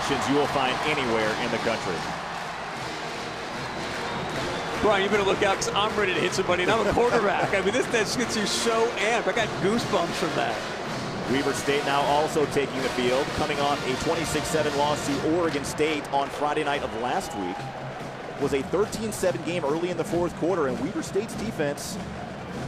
options you will find anywhere in the country. Brian, you better look out, because I'm ready to hit somebody, and I'm a quarterback. I mean, this gets you so amped. I got goosebumps from that. Weber State now also taking the field, coming off a 26-7 loss to Oregon State on Friday night of last week. It was a 13-7 game early in the fourth quarter, and Weber State's defense,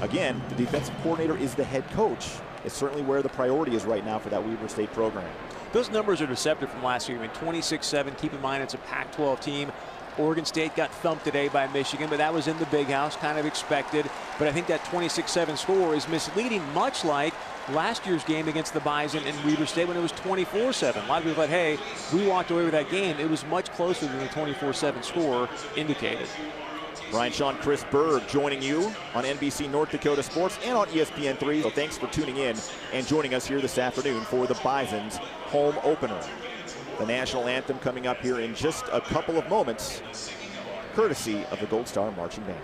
again, the defensive coordinator is the head coach. It's certainly where the priority is right now for that Weber State program. Those numbers are deceptive from last year. I mean, 26-7, keep in mind it's a Pac-12 team. Oregon State got thumped today by Michigan, but that was in the big house, kind of expected. But I think that 26-7 score is misleading, much like last year's game against the Bison in Weber State when it was 24-7. A lot of people thought, hey, we walked away with that game. It was much closer than the 24-7 score indicated. Brian Shaw, Chris Berg joining you on NBC North Dakota Sports and on ESPN3. So thanks for tuning in and joining us here this afternoon for the Bison's home opener. The national anthem coming up here in just a couple of moments, courtesy of the Gold Star Marching Band.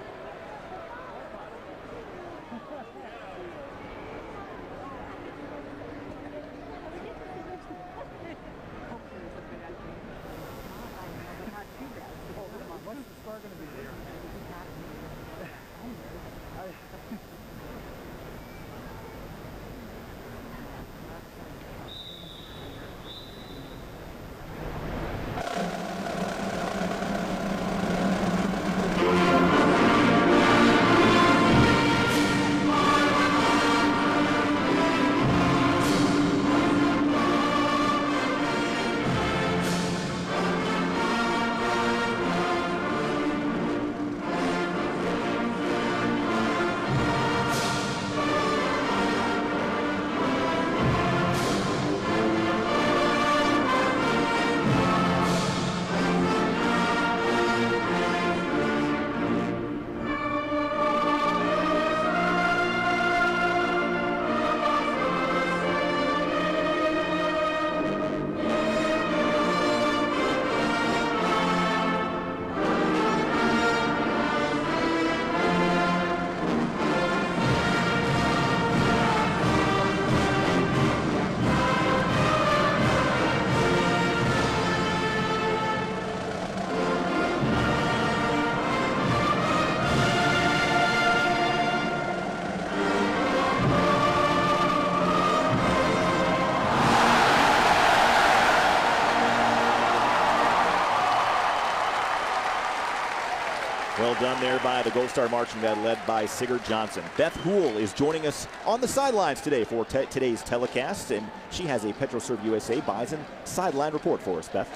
Well done there by the Gold Star Marching Band led by Sigurd Johnson. Beth Houle is joining us on the sidelines today for today's telecast, and she has a PetroServe USA Bison sideline report for us. Beth.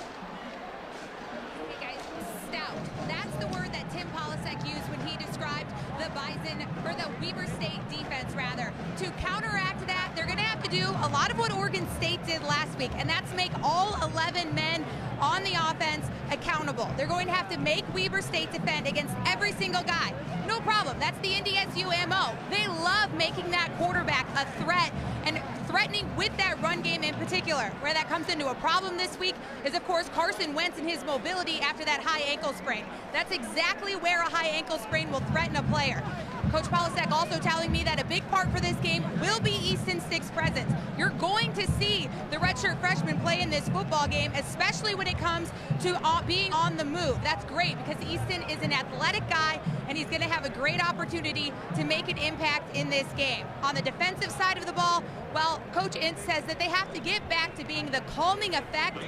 Hey guys, stout. That's the word that Tim Polasek used when he described the Bison, or the Weber State defense rather. To counteract that, they're going to have to do a lot of what Oregon State did last week, and that's make all 11 men on the offense accountable. They're going to have to make Weber State defend against every single guy. No problem. That's the NDSU MO. They love making that quarterback a threat and threatening with that run game in particular. Where that comes into a problem this week is, of course, Carson Wentz and his mobility after that high ankle sprain. That's exactly where a high ankle sprain will threaten a player. Coach Polasek also telling me that a big part for this game will be Easton Stick's presence. You're going to see the redshirt freshman play in this football game, especially when it comes to being on the move. That's great because Easton is an athletic guy, and he's going to have a great opportunity to make an impact in this game. On the defensive side of the ball, well, Coach Ince says that they have to get back to being the calming effect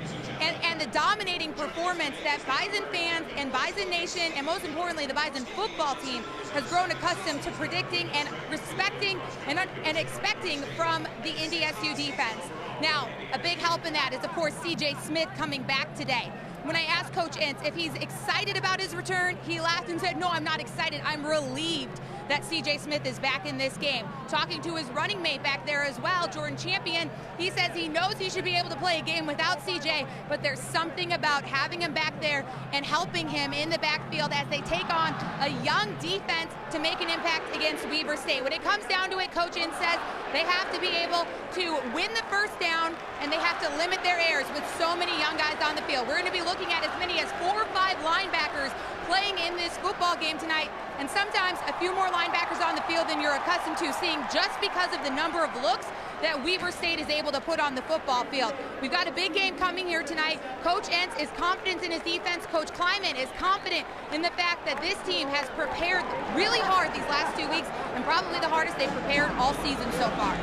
and the dominating performance that Bison fans and Bison Nation, and most importantly, the Bison football team has grown accustomed to predicting and respecting and expecting from the NDSU defense. Now, a big help in that is, of course, CJ Smith coming back today. When I asked Coach Ince if he's excited about his return, he laughed and said, no, I'm not excited. I'm relieved that CJ Smith is back in this game. Talking to his running mate back there as well, Jordan Champion, he says he knows he should be able to play a game without CJ, but there's something about having him back there and helping him in the backfield as they take on a young defense to make an impact against Weber State. When it comes down to it, Coach Ince says they have to be able to win the first down, and they have to limit their errors with so many young guys on the field. We're going to be looking at as many as 4 or 5 linebackers playing in this football game tonight. and sometimes a few more linebackers on the field than you're accustomed to seeing just because of the number of looks that Weber State is able to put on the football field. We've got a big game coming here tonight. Coach Entz is confident in his defense. Coach Kleiman is confident in the fact that this team has prepared really hard these last 2 weeks, and probably the hardest they've prepared all season so far.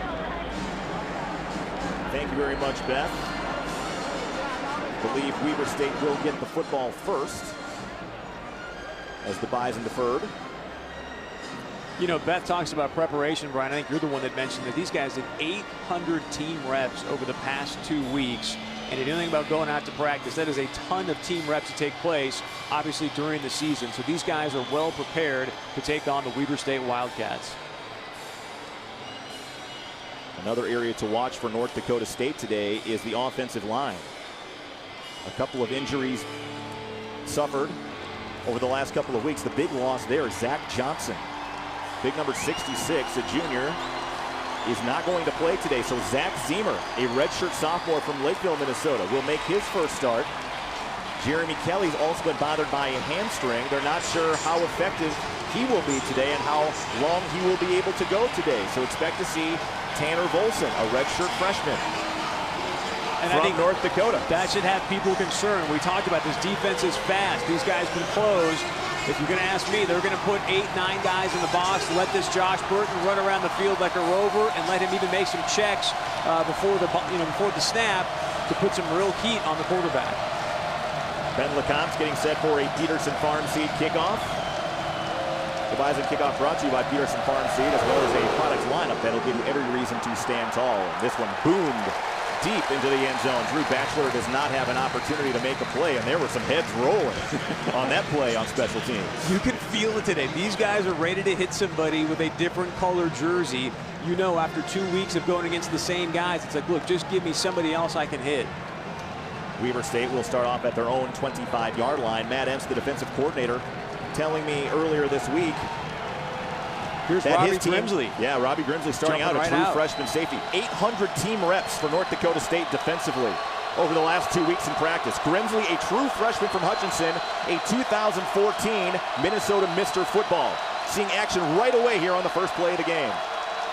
Thank you very much, Beth. I believe Weber State will get the football first as the Bison deferred. You know, Beth talks about preparation, Brian. I think you're the one that mentioned that these guys did 800 team reps over the past 2 weeks. And if you know anything about going out to practice, that is a ton of team reps to take place, obviously, during the season. So these guys are well prepared to take on the Weber State Wildcats. Another area to watch for North Dakota State today is the offensive line. A couple of injuries suffered over the last couple of weeks. The big loss there is Zach Johnson. Big number 66, a junior, is not going to play today. So Zach Zemer, a redshirt sophomore from Lakeville, Minnesota, will make his first start. Jeremy Kelly's also been bothered by a hamstring. They're not sure how effective he will be today and how long he will be able to go today. So expect to see Tanner Volson, a redshirt freshman and from I think North Dakota. That should have people concerned. We talked about this defense is fast. These guys can close. If you're going to ask me, they're going to put 8, 9 guys in the box, let this Josh Burton run around the field like a rover, and let him even make some checks before the snap to put some real heat on the quarterback. Ben Lecomp's getting set for a Peterson Farm Seed kickoff. The Bison kickoff brought to you by Peterson Farm Seed, as well as a products lineup that'll give you every reason to stand tall. And this one boomed deep into the end zone. Drew Batchelor does not have an opportunity to make a play, and there were some heads rolling on that play on special teams. You can feel it today. These guys are ready to hit somebody with a different color jersey. You know, after 2 weeks of going against the same guys, it's like, look, just give me somebody else I can hit. Weber State will start off at their own 25-yard line. Matt Entz, the defensive coordinator, telling me earlier this week here's Robbie Grimsley. Yeah, Robbie Grimsley starting out, a true freshman safety. 800 team reps for North Dakota State defensively over the last 2 weeks in practice. Grimsley, a true freshman from Hutchinson, a 2014 Minnesota Mr. Football. Seeing action right away here on the first play of the game.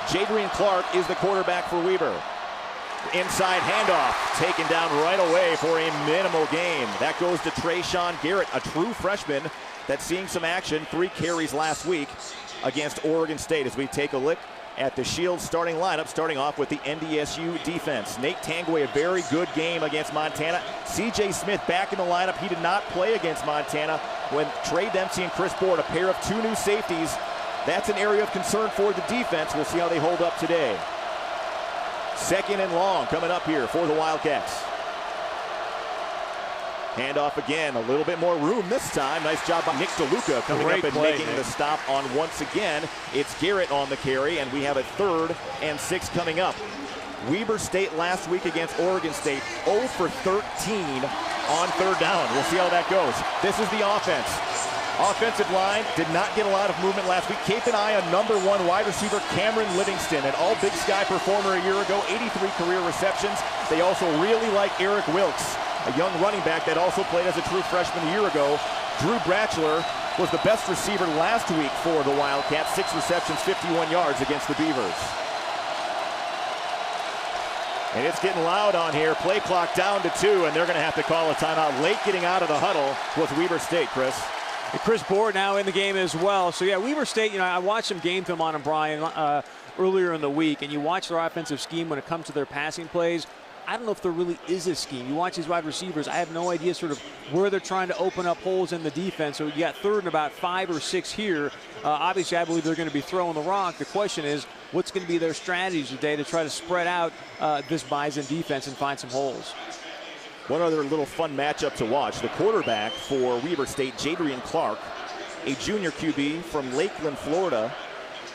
Jadrian Clark is the quarterback for Weber. Inside handoff, taken down right away for a minimal gain. That goes to Trayshawn Garrett, a true freshman that's seeing some action. 3 carries last week against Oregon State. As we take a look at the Shield starting lineup, starting off with the NDSU defense. Nate Tangway, a very good game against Montana. CJ Smith back in the lineup. He did not play against Montana when Trey Dempsey and Chris Board, a pair of 2 new safeties. That's an area of concern for the defense. We'll see how they hold up today. Second and long coming up here for the Wildcats. Handoff again, a little bit more room this time. Nice job by Nick DeLuca coming up and making the stop on once again. It's Garrett on the carry, and we have a 3rd and 6 coming up. Weber State last week against Oregon State, 0 for 13 on 3rd down. We'll see how that goes. This is the offense. Offensive line did not get a lot of movement last week. Keep an eye on #1 wide receiver Cameron Livingston, an All Big Sky performer a year ago, 83 career receptions. They also really like Eric Wilkes, a young running back that also played as a true freshman a year ago. Drew Batchelor was the best receiver last week for the Wildcats, 6 receptions, 51 yards against the Beavers. And it's getting loud on here. Play clock down to 2, and they're going to have to call a timeout. Late getting out of the huddle was Weber State, Chris. And Chris Board now in the game as well. So, yeah, Weber State, you know, I watched some game film on him, Brian, earlier in the week, and you watch their offensive scheme when it comes to their passing plays. I don't know if there really is a scheme. You watch these wide receivers, I have no idea sort of where they're trying to open up holes in the defense. So you got 3rd and about 5 or 6 here. Obviously, I believe they're going to be throwing the rock. The question is, what's going to be their strategy today to try to spread out this Bison defense and find some holes? One other little fun matchup to watch. The quarterback for Weber State, Jadrian Clark, a junior QB from Lakeland, Florida.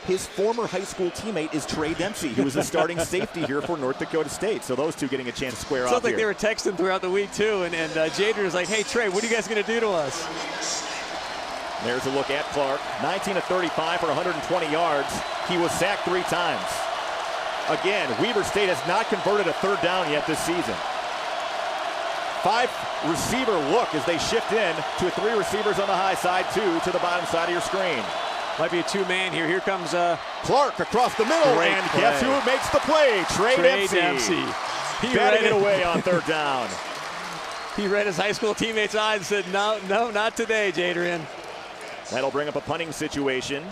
His former high school teammate is Trey Dempsey, who was the starting safety here for North Dakota State. So those two getting a chance to square off. Sounds like here. They were texting throughout the week, too. And Jadrian was like, hey, Trey, what are you guys going to do to us? There's a look at Clark. 19 of 35 for 120 yards. He was sacked 3 times. Again, Weber State has not converted a 3rd down yet this season. 5 receiver look as they shift in to 3 receivers on the high side, 2 to the bottom side of your screen. Might be a two-man here. Here comes Clark across the middle, and guess who makes the play? Trey Dempsey. He batted it away on third down. He read his high school teammates' eyes and said, no, not today, Jadrian. That'll bring up a punting situation.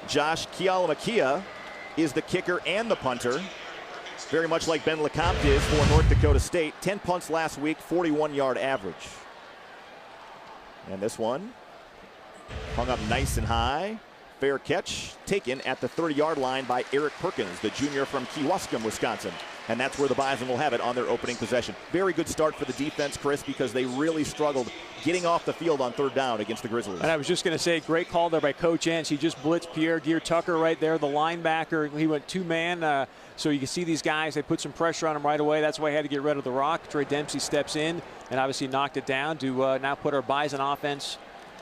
Josh Kialamakia is the kicker and the punter. Very much like Ben LeCompte is for North Dakota State. 10 punts last week, 41-yard average. And this one hung up nice and high. Fair catch taken at the 30-yard line by Eric Perkins, the junior from Kewaskum, Wisconsin. And that's where the Bison will have it on their opening possession. Very good start for the defense, Chris, because they really struggled getting off the field on third down against the Grizzlies. And I was just going to say, great call there by Coach Entz. He just blitzed Pierre Gear-Tucker right there, the linebacker. He went two-man, so you can see these guys. They put some pressure on him right away. That's why he had to get rid of the rock. Trey Dempsey steps in and obviously knocked it down to now put our Bison offense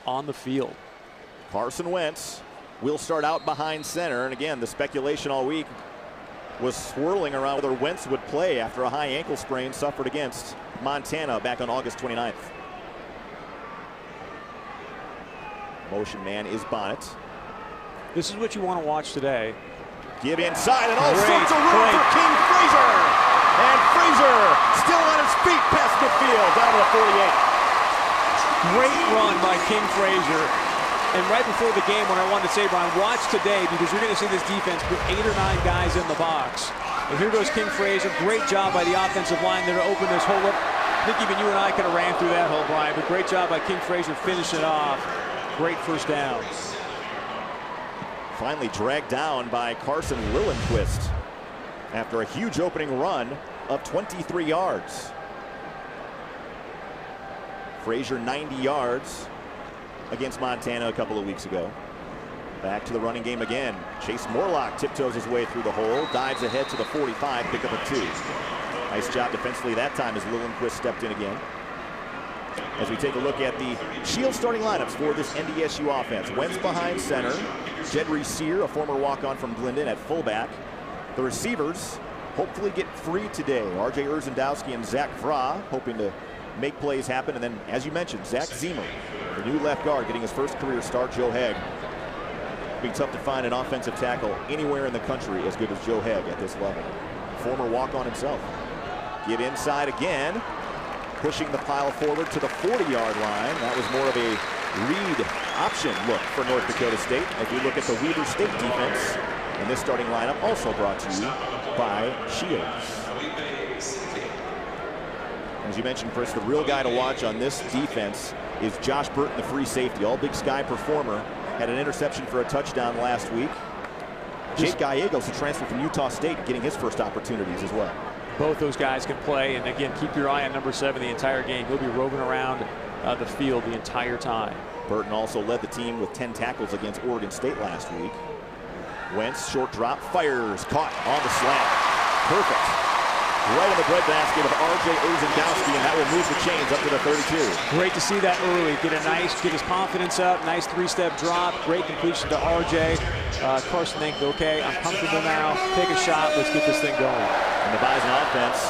on the field. Carson Wentz will start out behind center. And again, the speculation all week was swirling around whether Wentz would play after a high ankle sprain suffered against Montana back on August 29th. Motion man is Bonnet. This is what you want to watch today. Give inside and all sorts of room for King Frazier. And Frazier still on his feet past midfield down to the 48. Great run by King Frazier. And right before the game, when I wanted to say, Brian, watch today because you're going to see this defense put 8 or 9 guys in the box. And here goes King Frazier. Great job by the offensive line there to open this hole up. I think even you and I could have ran through that hole, Brian, but great job by King Frazier finishing it off. Great first down. Finally dragged down by Carson Lillenquist after a huge opening run of 23 yards. Frazier 90 yards against Montana a couple of weeks ago. Back to the running game again. Chase Morlock tiptoes his way through the hole, dives ahead to the 45, pick up a 2. Nice job defensively that time as Lillenquist stepped in again. As we take a look at the Shield starting lineups for this NDSU offense. Wentz behind center. Jedry Sear, a former walk-on from Glendon, at fullback. The receivers hopefully get free today. R.J. Urzendowski and Zach Vra hoping to make plays happen. And then, as you mentioned, Zach Zemer, the new left guard, getting his first career start. Joe Hegg. It'll be tough to find an offensive tackle anywhere in the country as good as Joe Hegg at this level. Former walk-on himself. Give inside again. Pushing the pile forward to the 40-yard line. That was more of a read option look for North Dakota State. As we look at the Weber State defense in this starting lineup, also brought to you by Shields. As you mentioned, Chris, the real guy to watch on this defense is Josh Burton, the free safety. All Big Sky performer. Had an interception for a touchdown last week. Jake Gallegos, a transfer from Utah State, getting his first opportunities as well. Both those guys can play, and again, keep your eye on number 7 the entire game. He'll be roving around the field the entire time. Burton also led the team with 10 tackles against Oregon State last week. Wentz, short drop, fires, caught on the slant. Perfect. Right in the breadbasket of R.J. Urzendowski, and that will move the chains up to the 32. Great to see that early. Get his confidence up. Nice 3-step drop. Great completion to R.J. Carson thinks, okay, I'm comfortable now. Take a shot. Let's get this thing going. And the Bison offense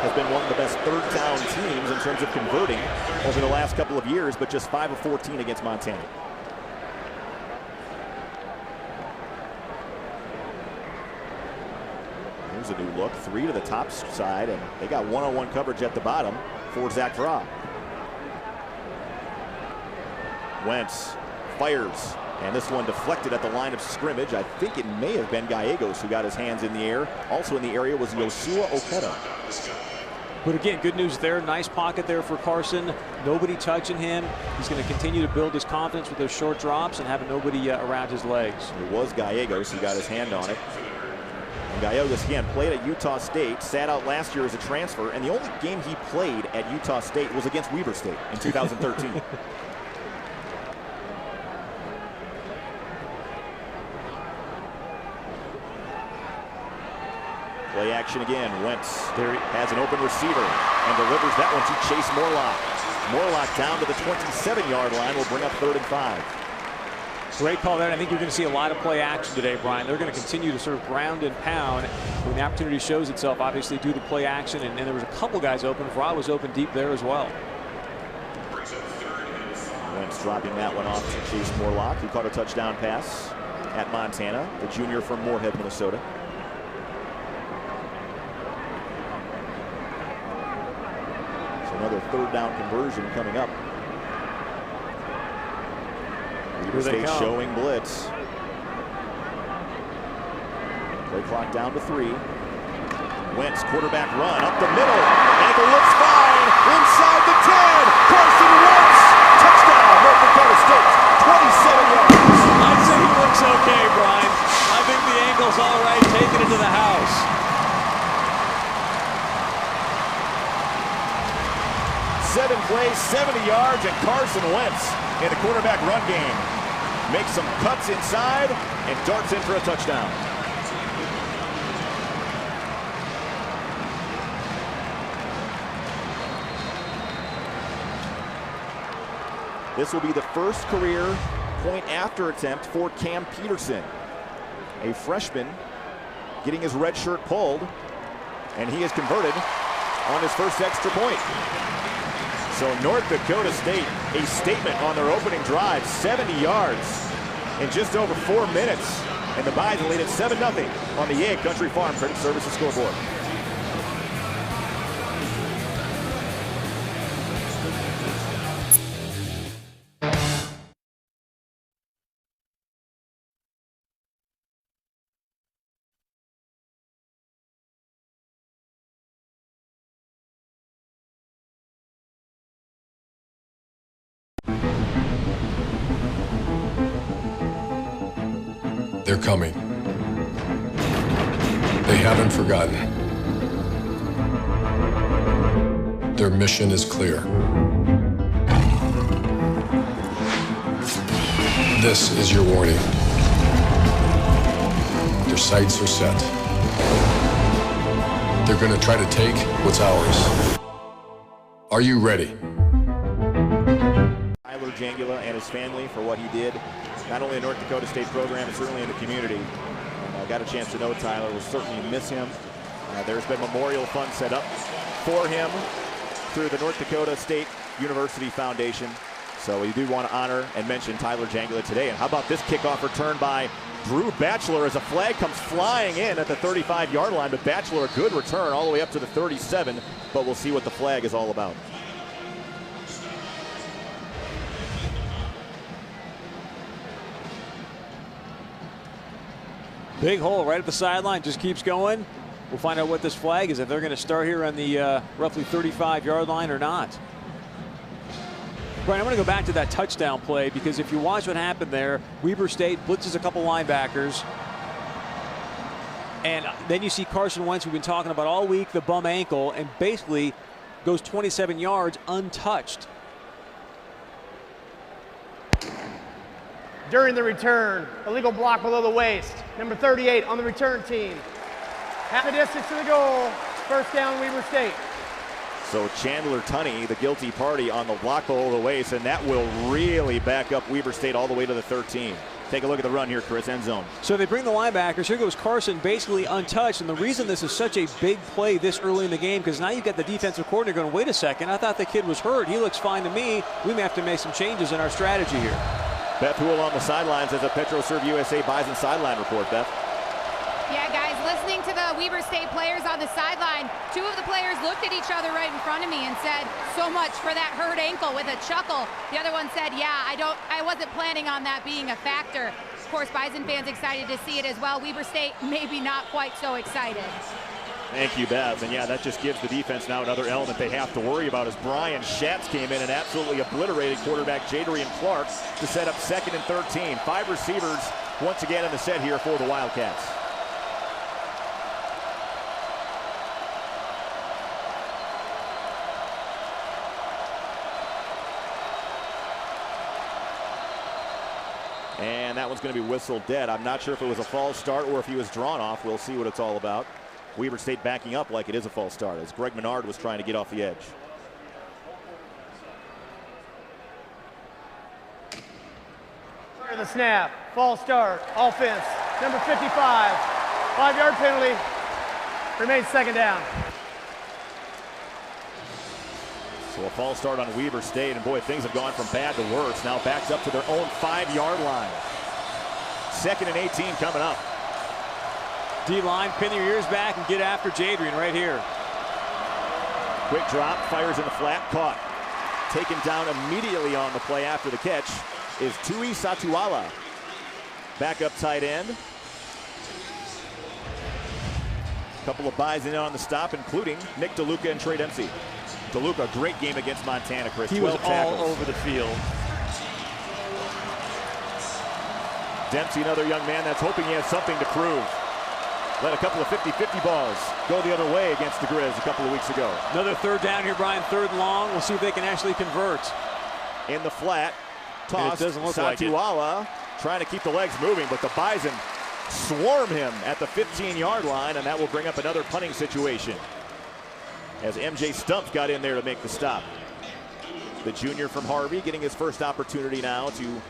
has been one of the best third down teams in terms of converting over the last couple of years, but just 5 of 14 against Montana. Here's a new look, 3 to the top side, and they got one-on-one coverage at the bottom for Zach Vra. Wentz fires, and this one deflected at the line of scrimmage. I think it may have been Gallegos who got his hands in the air. Also in the area was Yosua Oketa. But again, good news there. Nice pocket there for Carson. Nobody touching him. He's going to continue to build his confidence with those short drops and having nobody around his legs. It was Gallegos who got his hand on it. And Gallegos, again, played at Utah State, sat out last year as a transfer, and the only game he played at Utah State was against Weber State in 2013. Play action again. Wentz has an open receiver and delivers that one to Chase Morlock. Morlock down to the 27-yard line will bring up 3rd and 5. Great call there. I think you're going to see a lot of play action today, Brian. They're going to continue to sort of ground and pound when the opportunity shows itself, obviously, due to play action. And there was a couple guys open. Vra was open deep there as well. Wentz dropping that one off to Chase Morlock, who caught a touchdown pass at Montana, the junior from Moorhead, Minnesota. So another third down conversion coming up. Weber State showing blitz. Play clock down to 3. Wentz, quarterback run up the middle. Ankle looks fine. Inside the 10. Carson Wentz. Touchdown, North Dakota State. 27 yards. I'd say he looks okay, Brian. I think the ankle's all right. Taking it to the house. 7 plays, 70 yards, and Carson Wentz in the quarterback run game makes some cuts inside and darts in for a touchdown. This will be the first career point after attempt for Cam Peterson, a freshman getting his red shirt pulled, and he has converted on his first extra point. So North Dakota State, a statement on their opening drive, 70 yards in just over 4 minutes, and the Bison lead at 7-0 on the Yale Country Farm Credit Services scoreboard. They're coming. They haven't forgotten. Their mission is clear. This is your warning. Their sights are set. They're going to try to take what's ours. Are you ready? Tyler Jangula and his family for what he did, not only in the North Dakota State program, but certainly in the community. Got a chance to know Tyler. Will certainly miss him. There's been memorial funds set up for him through the North Dakota State University Foundation. So we do want to honor and mention Tyler Jangula today. And how about this kickoff return by Drew Batchelor as a flag comes flying in at the 35-yard line. But Batchelor, a good return all the way up to the 37. But we'll see what the flag is all about. Big hole right at the sideline, just keeps going. We'll find out what this flag is, if they're going to start here on the roughly 35-yard line or not. Brian, I want to go back to that touchdown play, because if you watch what happened there, Weber State blitzes a couple linebackers. And then you see Carson Wentz, we've been talking about all week, the bum ankle, and basically goes 27 yards untouched. During the return, illegal block below the waist. Number 38 on the return team. Half the distance to the goal. First down, Weber State. So Chandler Tunney, the guilty party on the block below the waist, and that will really back up Weber State all the way to the 13. Take a look at the run here, Chris, end zone. So they bring the linebackers. Here goes Carson, basically untouched. And the reason this is such a big play this early in the game, because now you've got the defensive coordinator going, wait a second, I thought the kid was hurt. He looks fine to me. We may have to make some changes in our strategy here. Beth Houle on the sidelines as a PetroServe USA Bison sideline report. Beth. Yeah, guys, listening to the Weber State players on the sideline, two of the players looked at each other right in front of me and said, so much for that hurt ankle, with a chuckle. The other one said, yeah, I wasn't planning on that being a factor. Of course, Bison fans excited to see it as well. Weber State maybe not quite so excited. Thank you, Beth. And yeah, that just gives the defense now another element they have to worry about, as Brian Schatz came in and absolutely obliterated quarterback Jadarian Clark to set up 2nd and 13. 5 receivers once again in the set here for the Wildcats. And that one's going to be whistled dead. I'm not sure if it was a false start or if he was drawn off. We'll see what it's all about. Weber State backing up like it is a false start, as Greg Menard was trying to get off the edge. The snap, false start, offense, number 55, 5-yard penalty, remains 2nd down. So a false start on Weber State, and boy, things have gone from bad to worse. Now backs up to their own 5-yard line. 2nd and 18 coming up. D-line, pin your ears back and get after Jadrian right here. Quick drop, fires in the flat, caught. Taken down immediately on the play after the catch is Tui Satuala. Backup tight end. A couple of Bison in on the stop, including Nick DeLuca and Trey Dempsey. DeLuca, great game against Montana, Chris. He was tackles. all over the field. Dempsey, another young man that's hoping he has something to prove. Let a couple of 50-50 balls go the other way against the Grizz a couple of weeks ago. Another 3rd down here, Brian, 3rd and long. We'll see if they can actually convert. In the flat, toss, doesn't look like it. Satuala trying to keep the legs moving, but the Bison swarm him at the 15-yard line, and that will bring up another punting situation as MJ Stumps got in there to make the stop. The junior from Harvey getting his first opportunity now to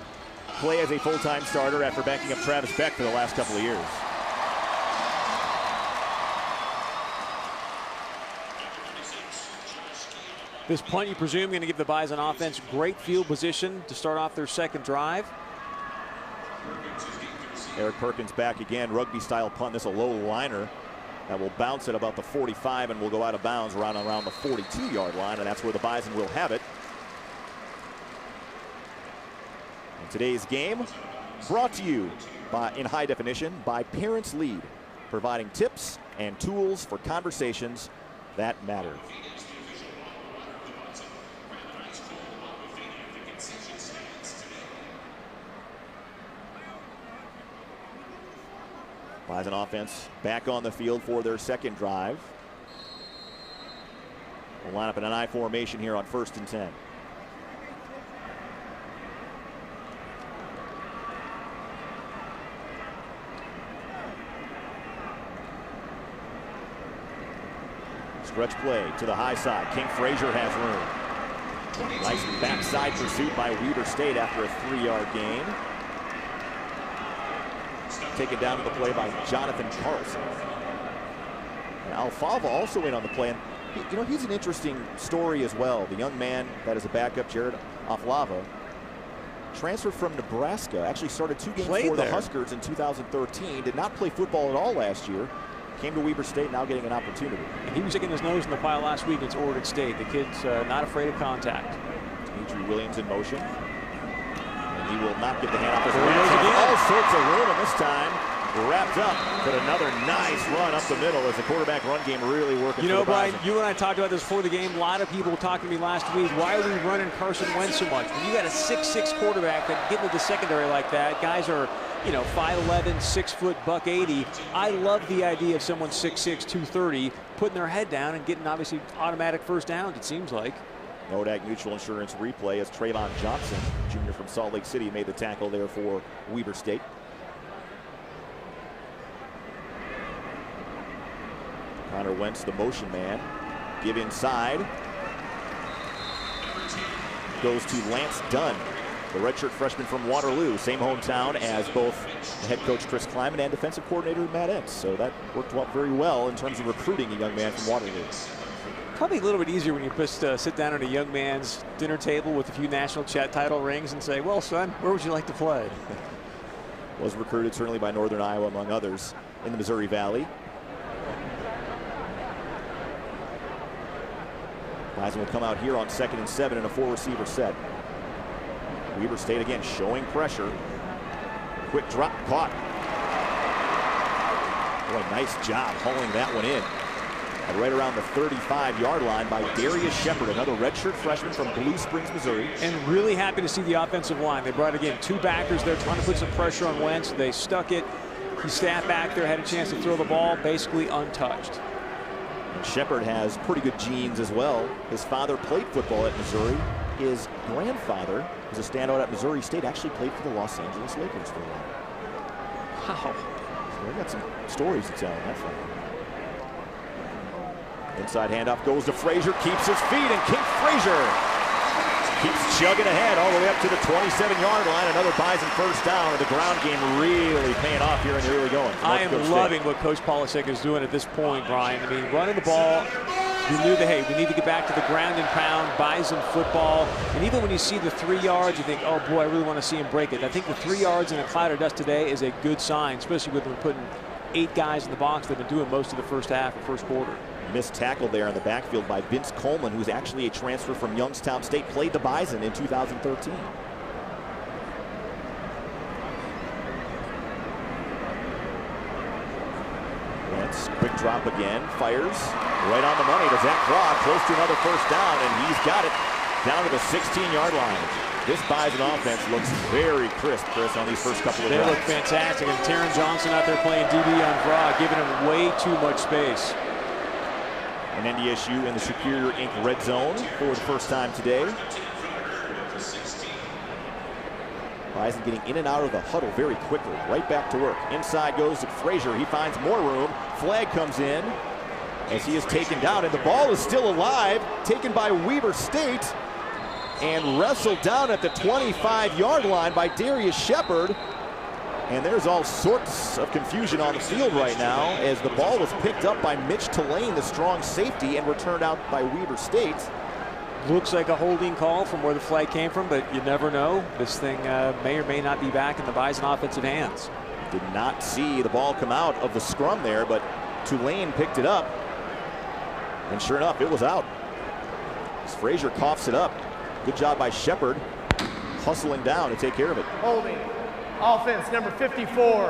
play as a full-time starter after backing up Travis Beck for the last couple of years. This punt, you presume, going to give the Bison offense great field position to start off their 2nd drive. Eric Perkins back again, rugby-style punt. This is a low liner that will bounce at about the 45 and will go out of bounds around the 42-yard line, and that's where the Bison will have it. And today's game brought to you in high definition by Parents Lead, providing tips and tools for conversations that matter. Bison offense back on the field for their 2nd drive. We'll line up in an I formation here on 1st and 10. Stretch play to the high side. King Frazier has room. Nice backside pursuit by Weber State after a 3-yard gain. Taken down to the play by Jonathan Carlson. And Alfalfa also in on the play. And he's an interesting story as well. The young man that is a backup, Jared Alfalfa, transferred from Nebraska. Actually started 2 games for the Huskers in 2013. Did not play football at all last year. Came to Weber State, now getting an opportunity. And he was sticking his nose in the pile last week against Oregon State. The kid's not afraid of contact. Dimitri Williams in motion. He will not get the hand off his hands. All sorts of room, and this time wrapped up. But another nice run up the middle as the quarterback run game really working. You know, Brian, you and I talked about this before the game. A lot of people talking to me last week. Why are we running Carson Wentz so much? When you got a 6'6" quarterback that get into the secondary like that, guys are, 5'11", 6 foot, $180. I love the idea of someone 6'6", 230, putting their head down and getting obviously automatic 1st downs, it seems like. Nodak Mutual Insurance replay as Trayvon Johnson, junior from Salt Lake City, made the tackle there for Weber State. Connor Wentz, the motion man. Give inside. Goes to Lance Dunn, the redshirt freshman from Waterloo. Same hometown as both the head coach Chris Kleiman and defensive coordinator Matt Entz. So that worked out very well in terms of recruiting a young man from Waterloo. Probably a little bit easier when you just sit down at a young man's dinner table with a few national chat title rings and say, well, son, where would you like to play? Was recruited certainly by Northern Iowa, among others, in the Missouri Valley. Bison will come out here on 2nd and 7 in a 4-receiver set. Weber State again showing pressure. Quick drop, caught. Boy, nice job hauling that one in. Right around the 35-yard line by Darius Shepard, another redshirt freshman from Blue Springs, Missouri. And really happy to see the offensive line. They brought, again, 2 backers there trying to put some pressure on Wentz. They stuck it. He sat back there, had a chance to throw the ball, basically untouched. And Shepard has pretty good genes as well. His father played football at Missouri. His grandfather was a standout at Missouri State, actually played for the Los Angeles Lakers for a while. Wow. So they got some stories to tell on that front. Inside handoff goes to Frazier, keeps his feet, and King Frazier keeps chugging ahead all the way up to the 27-yard line. Another Bison 1st down, and the ground game really paying off here in the early going. I am loving what Coach Polasek is doing at this point, Brian. I mean, running the ball, You knew that, hey, we need to get back to the ground and pound, Bison football. And even when you see the 3 yards, you think, oh boy, I really want to see him break it. I think the 3 yards in a cloud of dust today is a good sign, especially with them putting 8 guys in the box. They've been doing most of the first half or first quarter. Missed tackle there in the backfield by Vince Coleman, who's actually a transfer from Youngstown State, played the Bison in 2013. Quick drop again, fires right on the money to Zach Claw, close to another first down, and he's got it down to the 16-yard line. This Bison offense looks very crisp, Chris, on these first couple of drives. They look fantastic, and Taron Johnson out there playing DB on Vrah, giving him way too much space. And NDSU in the Superior Inc. red zone for the first time today. Bison getting in and out of the huddle very quickly. Right back to work. Inside goes to Frazier. He finds more room. Flag comes in as he is taken down, and the ball is still alive. Taken by Weber State and wrestled down at the 25-yard line by Darius Shepard. And there's all sorts of confusion on the field right now as the ball was picked up by Mitch Tulane, the strong safety, and returned out by Weber State. Looks like a holding call from where the flag came from, but you never know. This thing may or may not be back in the Bison offensive hands. Did not see the ball come out of the scrum there, but Tulane picked it up. And sure enough, it was out. As Frazier coughs it up. Good job by Shepard, hustling down to take care of it. Holding. Offense number 54.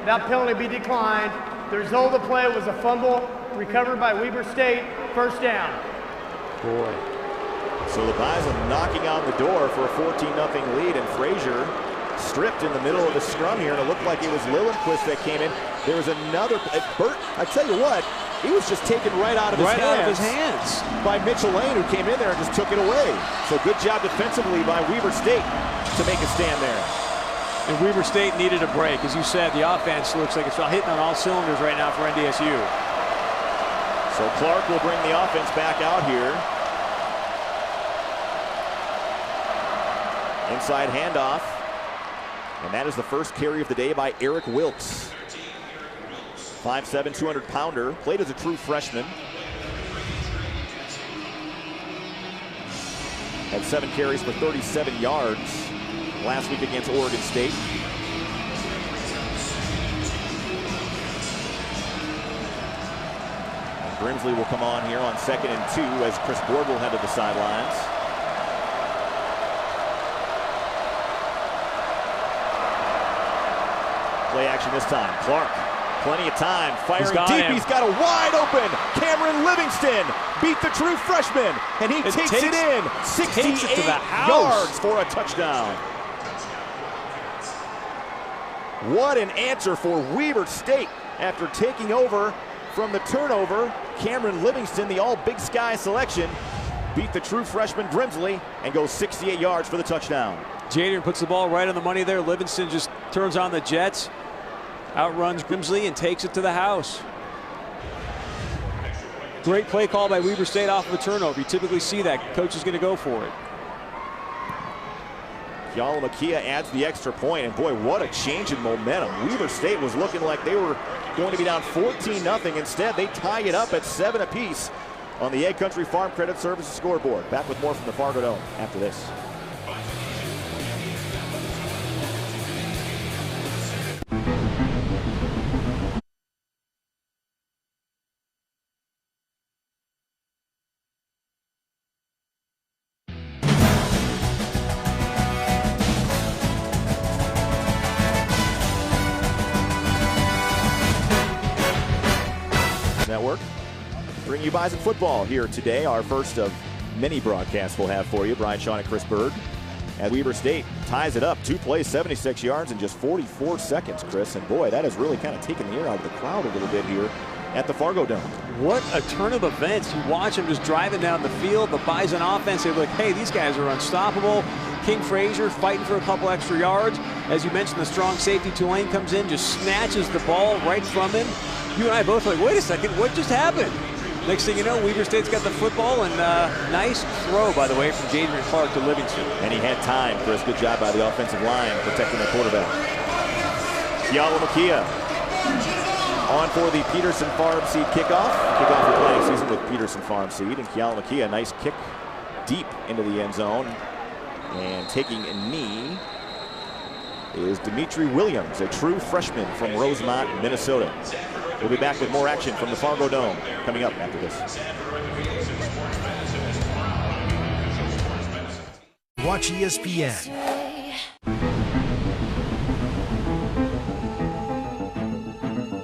That penalty be declined. The result of the play was a fumble recovered by Weber State. First down. Boy. So the Bison knocking on the door for a 14-0 lead, and Frazier stripped in the middle of the scrum here, and it looked like it was Lillenquist that came in. There was another, Bert, I tell you what, he was just taken right out of his hands by Mitchell Lane, who came in there and just took it away. So good job defensively by Weber State to make a stand there. And Weber State needed a break. As you said, the offense looks like it's hitting on all cylinders right now for NDSU. So Clark will bring the offense back out here. Inside handoff. And that is the first carry of the day by Eric Wilkes. 5'7", 200-pounder. Played as a true freshman. Had 7 carries for 37 yards last week against Oregon State. And Grimsley will come on here on 2nd and 2 as Chris Board will head to the sidelines. Play action this time. Clark, plenty of time, firing deep. He's got a wide open Cameron Livingston. Beat the true freshman, and he takes it in. 68 yards for a touchdown. What an answer for Weber State after taking over from the turnover. Cameron Livingston, the all Big Sky selection, beat the true freshman Grimsley and goes 68 yards for the touchdown. Jadrian puts the ball right on the money there. Livingston just turns on the jets, outruns Grimsley, and takes it to the house. Great play call by Weber State off of a turnover. You typically see that. Coach is going to go for it. Yalamakia adds the extra point, and boy, what a change in momentum. Weber State was looking like they were going to be down 14-0. Instead, they tie it up at 7 apiece on the Egg Country Farm Credit Services scoreboard. Back with more from the Fargo Dome after this. Network. Bring you Bison football here today. Our first of many broadcasts we'll have for you. Brian Shaw and Chris Bird. And Weber State ties it up. 2 plays, 76 yards in just 44 seconds, Chris. And boy, that has really kind of taken the air out of the crowd a little bit here at the Fargo Dome. What a turn of events. You watch them just driving down the field. The Bison offense, they look, hey, these guys are unstoppable. King Frazier fighting for a couple extra yards. As you mentioned, the strong safety Tulane comes in, just snatches the ball right from him. You and I both are like, wait a second, what just happened? Next thing you know, Weber State's got the football, and nice throw, by the way, from Jadrian Clark to Livingston. And he had time, Chris. Good job by the offensive line protecting the quarterback. Yalamakia On for the Peterson Farm Seed kickoff. Kickoff the playing season with Peterson Farm Seed. And Keala, nice kick deep into the end zone. And taking a knee is Dimitri Williams, a true freshman from Rosemont, Minnesota. We'll be back with more action from the Fargo Dome coming up after this. Watch ESPN.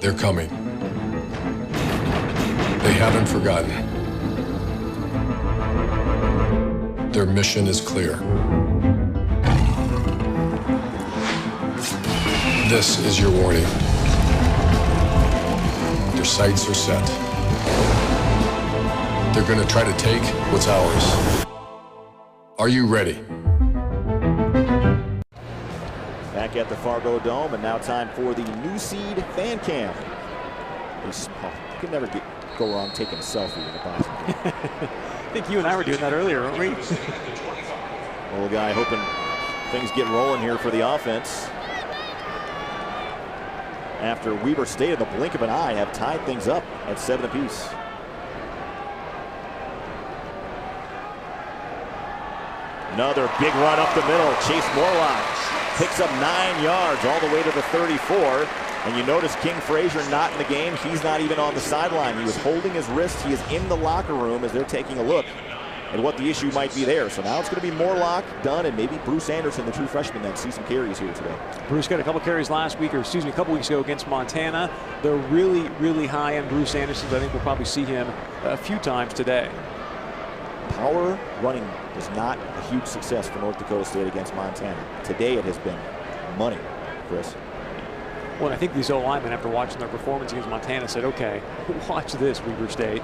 They're coming. They haven't forgotten. Their mission is clear. This is your warning. Their sights are set. They're going to try to take what's ours. Are you ready? Back at the Fargo Dome, and now time for the New Seed Fan Cam. You can never go wrong taking a selfie in a boxing game. I think you and I were doing that earlier, weren't we? Little guy hoping things get rolling here for the offense. After Weber State in the blink of an eye have tied things up at 7 apiece. Another big run up the middle. Chase Morlock picks up 9 yards all the way to the 34. And you notice King Frazier not in the game. He's not even on the sideline. He was holding his wrist. He is in the locker room as they're taking a look at what the issue might be there. So now it's going to be Morlock, Dunn, and maybe Bruce Anderson, the true freshman, that see some carries here today. Bruce got a couple carries last week, or excuse me, a couple weeks ago against Montana. They're really, really high on Bruce Anderson. I think we'll probably see him a few times today. Power running was not a huge success for North Dakota State against Montana. Today it has been money, Chris. Well, I think these O-linemen, after watching their performance against Montana, said, okay, watch this, Weber State.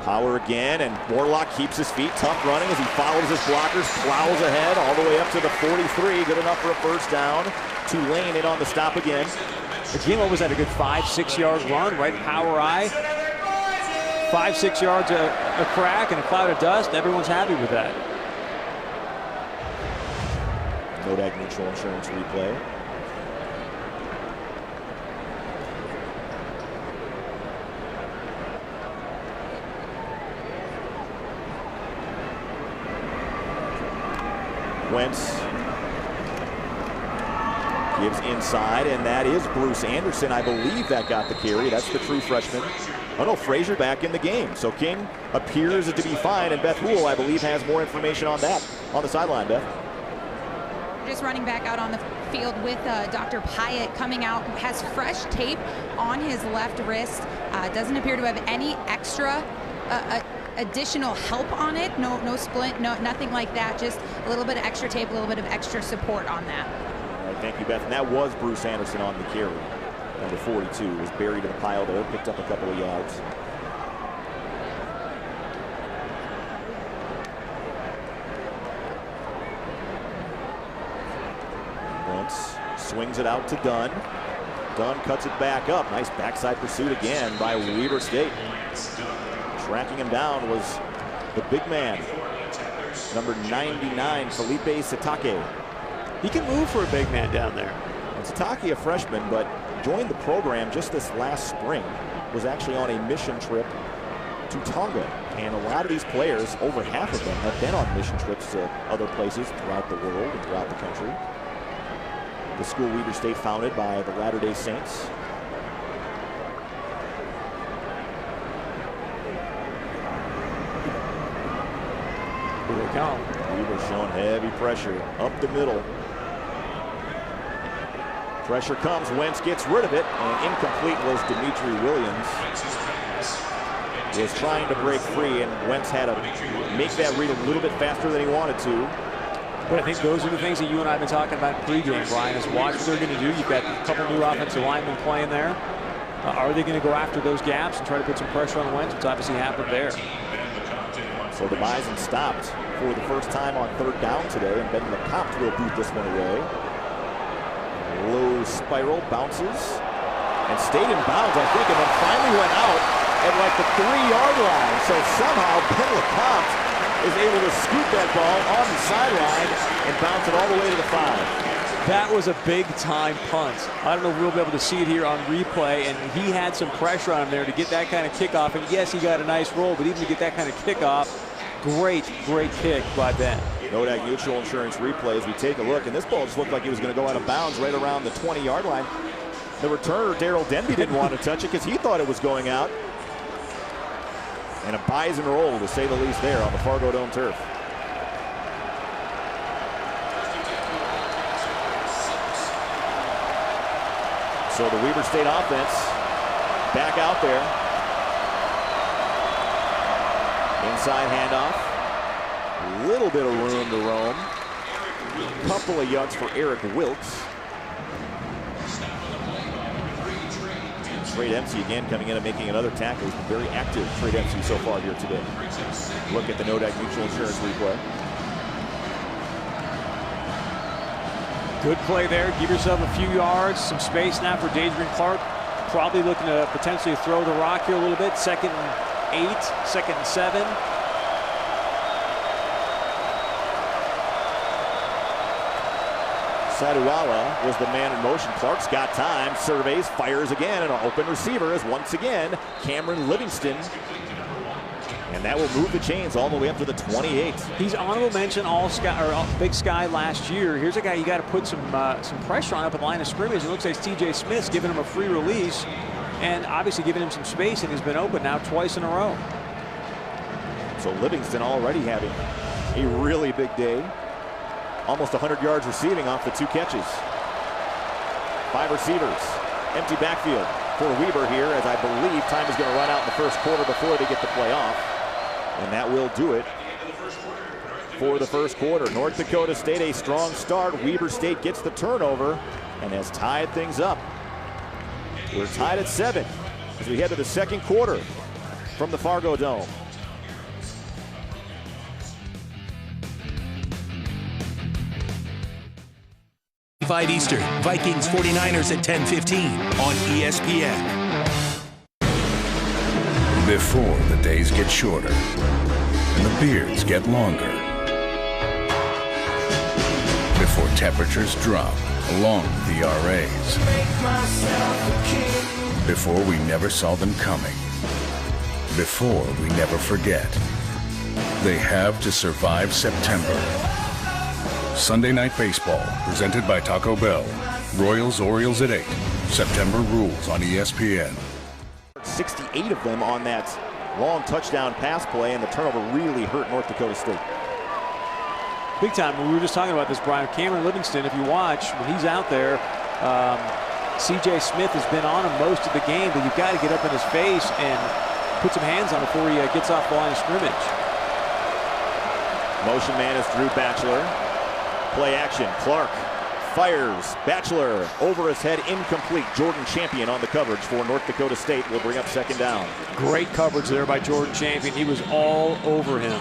Power again, and Morlock keeps his feet. Tough running as he follows his blockers, plows ahead all the way up to the 43. Good enough for a first down. Tulane in on the stop again. Again, what was that, a good 5-6 yard run, right? Power eye. 5-6 yards a crack and a cloud of dust. Everyone's happy with that. Nodak Mutual Insurance replay. Wentz gives inside, and that is Bruce Anderson. I believe that got the carry. That's the true freshman. Oh no, Frazier back in the game. So King appears to be fine, and Beth Houle, I believe, has more information on that on the sideline, Beth. Just running back out on the field with Dr. Pyatt coming out, has fresh tape on his left wrist. Doesn't appear to have any extra additional help on it. No splint, nothing like that. Just a little bit of extra tape, a little bit of extra support on that. All right, thank you, Beth. And that was Bruce Anderson on the carry. Number 42 was buried in the pile there, picked up a couple of yards. Wentz swings it out to Dunn. Dunn cuts it back up. Nice backside pursuit again by Weber State. Tracking him down was the big man, number 99, Felipe Sitake. He can move for a big man down there. And Sitake, a freshman, but joined the program just this last spring. Was actually on a mission trip to Tonga. And a lot of these players, over half of them, have been on mission trips to other places throughout the world and throughout the country. The school Weber State founded by the Latter-day Saints. Here they come. Weber showing heavy pressure up the middle. Pressure comes, Wentz gets rid of it, and incomplete was Dimitri Williams. Was trying to break free, and Wentz had to make that read a little bit faster than he wanted to. But I think those are the things that you and I have been talking about pregame, Brian, is watch what they're going to do. You've got a couple new offensive linemen playing there. Are they going to go after those gaps and try to put some pressure on Wentz? It's obviously happened there. So the Bison stopped for the first time on third down today, and Ben LeCompte will boot this one away. Low spiral, bounces, and stayed in bounds, I think, and then finally went out at like the 3-yard line. So somehow Ben LeCompte is able to scoop that ball on the sideline and bounce it all the way to the 5. That was a big-time punt. I don't know if we'll be able to see it here on replay, and he had some pressure on him there to get that kind of kickoff. And yes, he got a nice roll, but even to get that kind of kickoff, great kick by Ben. Nodak Mutual Insurance replay as we take a look, and this ball just looked like he was going to go out of bounds right around the 20-yard line. The returner, Daryl Denby, didn't want to touch it because he thought it was going out. And a Bison roll, to say the least, there on the Fargo Dome turf. So the Weber State offense back out there. Inside handoff. A little bit of room to roam. A couple of yards for Eric Wilkes. Trey Dempsey again coming in and making another tackle. He's been very active, Trey Dempsey, so far here today. Look at the Nodak Mutual Insurance replay. Good play there. Give yourself a few yards, some space now for Dadrian Clark. Probably looking to potentially throw the rock here a little bit. 2nd and 8, 2nd and 7. Saduala was the man in motion. Clark's got time, surveys, fires again, and an open receiver is once again Cameron Livingston. And that will move the chains all the way up to the 28. He's honorable mention All Big Sky last year. Here's a guy you got to put some pressure on up at the line of scrimmage. It looks like TJ Smith's giving him a free release and obviously giving him some space, and he's been open now twice in a row. So Livingston already having a really big day. Almost 100 yards receiving off the 2 catches. 5 receivers. Empty backfield for Weber here, as I believe time is going to run out in the first quarter before they get the play off. And that will do it for the first quarter. North Dakota State a strong start. Weber State gets the turnover and has tied things up. We're tied at 7 as we head to the second quarter from the Fargo Dome. Eastern, Vikings 49ers at 10:15 on ESPN. Before the days get shorter and the beards get longer. Before temperatures drop along with the RAs. Before we never saw them coming. Before we never forget. They have to survive September. Sunday Night Baseball, presented by Taco Bell. Royals-Orioles at 8. September rules on ESPN. 68 of them on that long touchdown pass play, and the turnover really hurt North Dakota State. Big time. We were just talking about this, Brian. Cameron Livingston, if you watch, when he's out there, CJ Smith has been on him most of the game, but you've got to get up in his face and put some hands on him before he gets off the line of scrimmage. Motion man is Drew Batchelor. Play action. Clark fires. Batchelor over his head, incomplete. Jordan Champion on the coverage for North Dakota State will bring up second down. Great coverage there by Jordan Champion. He was all over him.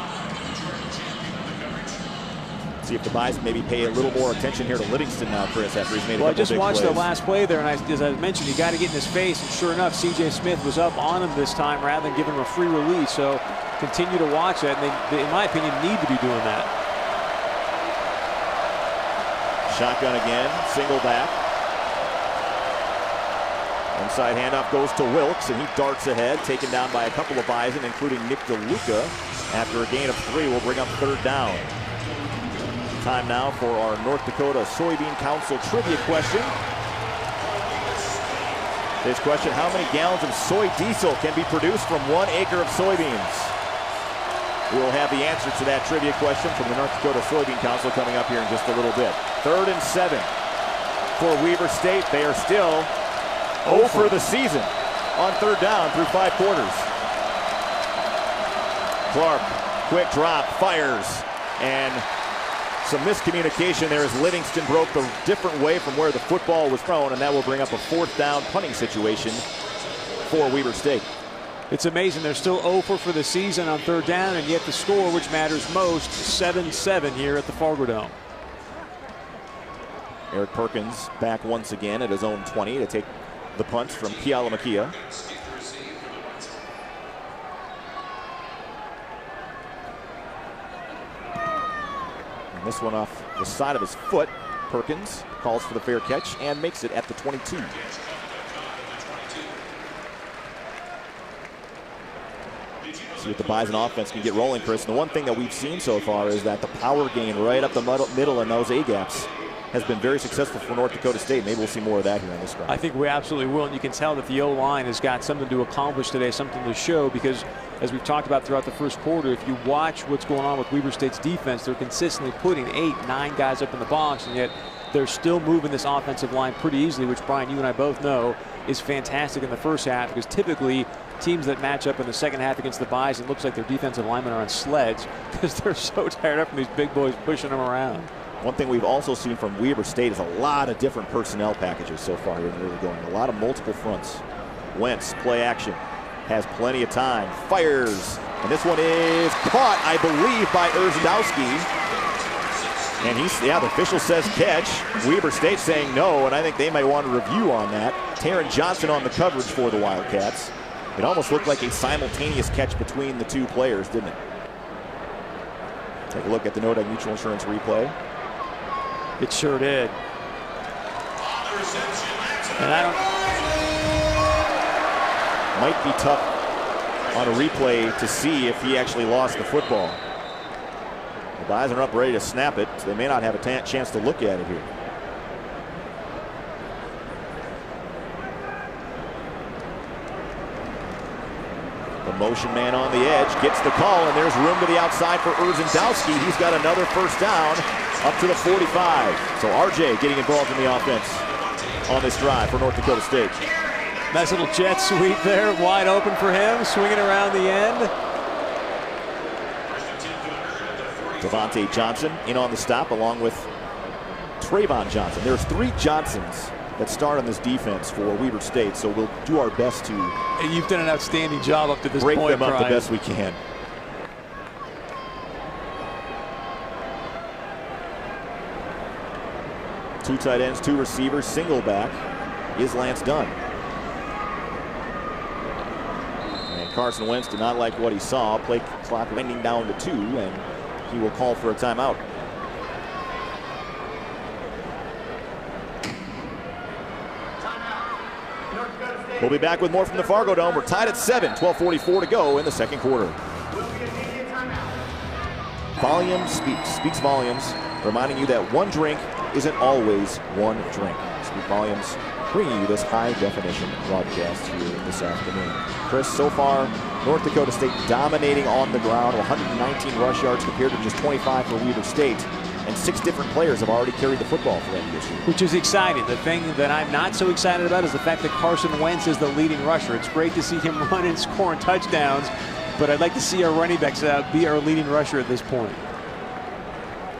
See if the Bison maybe pay a little more attention here to Livingston now, Chris, after he's made a couple big plays. Well, I just watched the last play there, and as I mentioned, you got to get in his face, and sure enough, CJ Smith was up on him this time rather than giving him a free release. So continue to watch that, and they, in my opinion, need to be doing that. Shotgun again, single back. Inside handoff goes to Wilkes, and he darts ahead, taken down by a couple of Bison, including Nick DeLuca. After a gain of 3, will bring up third down. Time now for our North Dakota Soybean Council trivia question. This question, how many gallons of soy diesel can be produced from 1 acre of soybeans? We will have the answer to that trivia question from the North Dakota Soybean Council coming up here in just a little bit. 3rd and 7 for Weber State. They are still 0 for the season on third down through 5 quarters. Clark, quick drop, fires, and some miscommunication there as Livingston broke the different way from where the football was thrown, and that will bring up a 4th down punting situation for Weber State. It's amazing. They're still 0 for the season on third down, and yet the score, which matters most, 7-7 here at the Fargo Dome. Eric Perkins back once again at his own 20 to take the punt from Keala Makia. And this one off the side of his foot. Perkins calls for the fair catch and makes it at the 22. See if the Bison offense can get rolling, Chris. And the one thing that we've seen so far is that the power gain right up the middle in those A-gaps has been very successful for North Dakota State. Maybe we'll see more of that here in this drive. I think we absolutely will, and you can tell that the O-line has got something to accomplish today, something to show, because as we've talked about throughout the first quarter, if you watch what's going on with Weber State's defense, they're consistently putting 8, 9 guys up in the box, and yet they're still moving this offensive line pretty easily, which, Brian, you and I both know is fantastic in the first half, because typically teams that match up in the second half against the Bison, looks like their defensive linemen are on sleds because they're so tired up from these big boys pushing them around. One thing we've also seen from Weber State is a lot of different personnel packages so far here in the early going. A lot of multiple fronts. Wentz, play action, has plenty of time, fires, and this one is caught, I believe, by Urzadowski. And the official says catch. Weber State saying no, and I think they may want a review on that. Taron Johnson on the coverage for the Wildcats. It almost looked like a simultaneous catch between the two players, didn't it? Take a look at the Notre Dame Mutual Insurance replay. It sure did. And might be tough on a replay to see if he actually lost the football. The Bison are up ready to snap it, so they may not have a chance to look at it here. The motion man on the edge gets the call, and there's room to the outside for Urzadowski. He's got another first down up to the 45. So RJ getting involved in the offense on this drive for North Dakota State. Nice little jet sweep there, wide open for him, swinging around the end. Devontae Johnson in on the stop along with Trayvon Johnson. There's 3 Johnsons that start on this defense for Weber State, so we'll do our best to and you've done an outstanding job up to this break point, them up Brian. the best we can. Two tight ends, 2 receivers, single back is Lance Dunn. And Carson Wentz did not like what he saw. Play clock winding down to 2, and he will call for a timeout. We'll be back with more from the Fargo Dome. We're tied at 7, 12:44 to go in the second quarter. Volume speaks volumes, reminding you that one drink isn't always one drink. Speak volumes, bringing you this high-definition broadcast here this afternoon. Chris, so far, North Dakota State dominating on the ground, 119 rush yards compared to just 25 for Weber State. And 6 different players have already carried the football for them this year. Which is exciting. The thing that I'm not so excited about is the fact that Carson Wentz is the leading rusher. It's great to see him run and scoring touchdowns, but I'd like to see our running backs be our leading rusher at this point.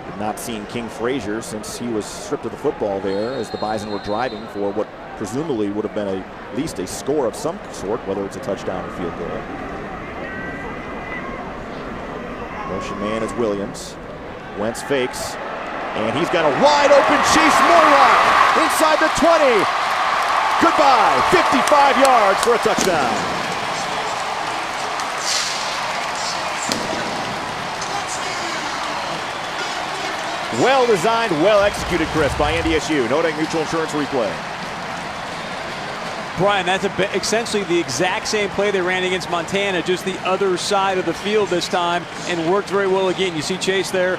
We've not seen King Frazier since he was stripped of the football there as the Bison were driving for what presumably would have been at least a score of some sort, whether it's a touchdown or field goal. Motion man is Williams. Wentz fakes, and he's got a wide open Chase Morlock inside the 20. Goodbye, 55 yards for a touchdown. Well designed, well executed, Chris, by NDSU. Notre Dame Mutual Insurance replay. Brian, that's essentially the exact same play they ran against Montana, just the other side of the field this time, and worked very well again. You see Chase there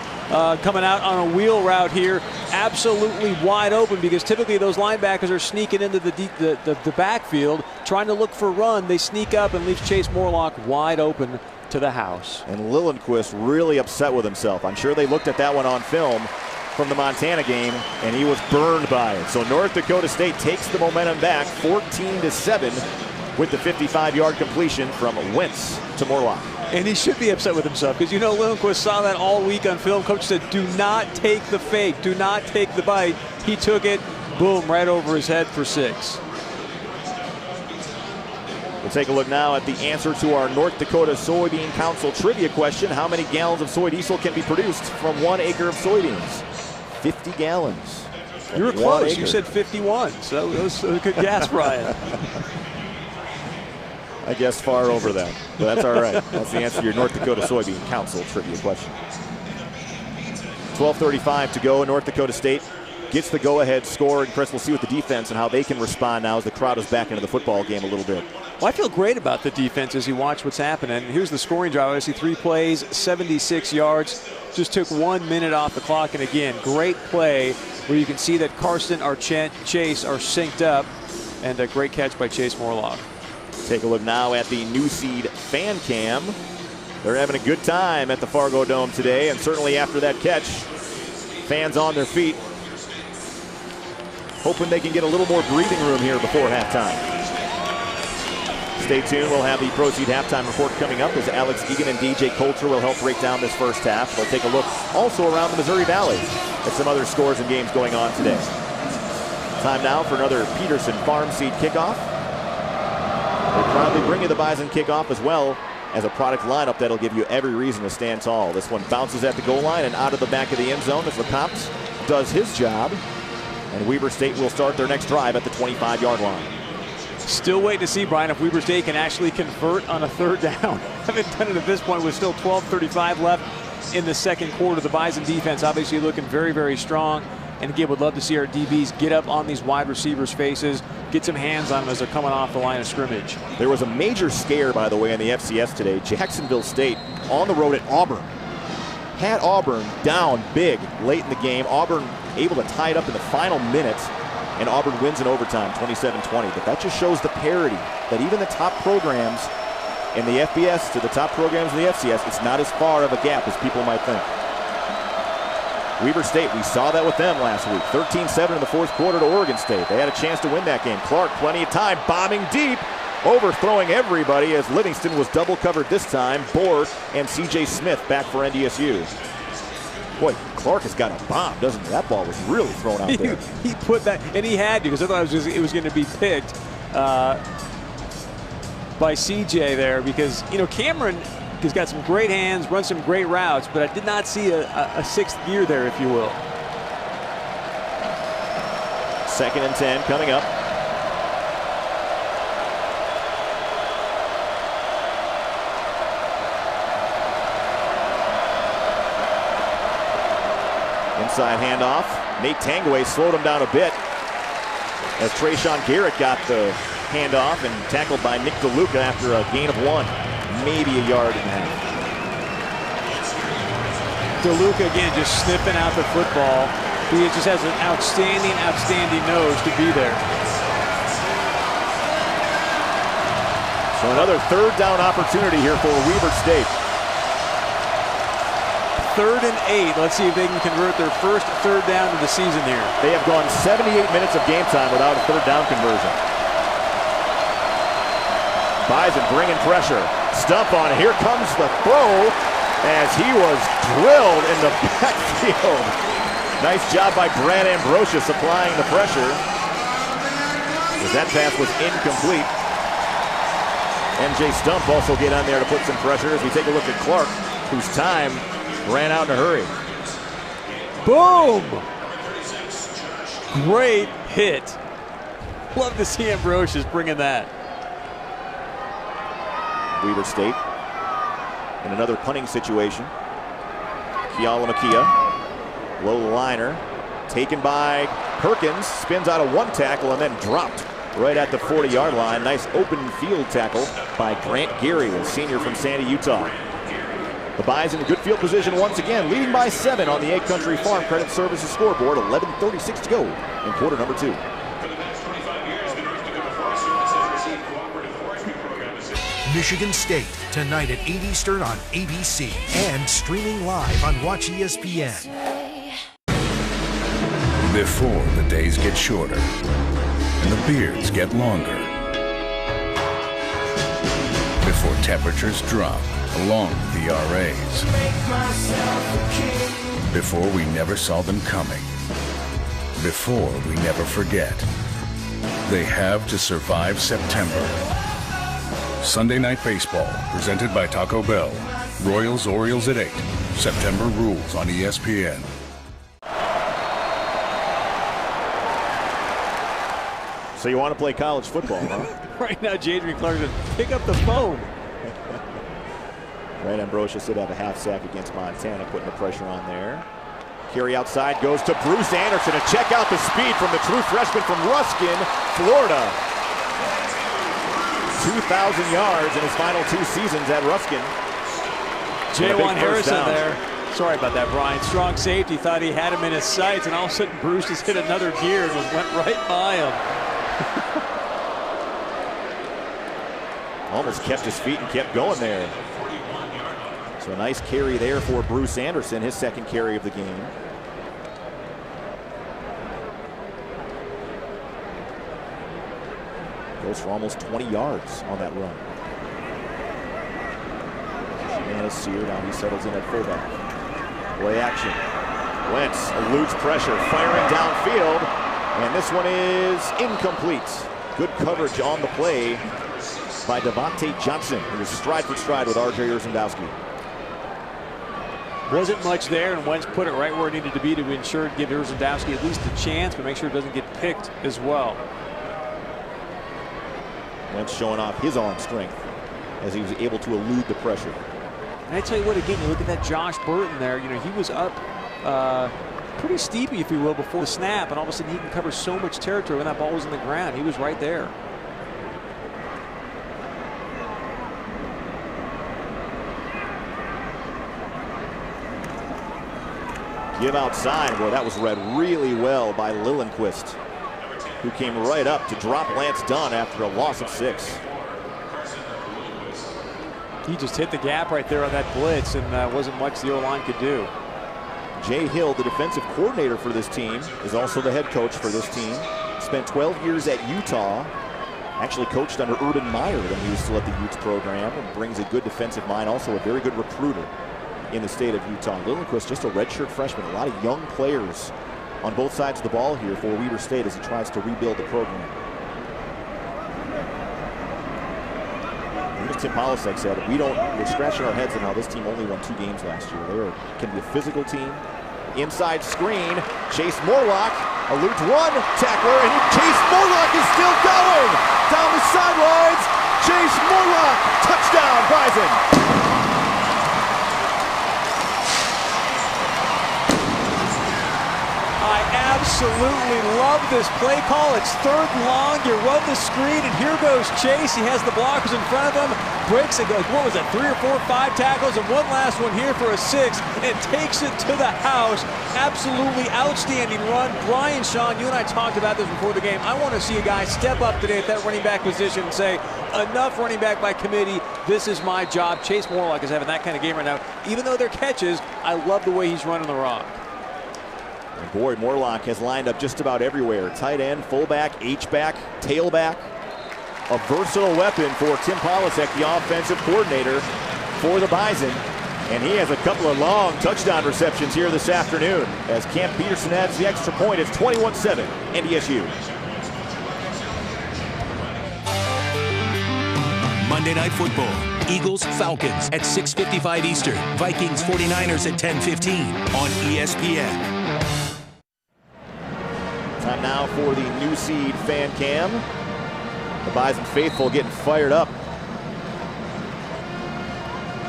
coming out on a wheel route here, absolutely wide open, because typically those linebackers are sneaking into the backfield, trying to look for a run. They sneak up and leaves Chase Morlock wide open to the house. And Lillenquist really upset with himself. I'm sure they looked at that one on film from the Montana game, and he was burned by it. So North Dakota State takes the momentum back 14-7 with the 55-yard completion from Wentz to Morlock. And he should be upset with himself, because you know Lillenquist saw that all week on film. Coach said, do not take the fake, do not take the bite. He took it, boom, right over his head for 6. We'll take a look now at the answer to our North Dakota Soybean Council trivia question. How many gallons of soy diesel can be produced from 1 acre of soybeans? 50 gallons. You were close. You said 51, so that was a good guess, Brian. I guess far over that, but that's all right. That's the answer to your North Dakota Soybean Council trivia question. 12:35 to go. North Dakota State gets the go-ahead score. And Chris, we'll see with the defense and how they can respond now as the crowd is back into the football game a little bit. Well, I feel great about the defense as you watch what's happening. Here's the scoring drive. I see 3 plays, 76 yards. Just took 1 minute off the clock. And again, great play where you can see that Carson or Chase are synced up. And a great catch by Chase Morlock. Take a look now at the New Seed fan cam. They're having a good time at the Fargo Dome today, and certainly after that catch, fans on their feet, hoping they can get a little more breathing room here before halftime. Stay tuned. We'll have the Pro Seed halftime report coming up as Alex Egan and DJ Coulter will help break down this first half. We'll take a look also around the Missouri Valley at some other scores and games going on today. Time now for another Peterson Farm Seed kickoff. They proudly bring you the Bison kickoff as well as a product lineup that'll give you every reason to stand tall. This one bounces at the goal line and out of the back of the end zone as LeCompte does his job. And Weber State will start their next drive at the 25-yard line. Still waiting to see, Brian, if Weber State can actually convert on a third down. Haven't done it at this point with still 12:35 left in the second quarter. The Bison defense obviously looking very, very strong. And again, would love to see our DBs get up on these wide receivers' faces, get some hands on them as they're coming off the line of scrimmage. There was a major scare, by the way, in the FCS today. Jacksonville State on the road at Auburn. Had Auburn down big late in the game. Auburn able to tie it up in the final minutes, and Auburn wins in overtime, 27-20. But that just shows the parity that even the top programs in the FBS to the top programs in the FCS, it's not as far of a gap as people might think. Weber State, we saw that with them last week. 13-7 in the fourth quarter to Oregon State. They had a chance to win that game. Clark, plenty of time, bombing deep, overthrowing everybody as Livingston was double covered this time. Board and C.J. Smith back for NDSU. Boy, Clark has got a bomb, doesn't he? That ball was really thrown out there. He put that, and he had to, because I thought it was going to be picked by C.J. there, because, you know, Cameron has got some great hands, runs some great routes, but I did not see a sixth gear there, if you will. 2nd and 10 coming up. Inside handoff. Nate Tangway slowed him down a bit as Trayshawn Garrett got the handoff and tackled by Nick DeLuca after a gain of 1. Maybe a yard and a half. DeLuca again just sniffing out the football. He just has an outstanding nose to be there. So another third down opportunity here for Weber State. 3rd and 8. Let's see if they can convert their first third down of the season here. They have gone 78 minutes of game time without a third down conversion. Bison bringing pressure. Stump on it. Here comes the throw as he was drilled in the backfield. Nice job by Brad Ambrosius applying the pressure, as that pass was incomplete. MJ Stump also get on there to put some pressure as we take a look at Clark, whose time ran out in a hurry. Boom! Great hit. Love to see Ambrosius bringing that. Weber State in another punting situation. Kialamakia, low liner, taken by Perkins, spins out of one tackle and then dropped right at the 40-yard line. Nice open field tackle by Grant Geary, a senior from Sandy, Utah. The Bison in good field position once again, leading by 7 on the 8 Country Farm Credit Services scoreboard. 11:36 to go in quarter number 2. Michigan State, tonight at 8 Eastern on ABC and streaming live on Watch ESPN. Before the days get shorter and the beards get longer. Before temperatures drop along with the RAs. Before we never saw them coming. Before we never forget. They have to survive September. Sunday Night Baseball, presented by Taco Bell. Royals-Orioles at 8. September rules on ESPN. So you want to play college football, huh? Right now, Jadrian Clark said, pick up the phone. Brad Ambrosius did have a half sack against Montana, putting the pressure on there. Carry outside goes to Bruce Anderson, and check out the speed from the true freshman from Ruskin, Florida. 2,000 yards in his final 2 seasons at Ruskin. J1 Harrison there. Sorry about that, Brian. Strong safety, thought he had him in his sights, and all of a sudden Bruce just hit another gear and went right by him. Almost kept his feet and kept going there. So a nice carry there for Bruce Anderson, his 2nd carry of the game. Goes for almost 20 yards on that run. And Sear, now he settles in at fullback. Play action. Wentz eludes pressure, firing downfield, and this one is incomplete. Good coverage on the play by Devontae Johnson, who was stride for stride with R.J. Urzendowski. Wasn't much there, and Wentz put it right where it needed to be to ensure to give Urzendowski at least a chance, but make sure it doesn't get picked as well. Wentz showing off his arm strength as he was able to elude the pressure. And I tell you what, again, you look at that Josh Burton there. You know, he was up pretty steepy, if you will, before the snap, and all of a sudden he can cover so much territory when that ball was in the ground. He was right there. Give outside. Boy, that was read really well by Lillenquist, who came right up to drop Lance Dunn after a loss of 6. He just hit the gap right there on that blitz, and wasn't much the O-line could do. Jay Hill, the defensive coordinator for this team, is also the head coach for this team. Spent 12 years at Utah. Actually coached under Urban Meyer when he was still at the Utes program, and brings a good defensive mind, also a very good recruiter in the state of Utah. Lillenquist, just a redshirt freshman. A lot of young players on both sides of the ball here for Weber State as he tries to rebuild the program. And as Tim Polasek said, we're scratching our heads on how this team only won 2 games last year. They can be a physical team. Inside screen, Chase Morlock eludes one tackler, and Chase Morlock is still going down the sidelines. Chase Morlock, touchdown, Bison. Absolutely love this play call. It's 3rd and long. You run the screen, and here goes Chase. He has the blockers in front of him. Breaks it. What was that? 3 or 4 or 5 tackles, and one last one here for a 6, and takes it to the house. Absolutely outstanding run. Brian, Sean, you and I talked about this before the game. I want to see a guy step up today at that running back position and say, enough running back by committee. This is my job. Chase Morlock is having that kind of game right now. Even though they're catches, I love the way he's running the rock. And boy, Morlock has lined up just about everywhere. Tight end, fullback, H-back, tailback. A versatile weapon for Tim Polasek, the offensive coordinator for the Bison. And he has a couple of long touchdown receptions here this afternoon as Cam Peterson adds the extra point. It's 21-7, NDSU. Monday Night Football. Eagles, Falcons at 6:55 Eastern. Vikings, 49ers at 10:15 on ESPN. Time now for the new seed fan cam. The Bison faithful getting fired up.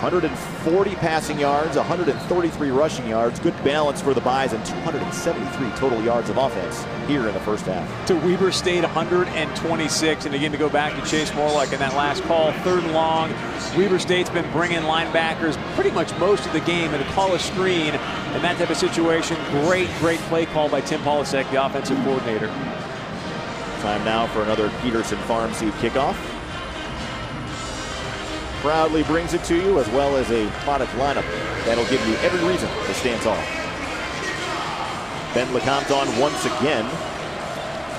140 passing yards, 133 rushing yards. Good balance for the Bison. 273 total yards of offense here in the first half. To Weber State, 126. And again, to go back to Chase Morlock in that last call, 3rd and long. Weber State's been bringing linebackers pretty much most of the game and to call a screen in that type of situation. Great play call by Tim Polasek, the offensive coordinator. Time now for another Peterson Farm Seed kickoff. Proudly brings it to you, as well as a product lineup that'll give you every reason to stand tall. Ben LeCompte on once again.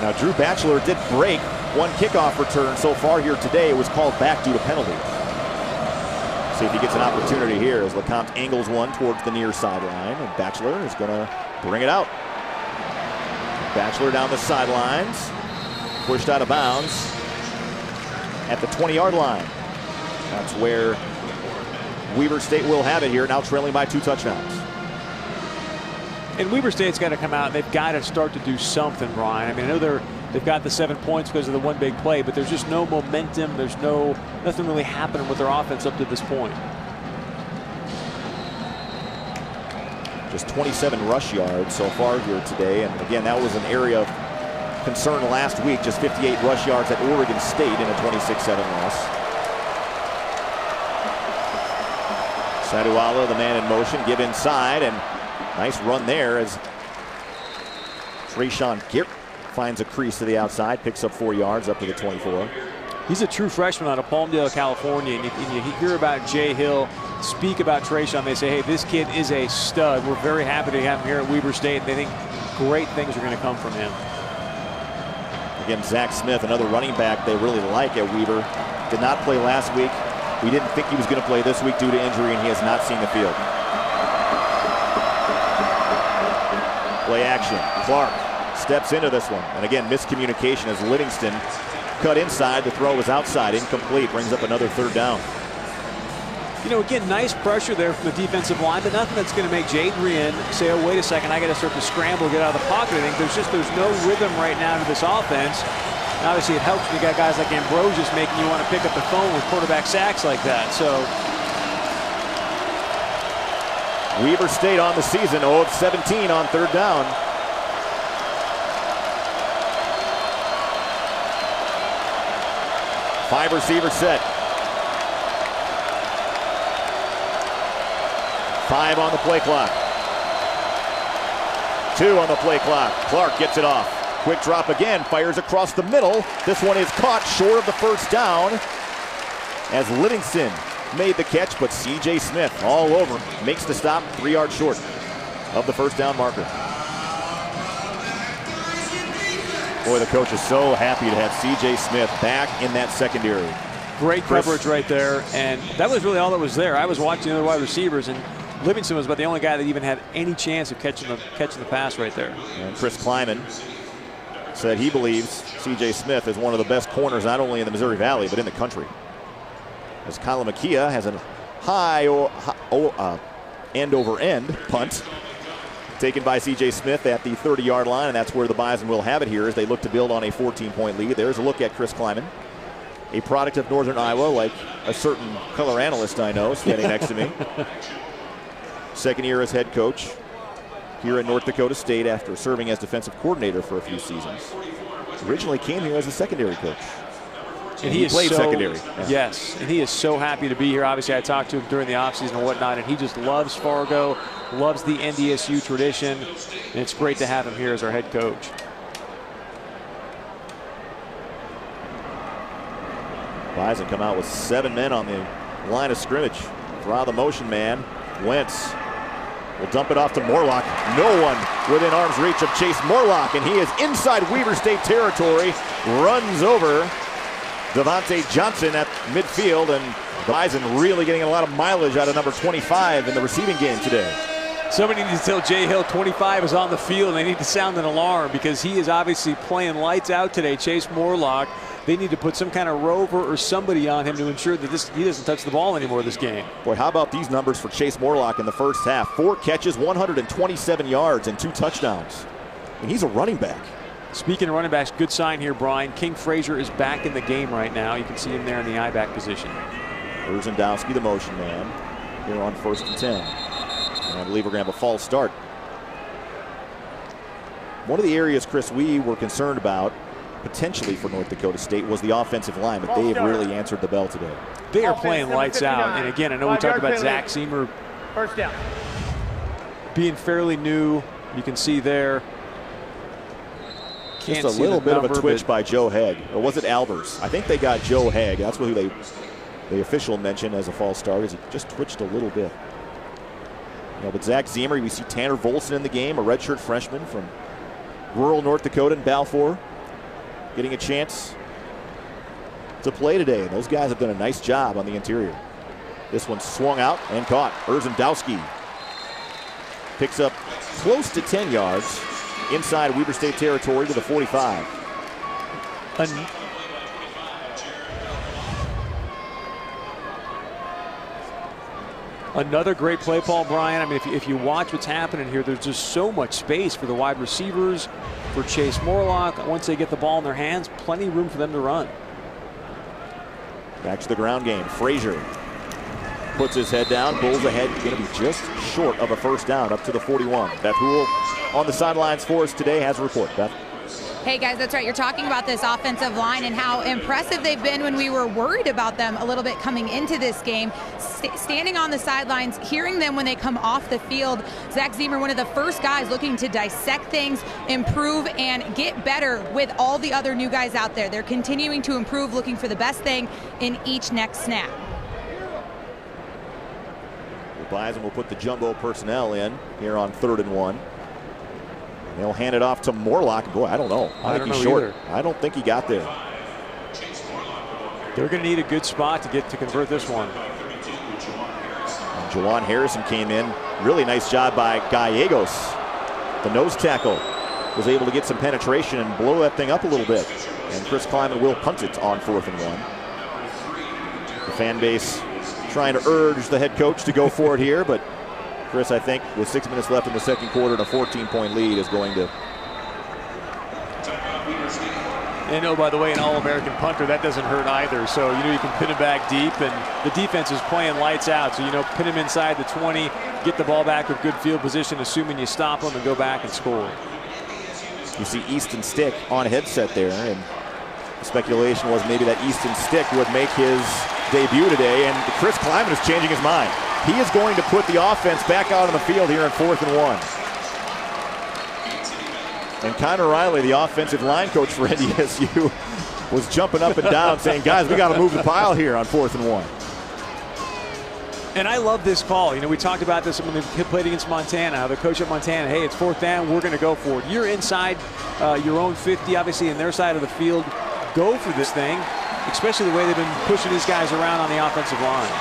Now Drew Batchelor did break one kickoff return so far here today. It was called back due to penalty. See if he gets an opportunity here as LeCompte angles one towards the near sideline, and Batchelor is going to bring it out. Batchelor down the sidelines, pushed out of bounds at the 20-yard line. That's where Weber State will have it here, now trailing by 2 touchdowns. And Weber State's got to come out. They've got to start to do something, Brian. I mean, I know they've got the 7 points because of the one big play, but there's just no momentum. There's nothing really happening with their offense up to this point. just 27 rush yards so far here today. And again, that was an area of concern last week. Just 58 rush yards at Oregon State in a 26-7 loss. Saduala, the man in motion, give inside, and nice run there as Trayshawn Girt finds a crease to the outside, picks up 4 yards up to the 24. He's a true freshman out of Palmdale, California, and you hear about Jay Hill speak about Trayshawn. They say, hey, this kid is a stud. We're very happy to have him here at Weber State. They think great things are going to come from him. Again, Zach Smith, another running back they really like at Weber. Did not play last week. We didn't think he was going to play this week due to injury, and he has not seen the field. Play action. Clark steps into this one. And again, miscommunication as Livingston cut inside. The throw was outside. Incomplete. Brings up another 3rd down. You know, again, nice pressure there from the defensive line, but nothing that's going to make Jaden Rien say, oh, wait a second, I got to start to scramble, get out of the pocket. I think there's no rhythm right now to this offense. And obviously, it helps when you got guys like Ambrosius making you want to pick up the phone with quarterback sacks like that. So Weber State on the season, 0 of 17 on 3rd down. Five receiver set. 5 on the play clock. 2 on the play clock. Clark gets it off. Quick drop again, fires across the middle. This one is caught short of the 1st down as Livingston made the catch, but C.J. Smith all over, makes the stop, 3 yards short of the 1st down marker. Boy, the coach is so happy to have C.J. Smith back in that secondary. Great coverage right there, and that was really all that was there. I was watching the other wide receivers, and Livingston was about the only guy that even had any chance of catching the pass right there. And Chris Kleiman said he believes C.J. Smith is one of the best corners not only in the Missouri Valley but in the country. As Kyle McKea has a high end-over-end punt taken by C.J. Smith at the 30-yard line, and that's where the Bison will have it here as they look to build on a 14-point lead. There's a look at Chris Kleiman, a product of Northern Iowa, like a certain color analyst I know standing next to me. 2nd year as head coach here at North Dakota State after serving as defensive coordinator for a few seasons. Originally came here as a secondary coach. And he played secondary. Yeah. Yes, and he is so happy to be here. Obviously, I talked to him during the offseason and whatnot, and he just loves Fargo, loves the NDSU tradition, and it's great to have him here as our head coach. Bison come out with 7 men on the line of scrimmage. Draw the motion man. Wentz will dump it off to Morlock. No one within arm's reach of Chase Morlock, and he is inside Weber State territory. Runs over Devontae Johnson at midfield, and Bison really getting a lot of mileage out of number 25 in the receiving game today. Somebody needs to tell Jay Hill 25 is on the field, and they need to sound an alarm because he is obviously playing lights out today. Chase Morlock, they need to put some kind of rover or somebody on him to ensure that he doesn't touch the ball anymore this game. Boy, how about these numbers for Chase Morlock in the 1st half? 4 catches, 127 yards, and 2 touchdowns. And he's a running back. Speaking of running backs, good sign here, Brian. King Frazier is back in the game right now. You can see him there in the I-back position. Urzendowski, the motion man, here on 1st and 10. And I believe we're going to have a false start. One of the areas, Chris, we were concerned about potentially for North Dakota State was the offensive line, but they have really answered the bell today. They are playing lights out. And again, I know we talked about Zach Seamer 1st down. being fairly new. You can see there. Just a little bit of a twitch by Joe Haig. Or was it Albers? I think they got Joe Haig. That's who the official mentioned as a false start, as he just twitched a little bit. But Zach Zemer, we see Tanner Volson in the game, a redshirt freshman from rural North Dakota in Balfour, getting a chance to play today. And those guys have done a nice job on the interior. This one swung out and caught. Urzendowski picks up close to 10 yards inside Weber State territory to the 45. Another great play, Paul Bryan. I mean, if you watch what's happening here, there's just so much space for the wide receivers, for Chase Morlock. Once they get the ball in their hands, plenty of room for them to run. Back to the ground game. Frazier puts his head down. Bulls ahead, going to be just short of a first down up to the 41. Beth Houle on the sidelines for us today has a report. Beth. Hey guys, that's right. You're talking about this offensive line and how impressive they've been when we were worried about them a little bit coming into this game. Standing on the sidelines, hearing them when they come off the field. Zach Zemer, one of the first guys looking to dissect things, improve, and get better with all the other new guys out there. They're continuing to improve, looking for the best thing in each next snap. The Bison will put the jumbo personnel in here on 3rd and 1. They'll hand it off to Morlock. Boy, I don't know. I think he's short. I don't think he got there. They're going to need a good spot to convert this one. And Jawan Harrison came in. Really nice job by Gallegos. The nose tackle was able to get some penetration and blow that thing up a little bit. And Chris Kleiman will punt it on 4th and 1. The fan base trying to urge the head coach to go for it here, but Chris, I think, with 6 minutes left in the second quarter and a 14-point lead, is going to. And oh, by the way, an All-American punter, that doesn't hurt either. So, you can pin him back deep, and the defense is playing lights out. So, pin him inside the 20, get the ball back with good field position, assuming you stop him and go back and score. You see Easton Stick on headset there, and the speculation was maybe that Easton Stick would make his debut today, and Chris Kleiman is changing his mind. He is going to put the offense back out on the field here in 4th and 1. And Connor Riley, the offensive line coach for NDSU, was jumping up and down saying, guys, we got to move the pile here on 4th and 1. And I love this call. We talked about this when they played against Montana, how the coach at Montana, hey, it's 4th down, we're going to go for it. You're inside your own 50, obviously in their side of the field. Go for this thing, especially the way they've been pushing these guys around on the offensive line.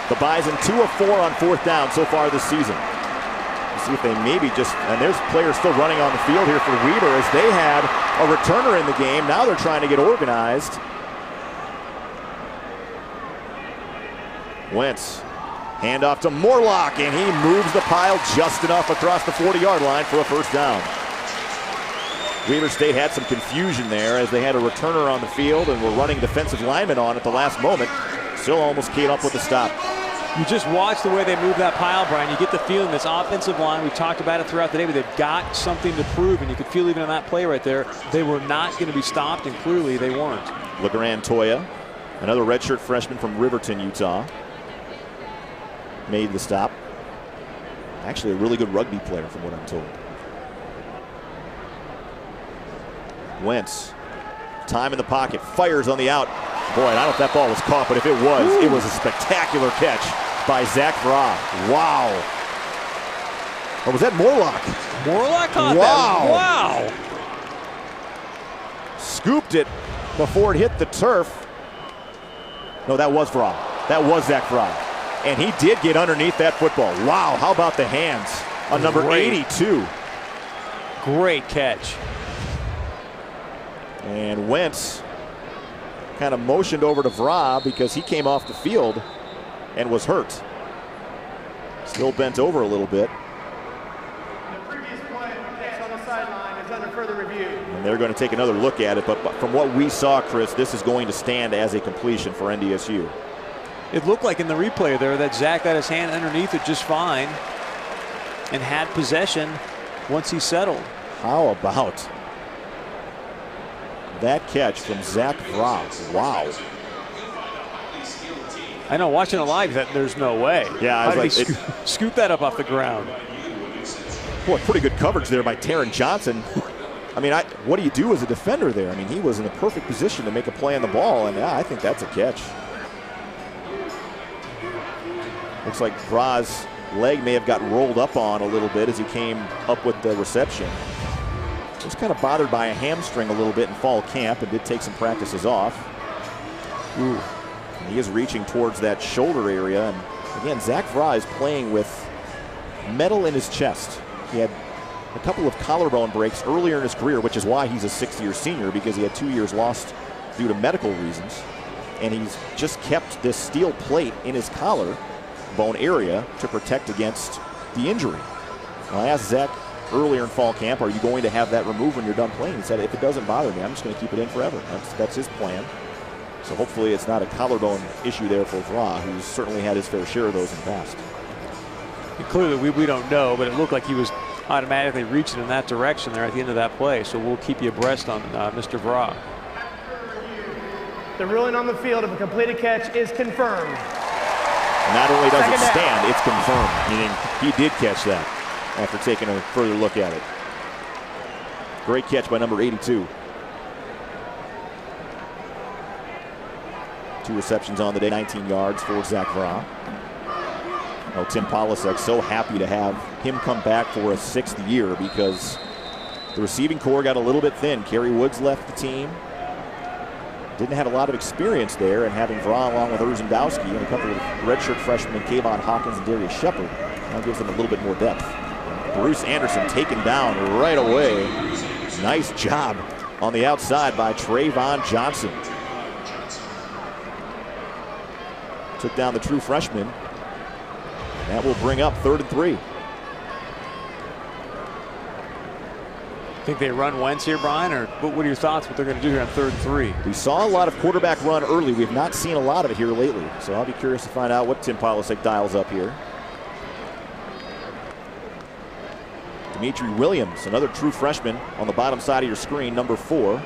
The Bison 2 of 4 on 4th down so far this season. Let's see if they maybe just, and there's players still running on the field here for Weber as they had a returner in the game. Now they're trying to get organized. Wentz, handoff to Morlock, and he moves the pile just enough across the 40-yard line for a first down. Weber State had some confusion there as they had a returner on the field and were running defensive linemen on at the last moment. Still almost came up with the stop. You just watch the way they move that pile, Brian. You get the feeling this offensive line, we've talked about it throughout the day, but they've got something to prove, and you could feel even on that play right there, they were not going to be stopped, and clearly they weren't. LeGrand Toya, another redshirt freshman from Riverton, Utah, made the stop. Actually a really good rugby player from what I'm told. Wentz, time in the pocket, fires on the out. Boy, I don't know if that ball was caught, but if it was a spectacular catch by Zach Vra. Wow. Or was that Morlock? Morlock caught that. Wow. Scooped it before it hit the turf. No, that was Vra. That was Zach Vra. And he did get underneath that football. Wow, how about the hands on number 82? Great catch. And Wentz kind of motioned over to Vra because he came off the field and was hurt. Still bent over a little bit. The previous play on the sideline is under further review. And they're going to take another look at it, but from what we saw, Chris, this is going to stand as a completion for NDSU. It looked like in the replay there that Zach got his hand underneath it just fine and had possession once he settled. How about that catch from Zach Vra? Wow. I know, watching it live, there's no way. Yeah, I was like, scoop that up off the ground. Boy, pretty good coverage there by Taron Johnson. I mean, what do you do as a defender there? I mean, he was in the perfect position to make a play on the ball, and yeah, I think that's a catch. Looks like Vra's leg may have got rolled up on a little bit as he came up with the reception. Was kind of bothered by a hamstring a little bit in fall camp and did take some practices off. Ooh. And he is reaching towards that shoulder area. And again, Zach Vra is playing with metal in his chest. He had a couple of collarbone breaks earlier in his career, which is why he's a 6th-year senior, because he had 2 years lost due to medical reasons. And he's just kept this steel plate in his collarbone area to protect against the injury. I asked Zach earlier in fall camp, are you going to have that removed when you're done playing? He said, if it doesn't bother me, I'm just going to keep it in forever. That's his plan. So hopefully it's not a collarbone issue there for Vra, who's certainly had his fair share of those in the past. And clearly we don't know, but it looked like he was automatically reaching in that direction there at the end of that play. So we'll keep you abreast on Mr. Vra. The ruling on the field of a completed catch is confirmed. Not only does it stand, it's confirmed, meaning he did catch that after taking a further look at it. Great catch by number 82. 2 receptions on the day, 19 yards for Zach Vra. Oh, Tim Polasek so happy to have him come back for a 6th year because the receiving corps got a little bit thin. Kerry Woods left the team. Didn't have a lot of experience there, and having Vra along with Urzendowski and a couple of redshirt freshmen, Kayvon Hawkins and Darius Shepard, now gives them a little bit more depth. Bruce Anderson taken down right away. Nice job on the outside by Trayvon Johnson. Took down the true freshman. That will bring up 3rd and 3. Think they run Wentz here, Brian, or what are your thoughts what they're going to do here on 3rd and 3? We saw a lot of quarterback run early. We've not seen a lot of it here lately. So I'll be curious to find out what Tim Polasek dials up here. Dimitri Williams, another true freshman on the bottom side of your screen, number 4.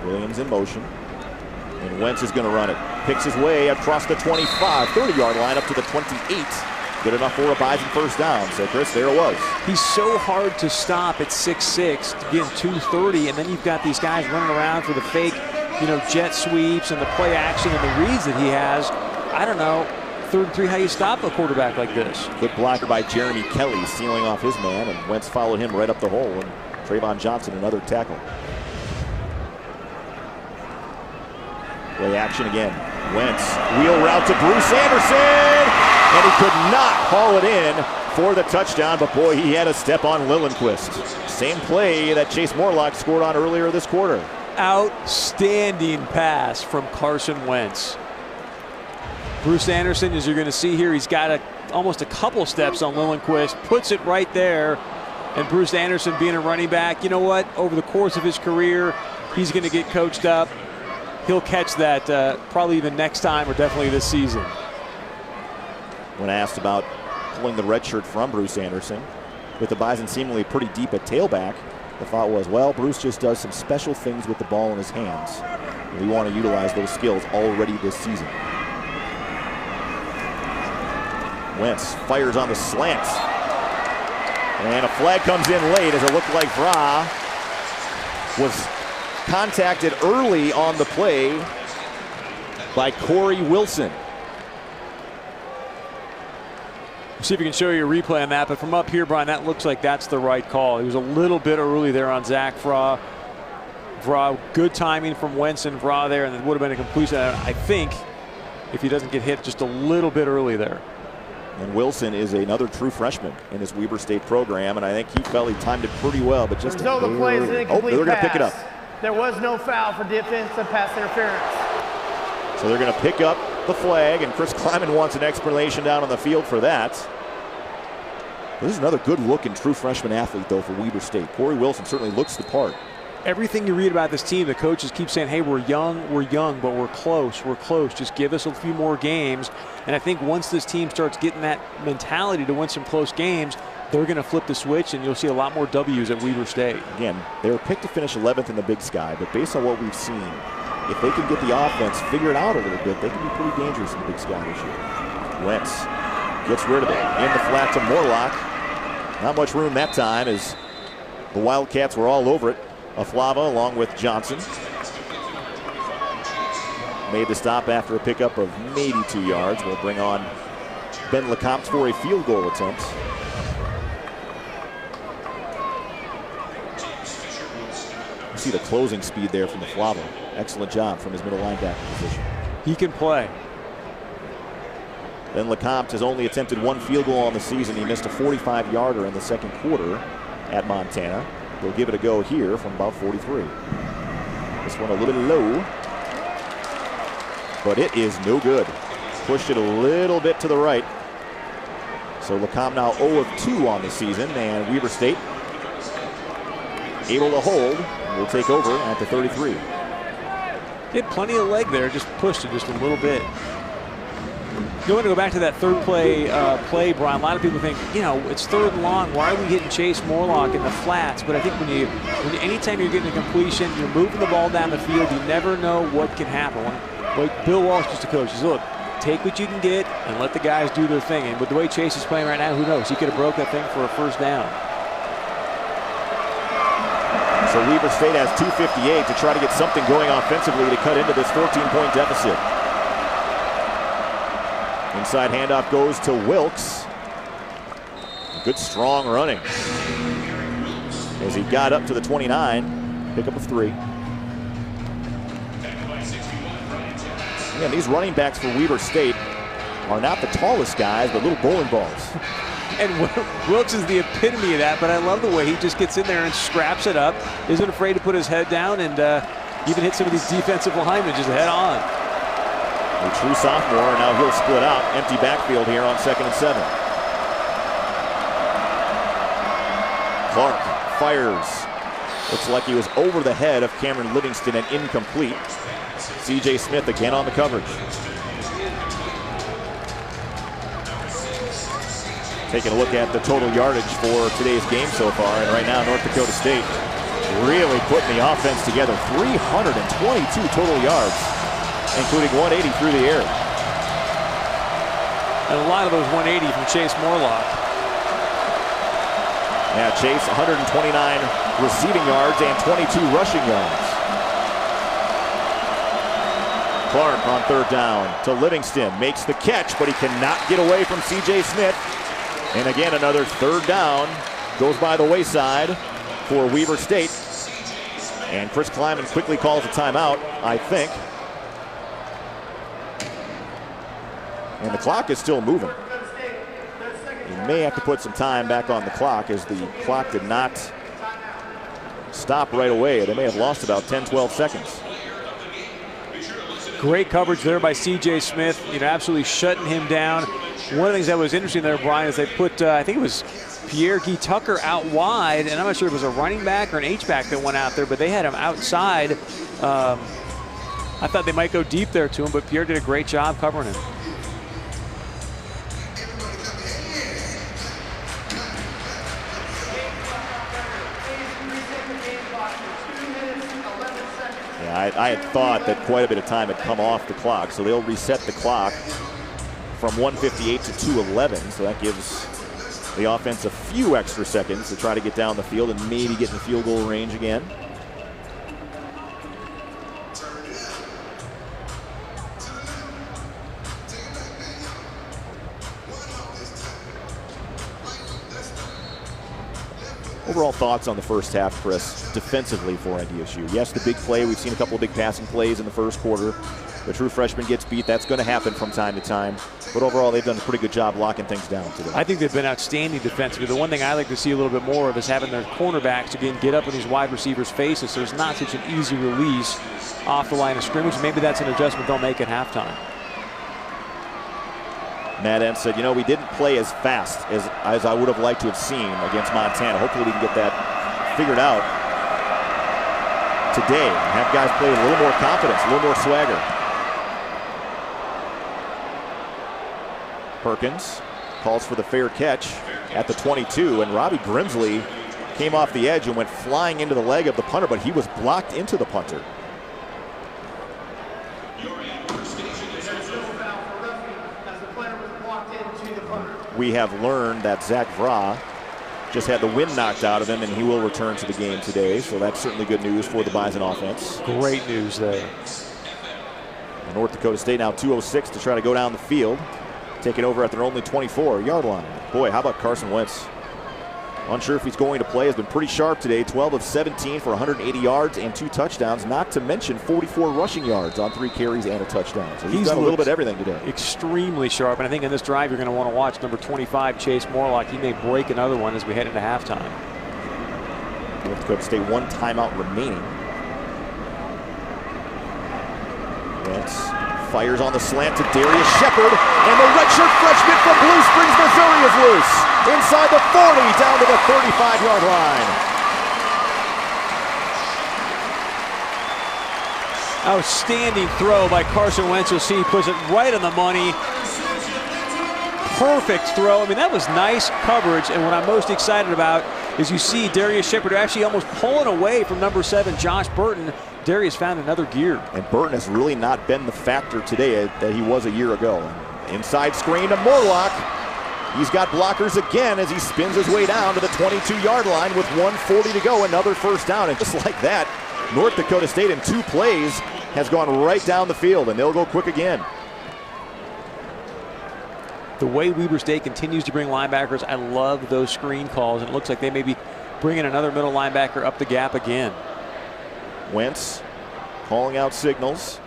Williams in motion. And Wentz is going to run it. Picks his way across the 25, 30-yard line up to the 28. Good enough for a Bison first down. So, Chris, there it was. He's so hard to stop at 6'6", to get 230, and then you've got these guys running around for the fake, jet sweeps and the play action and the reads that he has. I don't know, 3rd and 3, how you stop a quarterback like this. Good blocker by Jeremy Kelly, sealing off his man, and Wentz followed him right up the hole, and Trayvon Johnson another tackle. Play action again. Wentz, wheel route to Bruce Anderson, and he could not haul it in for the touchdown, but boy, he had a step on Lillenquist. Same play that Chase Morlock scored on earlier this quarter. Outstanding pass from Carson Wentz. Bruce Anderson, as you're going to see here, he's got almost a couple steps on Lillenquist, puts it right there, and Bruce Anderson being a running back, you know what, over the course of his career, he's going to get coached up. He'll catch that probably even next time or definitely this season. When asked about pulling the red shirt from Bruce Anderson, with the Bison seemingly pretty deep at tailback, the thought was, well, Bruce just does some special things with the ball in his hands. We want to utilize those skills already this season. Wentz fires on the slant. And a flag comes in late as it looked like Vra was contacted early on the play by Corey Wilson. See if we can show you a replay on that, but from up here, Brian, that looks like that's the right call. He was a little bit early there on Zach Vra. Good timing from Wentz and Vra there, and it would have been a completion, I think, if he doesn't get hit just a little bit early there. And Wilson is another true freshman in this Weber State program, and I think he felt he timed it pretty well, but just result of the play is an incomplete they're going to pick it up. There was no foul for defensive pass interference. So they're going to pick up the flag, and Chris Kleiman wants an explanation down on the field for that. This is another good-looking true freshman athlete, though, for Weber State. Corey Wilson certainly looks the part. Everything you read about this team, the coaches keep saying, hey, we're young, but we're close. Just give us a few more games. And I think once this team starts getting that mentality to win some close games, they're going to flip the switch, and you'll see a lot more W's at Weber State. Again, they were picked to finish 11th in the Big Sky, but based on what we've seen, if they can get the offense figured out a little bit, they can be pretty dangerous in the Big Sky this year. Wentz gets rid of it. In the flat to Morlock. Not much room that time as the Wildcats were all over it. Aflava along with Johnson. Made the stop after a pickup of maybe 2 yards. We'll bring on Ben Lecomte for a field goal attempt. You see the closing speed there from Aflava. Excellent job from his middle linebacker position. He can play. Ben Lecomte has only attempted 1 field goal on the season. He missed a 45-yarder in the second quarter at Montana. They'll give it a go here from about 43. This one a little bit low, but it is no good. Pushed it a little bit to the right. So Lecomte now 0 of 2 on the season, and Weber State able to hold. Will take over at the 33. He had plenty of leg there, just pushed it just a little bit. You want to go back to that third play, Brian. A lot of people think, you know, it's third and long. Why are we getting Chase Morlock in the flats? But I think anytime you're getting a completion, you're moving the ball down the field, you never know what can happen. Like Bill Walsh used to coach, he says, look, take what you can get and let the guys do their thing. And with the way Chase is playing right now, who knows? He could have broke that thing for a first down. So Weber State has 2:58 to try to get something going offensively to cut into this 14-point deficit. Inside handoff goes to Wilkes. Good strong running as he got up to the 29. Pickup of 3. Again, these running backs for Weber State are not the tallest guys, but little bowling balls. And Wilkes is the epitome of that, but I love the way he just gets in there and scraps it up, isn't afraid to put his head down, and even hit some of these defensive linemen just head on. A true sophomore, and now he'll split out. Empty backfield here on 2nd and 7. Clark fires. Looks like he was over the head of Cameron Livingston and incomplete. C.J. Smith again on the coverage. Taking a look at the total yardage for today's game so far, and right now North Dakota State really putting the offense together. 322 total yards, including 180 through the air. And a lot of those 180 from Chase Morlock. Yeah, Chase 129 receiving yards and 22 rushing yards. Clark on 3rd down to Livingston, makes the catch, but he cannot get away from C.J. Smith. And again, another 3rd down goes by the wayside for Weber State. And Chris Kleiman quickly calls a timeout, I think. And the clock is still moving. You may have to put some time back on the clock, as the clock did not stop right away. They may have lost about 10-12 seconds. Great coverage there by C.J. Smith, you know, absolutely shutting him down. One of the things that was interesting there, Brian, is they put, I think it was Pierre Guy Tucker out wide, and I'm not sure if it was a running back or an H-back that went out there, but they had him outside. I thought they might go deep there to him, but Pierre did a great job covering him. I had thought that quite a bit of time had come off the clock, so they'll reset the clock from 1:58 to 2:11. So that gives the offense a few extra seconds to try to get down the field and maybe get in the field goal range again. Overall thoughts on the first half, Chris, defensively for NDSU? Yes, the big play. We've seen a couple of big passing plays in the first quarter. The true freshman gets beat. That's going to happen from time to time. But overall, they've done a pretty good job locking things down today. I think they've been outstanding defensively. The one thing I like to see a little bit more of is having their cornerbacks, again, get up in these wide receivers' faces, so it's not such an easy release off the line of scrimmage. Maybe that's an adjustment they'll make at halftime. Matt Entz said, you know, we didn't play as fast as I would have liked to have seen against Montana. Hopefully we can get that figured out today and have guys play with a little more confidence, a little more swagger. Perkins calls for the fair catch at the 22, and Robbie Grimsley came off the edge and went flying into the leg of the punter, but he was blocked into the punter. We have learned that Zach Vra just had the wind knocked out of him, and he will return to the game today. So that's certainly good news for the Bison offense. Great news there. And North Dakota State now 2:06 to try to go down the field, taking over at their only 24-yard line. Boy, how about Carson Wentz? Unsure if he's going to play. Has been pretty sharp today. 12 of 17 for 180 yards and 2 touchdowns, not to mention 44 rushing yards on 3 carries and a touchdown. So he's done a little bit of everything today. Extremely sharp, and I think in this drive you're going to want to watch number 25, Chase Morlock. He may break another one as we head into halftime. North Dakota State 1 timeout remaining. Wentz fires on the slant to Darius Shepard, and the redshirt freshman from Blue Springs, Missouri is loose. Inside the 40, down to the 35-yard line. Outstanding throw by Carson Wentz. You'll see he puts it right on the money. Perfect throw. I mean, that was nice coverage. And what I'm most excited about is you see Darius Shepard actually almost pulling away from number 7, Josh Burton. Darius found another gear. And Burton has really not been the factor today that he was a year ago. Inside screen to Morlock. He's got blockers again as he spins his way down to the 22-yard line with 1:40 to go. Another first down. And just like that, North Dakota State in 2 plays has gone right down the field, and they'll go quick again. The way Weber State continues to bring linebackers, I love those screen calls, and it looks like they may be bringing another middle linebacker up the gap again. Wentz calling out signals.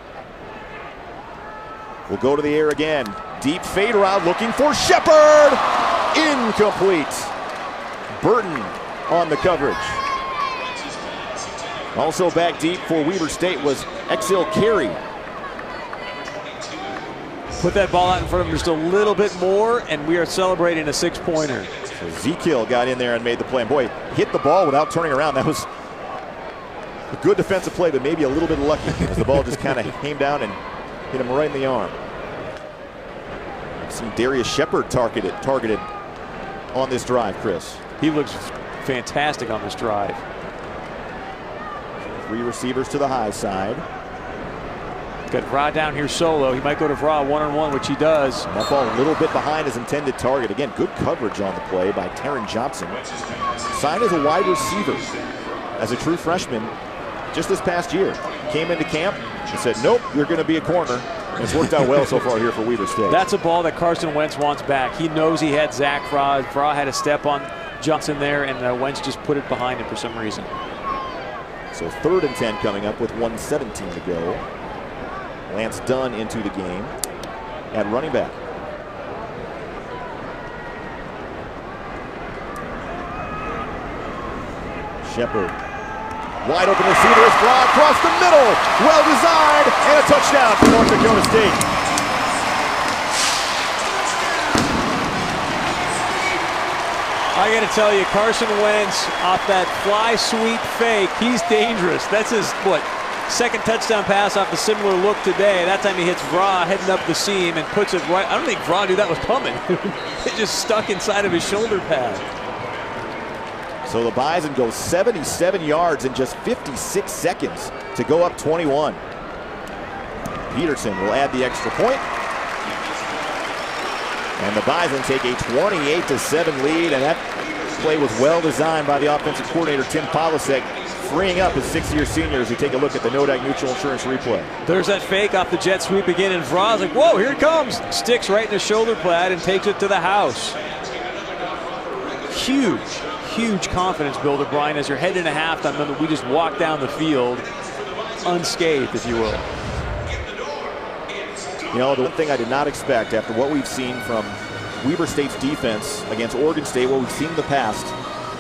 Will go to the air again. Deep fade route looking for Shepard. Incomplete. Burton on the coverage. Also back deep for Weber State was Exil Carey. Put that ball out in front of him just a little bit more, and we are celebrating a 6-pointer. So Ezekiel got in there and made the play. And boy, hit the ball without turning around. That was a good defensive play, but maybe a little bit lucky as the ball just kind of came down and hit him right in the arm. Some Darius Shepard targeted on this drive, Chris. He looks fantastic on this drive. 3 receivers to the high side. Got Vra down here solo. He might go to Vra one-on-one, which he does. And that ball a little bit behind his intended target. Again, good coverage on the play by Taron Johnson. Signed as a wide receiver as a true freshman just this past year. Came into camp and said, nope, you're going to be a corner. And it's worked out well so far here for Weber State. That's a ball that Carson Wentz wants back. He knows he had Zach Vra. Vra had a step on Johnson there, and Wentz just put it behind him for some reason. So 3rd and 10 coming up with 1:17 to go. Lance Dunn into the game at running back. Shepard. Wide open receiver is Vra across the middle. Well designed, and a touchdown for North Dakota State. I got to tell you, Carson Wentz off that fly sweep fake, he's dangerous. That's his, what, 2nd touchdown pass off the similar look today. That time he hits Vra heading up the seam and puts it right. I don't think Vra knew that was coming. It just stuck inside of his shoulder pad. So the Bison go 77 yards in just 56 seconds to go up 21. Peterson will add the extra point. And the Bison take a 28-7 lead, and that play was well designed by the offensive coordinator, Tim Polasek, freeing up his 6-year senior as we take a look at the Nodak Mutual Insurance replay. There's that fake off the jet sweep again, and Vra's like, whoa, here it comes. Sticks right in the shoulder pad and takes it to the house. Huge, huge confidence builder, Brian, as you're heading into halftime. We just walk down the field unscathed, if you will. You know, the one thing I did not expect after what we've seen from Weber State's defense against Oregon State, what we've seen in the past,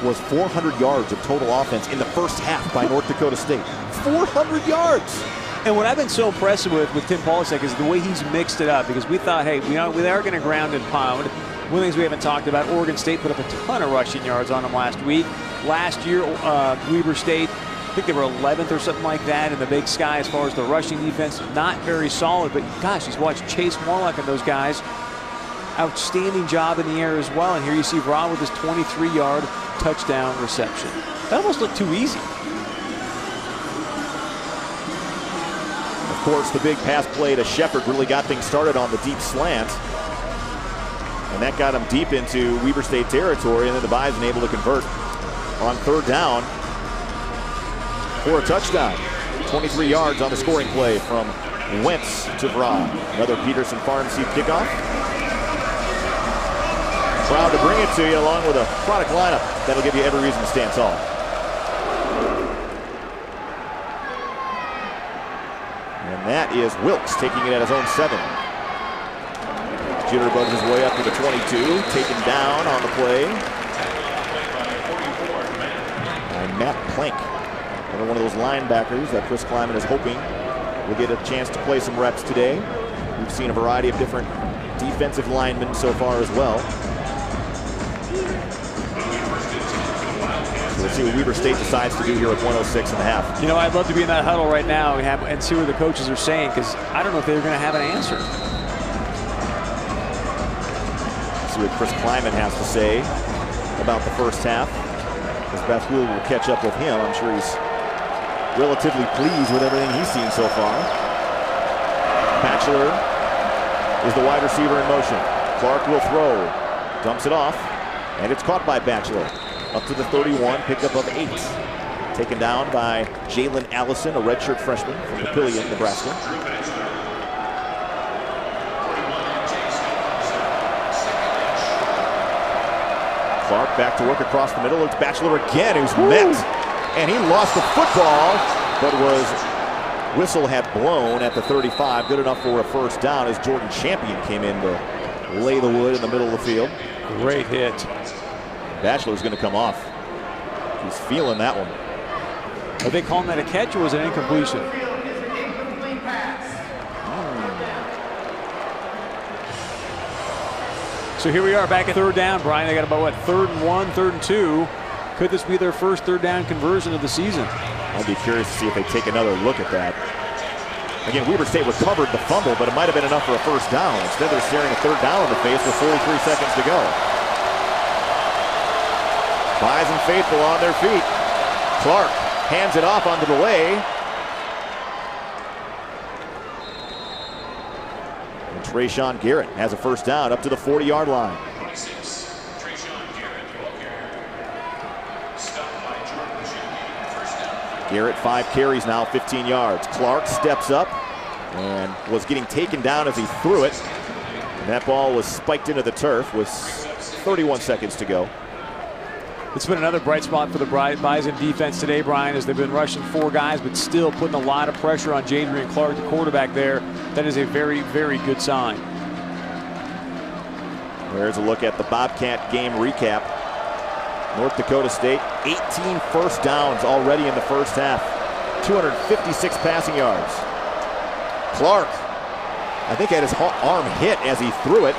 was 400 yards of total offense in the first half by North Dakota State. 400 yards! And what I've been so impressed with Tim Polasek is the way he's mixed it up, because we thought, hey, we are going to ground and pound. One of the things we haven't talked about, Oregon State put up a ton of rushing yards on them last week. Last year, Weber State, I think they were 11th or something like that in the Big Sky as far as the rushing defense. Not very solid, but gosh, he's watched Chase Morlock and those guys. Outstanding job in the air as well. And here you see Vra with his 23-yard touchdown reception. That almost looked too easy. Of course, the big pass play to Shepard really got things started on the deep slant. And that got him deep into Weber State territory, and then the Bison able to convert on 3rd down for a touchdown. 23 yards on the scoring play from Wentz to Vra. Another Peterson farm seat kickoff. Proud to bring it to you along with a product lineup that'll give you every reason to stand tall. And that is Wilkes taking it at his own 7. Jitterbugs his way up to the 22, taken down on the play by Matt Plank. Another one of those linebackers that Chris Kleiman is hoping will get a chance to play some reps today. We've seen a variety of different defensive linemen so far as well. So it's see what Weber State decides to do here with 106 and a half. You know, I'd love to be in that huddle right now and see what the coaches are saying, because I don't know if they're going to have an answer. See what Chris Kleiman has to say about the first half. As Beth Hool will catch up with him, I'm sure he's relatively pleased with everything he's seen so far. Batchelor is the wide receiver in motion. Clark will throw, dumps it off, and it's caught by Batchelor. Up to the 31, pickup of 8. Taken down by Jalen Allison, a redshirt freshman from Papillion, Nebraska. Clark back to work across the middle. It's Batchelor again, who's met. And he lost the football, but whistle had blown at the 35. Good enough for a first down as Jordan Champion came in to lay the wood in the middle of the field. Great hit. Batchelor's going to come off. He's feeling that one. Are they calling that a catch or was it an incompletion? So here we are back at third down, Brian. They got about, what, 3rd and 1, 3rd and 2. Could this be their first third down conversion of the season? I'd be curious to see if they take another look at that. Again, Weber State recovered the fumble, but it might have been enough for a first down. Instead, they're staring a third down in the face with 43 seconds to go. Bison faithful on their feet. Clark hands it off onto the lay. And Trayshawn Garrett has a first down up to the 40-yard line. Garrett 5 carries now, 15 yards. Clark steps up and was getting taken down as he threw it. And that ball was spiked into the turf with 31 seconds to go. It's been another bright spot for the Bison defense today, Brian, as they've been rushing 4 guys, but still putting a lot of pressure on Jadrian Clark, the quarterback there. That is a very, very good sign. There's a look at the Bobcat game recap. North Dakota State, 18 first downs already in the first half. 256 passing yards. Clark, I think, had his arm hit as he threw it.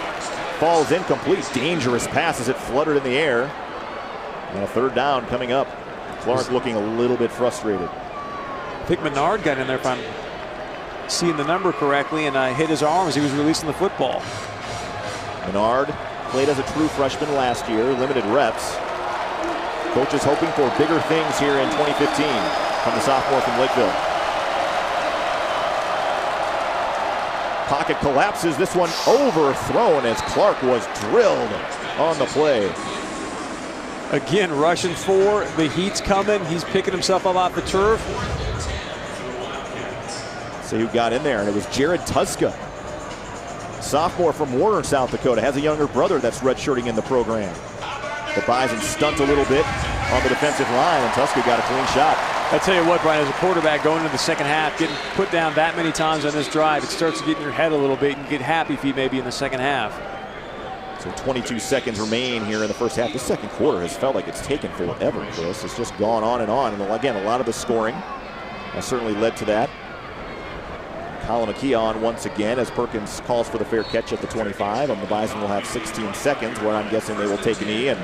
Falls incomplete. Dangerous pass as it fluttered in the air. And a third down coming up. Clark looking a little bit frustrated. I think Menard got in there, if I'm seeing the number correctly, and hit his arm as he was releasing the football. Menard played as a true freshman last year, limited reps. Coach is hoping for bigger things here in 2015 from the sophomore from Lakeville. Pocket collapses, this one overthrown as Clark was drilled on the play. Again, rushing 4, the heat's coming, he's picking himself up off the turf. See who got in there, and it was Jared Tuska. Sophomore from Warner, South Dakota, has a younger brother that's redshirting in the program. The Bison stunt a little bit on the defensive line, and Tuska got a clean shot. I tell you what, Brian, as a quarterback going into the second half, getting put down that many times on this drive, it starts to get in your head a little bit and get happy feet maybe in the second half. So 22 seconds remain here in the first half. The second quarter has felt like it's taken forever, Chris. It's just gone on. And again, a lot of the scoring has certainly led to that. Colin McKee on once again as Perkins calls for the fair catch at the 25, and the Bison will have 16 seconds where I'm guessing they will take a knee and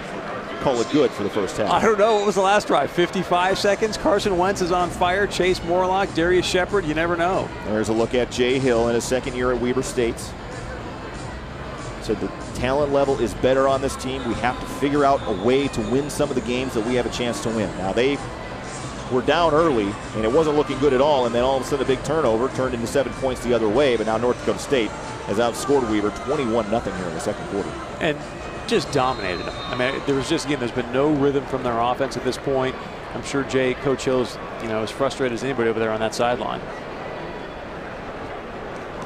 call it good for the first half. I don't know. What was the last drive? 55 seconds. Carson Wentz is on fire. Chase Morlock, Darius Shepard. You never know. There's a look at Jay Hill in his second year at Weber State. So the talent level is better on this team. We have to figure out a way to win some of the games that we have a chance to win. Now they were down early and it wasn't looking good at all, and then all of a sudden a big turnover turned into 7 points the other way, but now North Dakota State has outscored Weber 21-0 here in the second quarter. And just dominated them. I mean, there was just, again, there's been no rhythm from their offense at this point. I'm sure Coach Hill's, as frustrated as anybody over there on that sideline.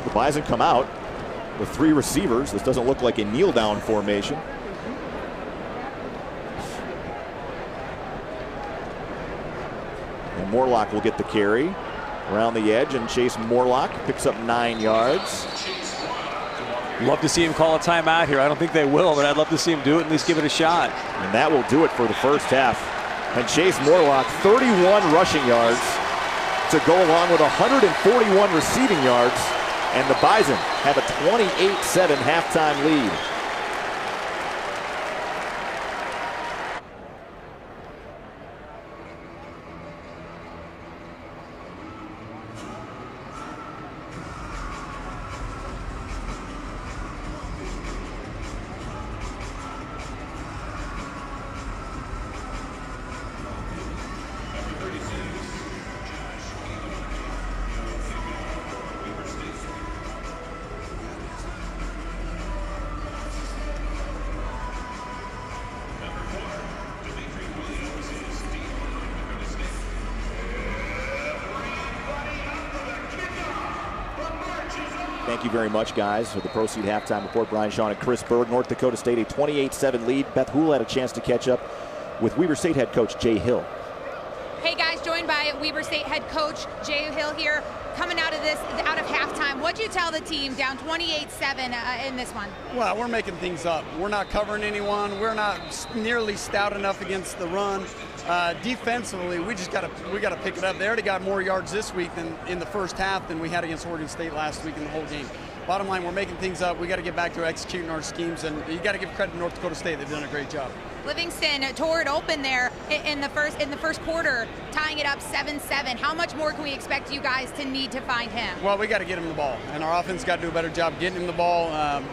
The Bison come out with 3 receivers. This doesn't look like a kneel down formation. And Morlock will get the carry around the edge, and Chase Morlock picks up 9 yards. Love to see him call a timeout here. I don't think they will, but I'd love to see him do it, at least give it a shot. And that will do it for the first half. And Chase Morlock, 31 rushing yards to go along with 141 receiving yards. And the Bison have a 28-7 halftime lead. Thank you very much, guys, for the Proceed Halftime Report. Brian Shaw and Chris Berg. North Dakota State, a 28-7 lead. Beth Houle had a chance to catch up with Weber State head coach Jay Hill. Hey, guys, joined by Weber State head coach Jay Hill here. Coming out of halftime, what'd you tell the team down 28-7 in this one? Well, we're making things up. We're not covering anyone. We're not nearly stout enough against the run. Defensively, we got to pick it up. They already got more yards this week than in the first half than we had against Oregon State last week in the whole game. Bottom line, we're making things up. We got to get back to executing our schemes, and you got to give credit to North Dakota State. They've done a great job. Livingston tore it open there in the first quarter, tying it up 7-7. How much more can we expect you guys to need to find him? Well, we got to get him the ball, and our offense got to do a better job getting him the ball.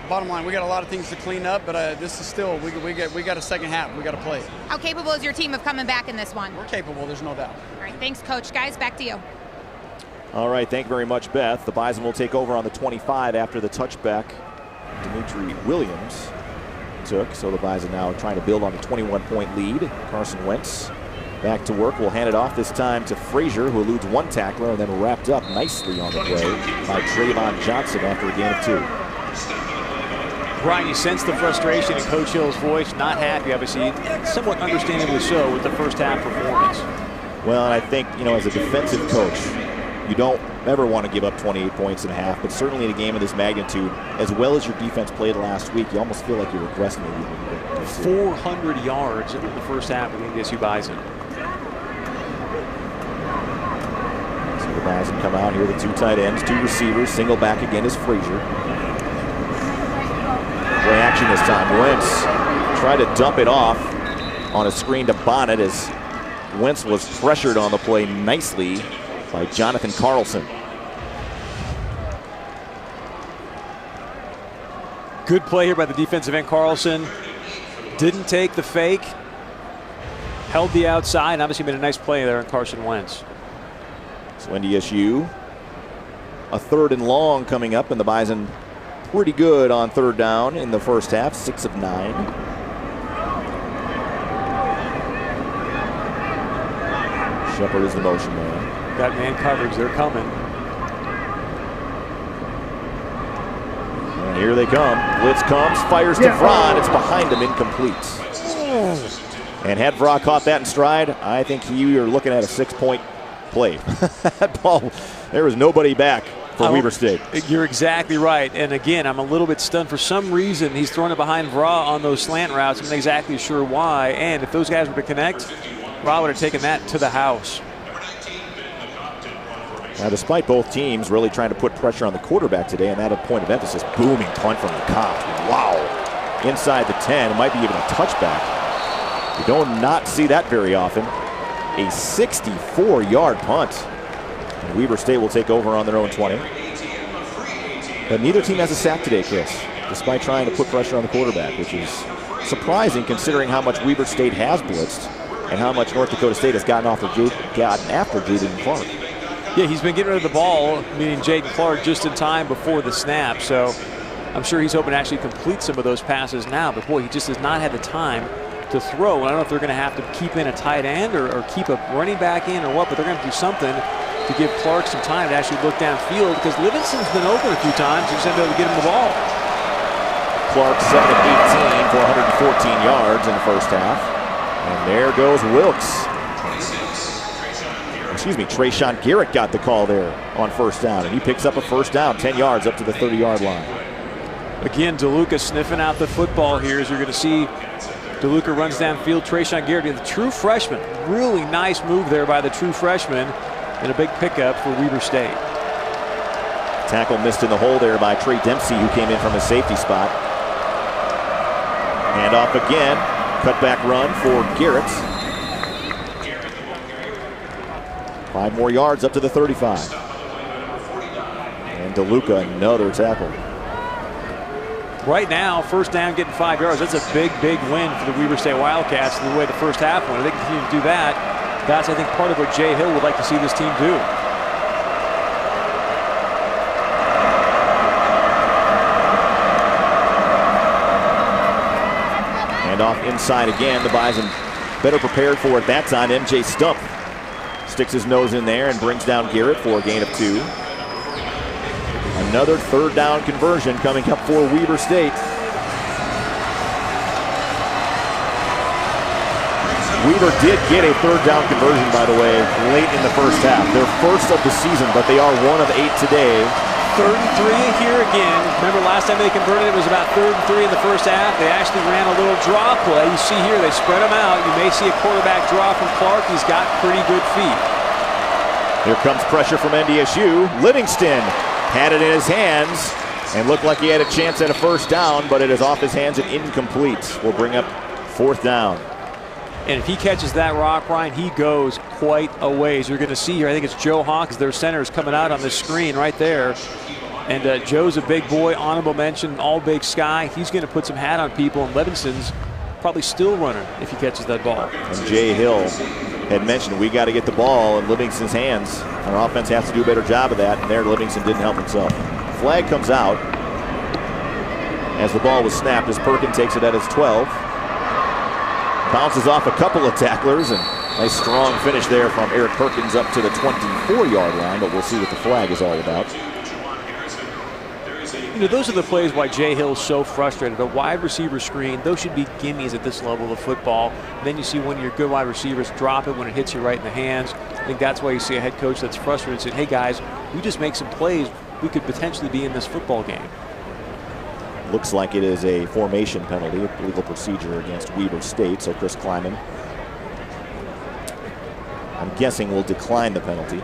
Bottom line, we got a lot of things to clean up, but this is still we got a second half. We got to play. How capable is your team of coming back in this one? We're capable. There's no doubt. All right, thanks, Coach. Guys, back to you. All right, thank you very much, Beth. The Bison will take over on the 25 after the touchback Dimitri Williams took. So the Bison now trying to build on the 21-point lead. Carson Wentz back to work. Will hand it off this time to Frazier, who eludes one tackler and then wrapped up nicely on the play by Trayvon Johnson after a gain of 2. Brian, you sense the frustration in Coach Hill's voice. Not happy, obviously, somewhat understandably so, with the first half performance. Well, and I think, as a defensive coach, you don't ever want to give up 28 points in a half, but certainly in a game of this magnitude, as well as your defense played last week, you almost feel like you're regressing a little bit. 400 yards in the first half of the NDSU Bison. So the Bison come out here, the 2 tight ends, 2 receivers, single back again is Frazier. Play action this time. Wentz tried to dump it off on a screen to Bonnet as Wentz was pressured on the play nicely by Jonathan Carlson. Good play here by the defensive end. Carlson didn't take the fake, held the outside, and obviously made a nice play there on Carson Wentz. So NDSU, a 3rd and long coming up, and the Bison pretty good on 3rd down in the first half, 6 of 9. Shepard is the motion man. Got man coverage, they're coming. And here they come. Blitz comes, fires to Vrah, it's behind him, incomplete. And had Vrah caught that in stride, I think you are looking at a 6-point play. That ball, there was nobody back for Weber State. You're exactly right. And again, I'm a little bit stunned. For some reason, he's throwing it behind Vrah on those slant routes. I'm not exactly sure why. And if those guys were to connect, Vrah would have taken that to the house. Now, despite both teams really trying to put pressure on the quarterback today, and that a point of emphasis, booming punt from the Cops. Wow. Inside the 10, it might be even a touchback. You don't not see that very often. A 64-yard punt. And Weber State will take over on their own 20. But neither team has a sack today, Chris, despite trying to put pressure on the quarterback, which is surprising considering how much Weber State has blitzed and how much North Dakota State has gotten after Jaden Clark. Yeah, he's been getting rid of the ball, meaning Jaden Clark, just in time before the snap. So I'm sure he's hoping to actually complete some of those passes now. But boy, he just has not had the time to throw. I don't know if they're going to have to keep in a tight end or keep a running back in or what, but they're going to do something to give Clark some time to actually look downfield, because Livingston's been open a few times. They're just going to be able to get him the ball. Clark 7 of 18 for 114 yards in the first half. And there goes Wilkes. Excuse me, Trayshawn Garrett got the call there on first down, and he picks up a first down, 10 yards up to the 30-yard line. Again, DeLuca sniffing out the football here, as you're going to see. DeLuca runs downfield. Trayshawn Garrett, the true freshman. Really nice move there by the true freshman, and a big pickup for Weber State. Tackle missed in the hole there by Trey Dempsey, who came in from his safety spot. Hand off again. Cutback run for Garrett. 5 more yards up to the 35. And DeLuca, another tackle. Right now, first down, getting 5 yards. That's a big, big win for the Weber State Wildcats, the way the first half went. If they continue to do that, that's, I think, part of what Jay Hill would like to see this team do. And off inside again. The Bison better prepared for it that time. MJ Stump sticks his nose in there and brings down Garrett for a gain of 2. Another third down conversion coming up for Weber State. Weber did get a third down conversion, by the way, late in the first half. Their first of the season, but they are 1 of 8 today. 3rd and 3 here again. Remember last time they converted, it was about 3rd and 3 in the first half. They actually ran a little draw play. You see here, they spread them out. You may see a quarterback draw from Clark. He's got pretty good feet. Here comes pressure from NDSU. Livingston had it in his hands and looked like he had a chance at a first down, but it is off his hands and incomplete. Will bring up 4th down. And if he catches that rock, Ryan, he goes quite a ways. You're going to see here, I think it's Joe Hawkins, their center, is coming out on the screen right there. And Joe's a big boy, honorable mention, all Big Sky. He's going to put some hat on people, and Livingston's probably still running if he catches that ball. And Jay Hill had mentioned we got to get the ball in Livingston's hands. Our offense has to do a better job of that, and there Livingston didn't help himself. Flag comes out as the ball was snapped as Perkins takes it at his 12. Bounces off a couple of tacklers, and nice strong finish there from Eric Perkins up to the 24-yard line, but we'll see what the flag is all about. You know, those are the plays why Jay Hill's so frustrated. A wide receiver screen, those should be gimmies at this level of football. Then you see one of your good wide receivers drop it when it hits you right in the hands. I think that's why you see a head coach that's frustrated and said, hey guys, we just make some plays, we could potentially be in this football game. Looks like it is a formation penalty, a legal procedure against Weber State, so Chris Kleiman, I'm guessing, will decline the penalty.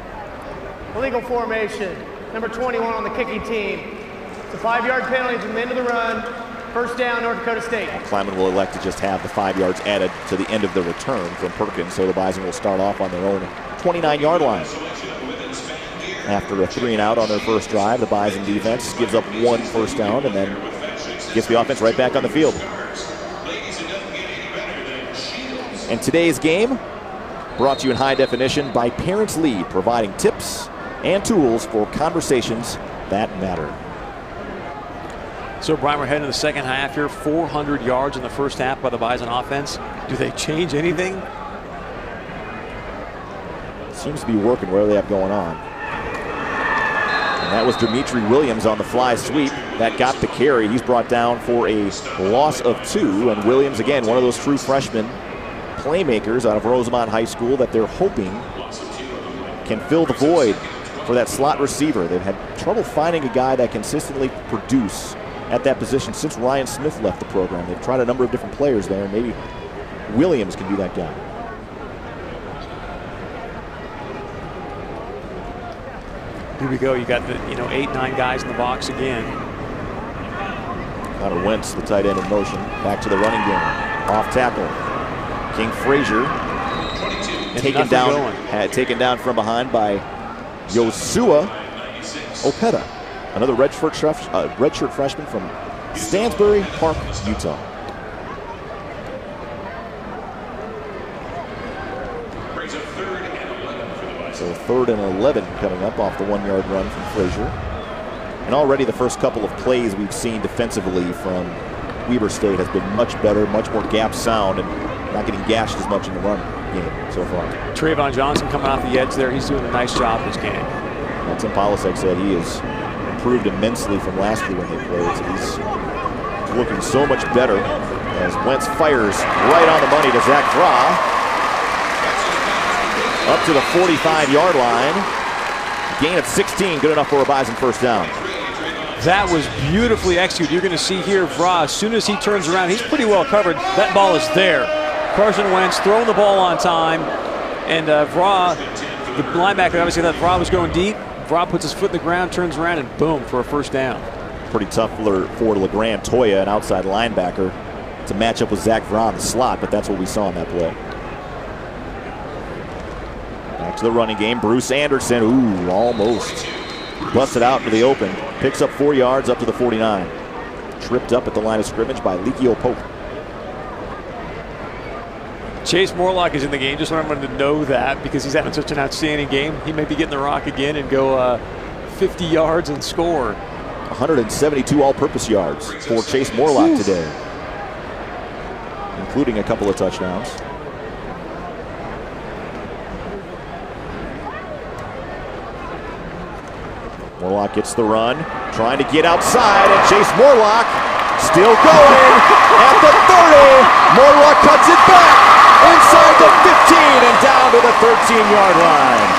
Illegal formation, number 21 on the kicking team. It's a 5-yard penalty from the end of the run. First down, North Dakota State. Kleiman will elect to just have the 5 yards added to the end of the return from Perkins, so the Bison will start off on their own 29-yard line. After a 3-and-out on their first drive, the Bison defense gives up 1 first down and then gets the offense right back on the field. And today's game brought to you in high definition by Parents Lead, providing tips and tools for conversations that matter. So Brian, we're heading to the second half here. 400 yards in the first half by the Bison offense. Do they change anything? Seems to be working whatever they have going on. And that was Dimitri Williams on the fly sweep. That got the carry. He's brought down for a loss of 2. And Williams, again, one of those true freshmen playmakers out of Rosemont High School that they're hoping can fill the void for that slot receiver. They've had trouble finding a guy that consistently produce at that position since Ryan Smith left the program. They've tried a number of different players there, and maybe Williams can be that guy. Here we go. You got the 8-9 guys in the box again. Connor Wentz, the tight end in motion, back to the running game. Off tackle. King Frazier taken down from behind by Yosua Opeta, another redshirt freshman from Stansbury Park, Utah. So 3rd and 11 coming up off the 1-yard run from Frazier. And already the first couple of plays we've seen defensively from Weber State has been much better, much more gap sound, and not getting gashed as much in the run game so far. Trayvon Johnson coming off the edge there. He's doing a nice job this game. Well, Tim Polasek said he has improved immensely from last year when they played. So he's looking so much better as Wentz fires right on the money to Zach Fra. Up to the 45-yard line. Gain of 16, good enough for a Bison first down. That was beautifully executed. You're going to see here, Vra, as soon as he turns around, he's pretty well covered. That ball is there. Carson Wentz throwing the ball on time. And Vra, the linebacker, obviously thought Vra was going deep. Vra puts his foot in the ground, turns around, and boom, for a first down. Pretty tough for LeGrand Toya, an outside linebacker, to match up with Zach Vra in the slot, but that's what we saw in that play. Back to the running game. Bruce Anderson, ooh, almost busted out into the open. Picks up 4 yards up to the 49. Tripped up at the line of scrimmage by Likio Pope. Chase Morlock is in the game. Just want everyone to know that because he's having such an outstanding game. He may be getting the rock again and go 50 yards and score. 172 all-purpose yards for Chase Morlock today, including a couple of touchdowns. Morlock gets the run, trying to get outside, and Chase Morlock still going at the 30. Morlock cuts it back inside the 15 and down to the 13-yard line.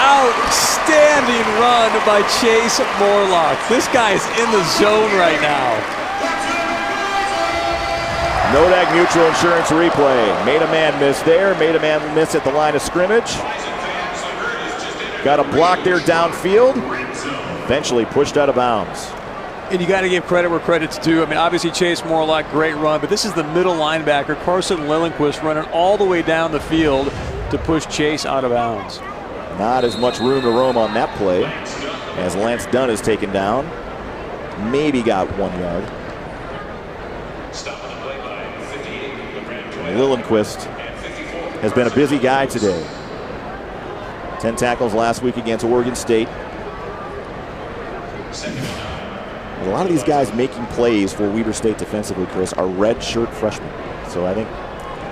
Outstanding run by Chase Morlock. This guy is in the zone right now. Nodak Mutual Insurance replay. Made a man miss there, made a man miss at the line of scrimmage. Got a block there downfield. Eventually pushed out of bounds. And you got to give credit where credit's due. I mean, obviously Chase Morlock, great run, but this is the middle linebacker, Carson Lillenquist, running all the way down the field to push Chase out of bounds. Not as much room to roam on that play as Lance Dunn is taken down. Maybe got 1 yard. Lillenquist has been a busy guy today. 10 tackles last week against Oregon State. A lot of these guys making plays for Weber State defensively, Chris, are red shirt freshmen. So I think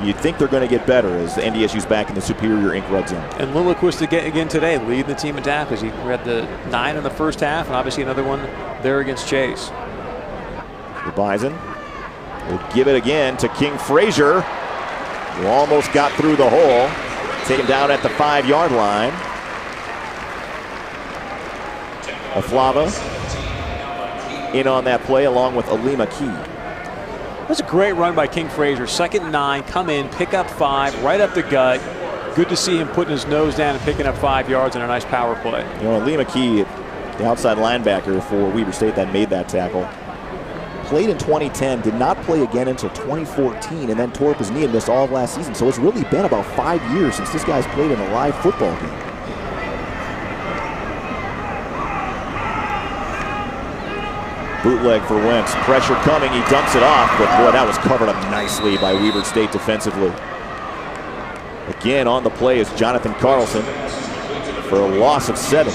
you'd think they're going to get better as the NDSU's back in the Superior Ink Red Zone. And Lillenquist again today, leading the team in tackles. He had the 9 in the first half, and obviously another one there against Chase. The Bison will give it again to King Frazier, who almost got through the hole. Taken down at the 5-yard line. Aflava in on that play along with Alima Key. That's a great run by King Frazier. 2nd and 9, come in, pick up 5, right up the gut. Good to see him putting his nose down and picking up 5 yards in a nice power play. You know, Alima Key, the outside linebacker for Weber State that made that tackle, played in 2010, did not play again until 2014, and then tore up his knee and missed all of last season. So it's really been about 5 years since this guy's played in a live football game. Bootleg for Wentz. Pressure coming. He dumps it off, but boy, that was covered up nicely by Weber State defensively. Again on the play is Jonathan Carlson for a loss of 7.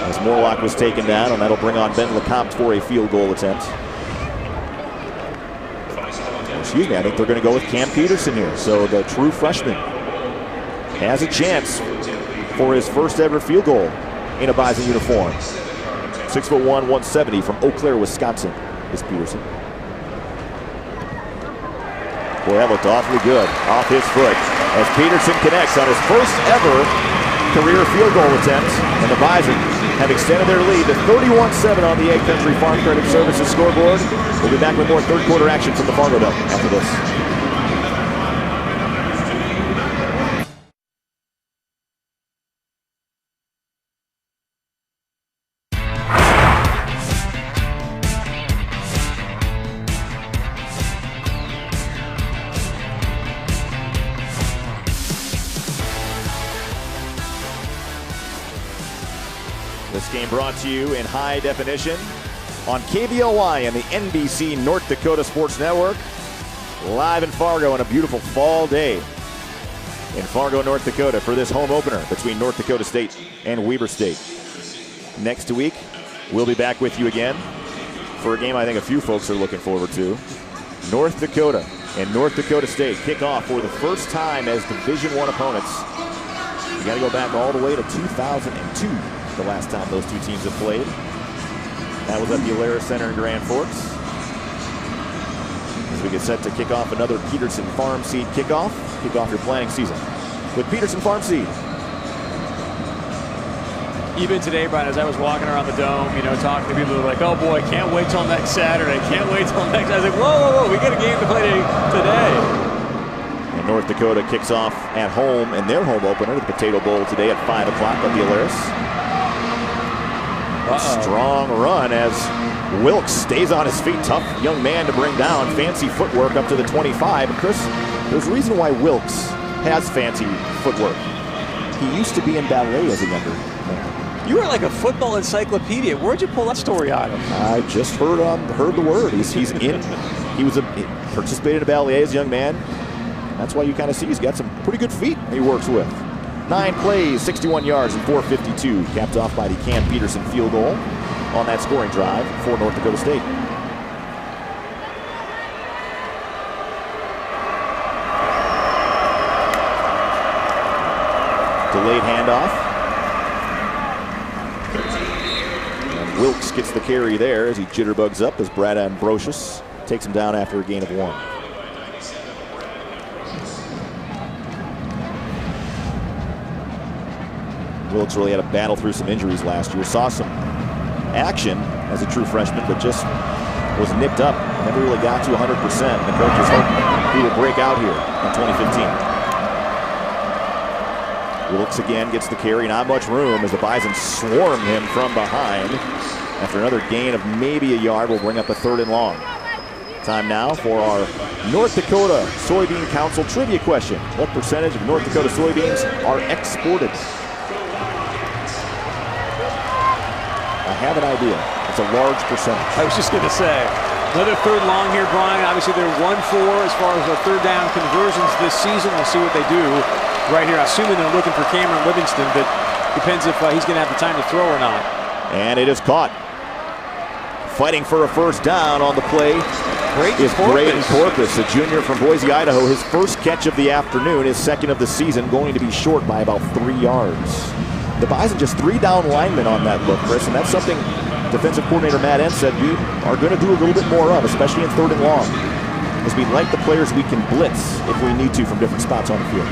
As Morlock was taken down, and that'll bring on Ben LeCompte for a field goal attempt. Excuse me, I think they're going to go with Cam Peterson here. So the true freshman has a chance for his first ever field goal in a Bison uniform. 6'1", 170 from Eau Claire, Wisconsin is Peterson. Boy, that looked awfully good off his foot as Peterson connects on his first ever career field goal attempt, and the Bison have extended their lead to 31-7 on the Egg Country Farm Credit Services scoreboard. We'll be back with more third quarter action from the Fargo Dome after this. This game brought to you in high definition on KBLY and the NBC North Dakota Sports Network. Live in Fargo on a beautiful fall day in Fargo, North Dakota for this home opener between North Dakota State and Weber State. Next week, we'll be back with you again for a game I think a few folks are looking forward to. North Dakota and North Dakota State kick off for the first time as Division I opponents. You got to go back all the way to 2002. The last time those two teams have played. That was at the Alaris Center in Grand Forks. As we get set to kick off another Peterson Farm Seed kickoff. Kick off your planning season with Peterson Farm Seed. Even today, Brian, as I was walking around the dome, you know, talking to people who were like, oh boy, can't wait till next Saturday, can't wait till next. I was like, whoa, we got a game to play today. And North Dakota kicks off at home in their home opener, the Potato Bowl, today at 5 o'clock at the Alaris. Strong run as Wilkes stays on his feet. Tough young man to bring down. Fancy footwork up to the 25. But Chris, there's a reason why Wilkes has fancy footwork. He used to be in ballet as a younger man. You were like a football encyclopedia. Where'd you pull that story out of? I just heard the word. He participated in ballet as a young man. That's why you kind of see he's got some pretty good feet he works with. 9 plays, 61 yards, and 452, capped off by the Cam Peterson field goal on that scoring drive for North Dakota State. Delayed handoff. And Wilkes gets the carry there as he jitterbugs up as Brad Ambrosius takes him down after a gain of 1. Wilkes really had a battle through some injuries last year. Saw some action as a true freshman, but just was nicked up. Never really got to 100%. The coaches hope he will break out here in 2015. Wilkes again gets the carry. Not much room as the Bison swarm him from behind. After another gain of maybe a yard, we'll bring up a 3rd and long. Time now for our North Dakota Soybean Council trivia question. What percentage of North Dakota soybeans are exported? I have an idea. It's a large percentage. I was just going to say, another 3rd long here, Brian. Obviously, they're 1-4 as far as the 3rd down conversions this season. We'll see what they do right here. Assuming they're looking for Cameron Livingston, but depends if he's going to have the time to throw or not. And it is caught. Fighting for a 1st down on the play is Braden Porpoise, a junior from Boise, Idaho. His 1st catch of the afternoon, his 2nd of the season, going to be short by about 3 yards. The Bison just 3 down linemen on that look, Chris, and that's something defensive coordinator Matt Entz said we are going to do a little bit more of, especially in 3rd and long, because we like the players we can blitz if we need to from different spots on the field.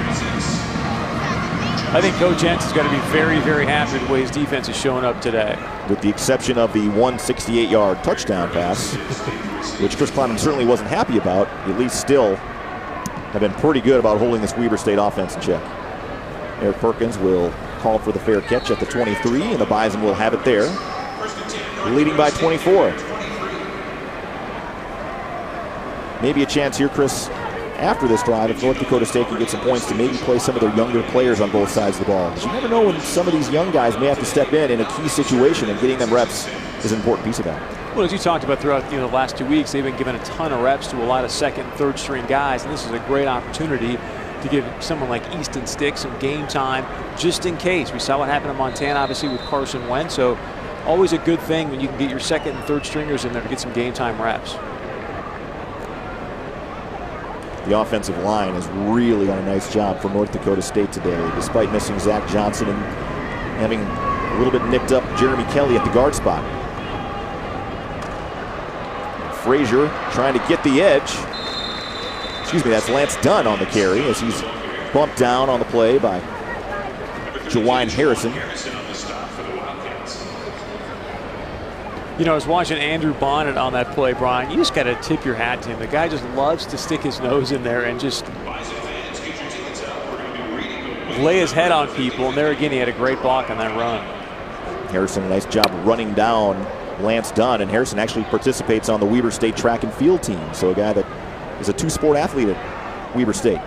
I think Coach Entz is going to be very, very happy with the way his defense is showing up today. With the exception of the 168-yard touchdown pass, which Chris Kleiman certainly wasn't happy about, at least still have been pretty good about holding this Weber State offense in check. Eric Perkins will call for the fair catch at the 23, and the Bison will have it there, leading by 24. Maybe a chance here, Chris, after this drive, if North Dakota State can get some points to maybe play some of their younger players on both sides of the ball. Because you never know when some of these young guys may have to step in a key situation, and getting them reps is an important piece of that. Well, as you talked about throughout the last 2 weeks, they've been given a ton of reps to a lot of 2nd and 3rd string guys, and this is a great opportunity to give someone like Easton Stick some game time just in case. We saw what happened in Montana, obviously, with Carson Wentz, so always a good thing when you can get your 2nd and 3rd stringers in there to get some game time reps. The offensive line has really done a nice job for North Dakota State today, despite missing Zach Johnson and having a little bit nicked up Jeremy Kelly at the guard spot. Frazier trying to get the edge. Excuse me, that's Lance Dunn on the carry as he's bumped down on the play by Jawine Harrison. You know, I was watching Andrew Bonnet on that play, Brian. You just got to tip your hat to him. The guy just loves to stick his nose in there and just lay his head on people. And there again, he had a great block on that run. Harrison, a nice job running down Lance Dunn. And Harrison actually participates on the Weber State track and field team. So a guy that is a 2-sport athlete at Weber State.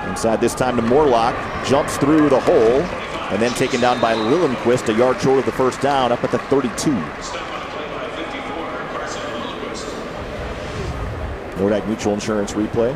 Inside this time to Morlock. Jumps through the hole. And then taken down by Lillenquist, a yard short of the 1st down, up at the 32. Nordic Mutual Insurance replay.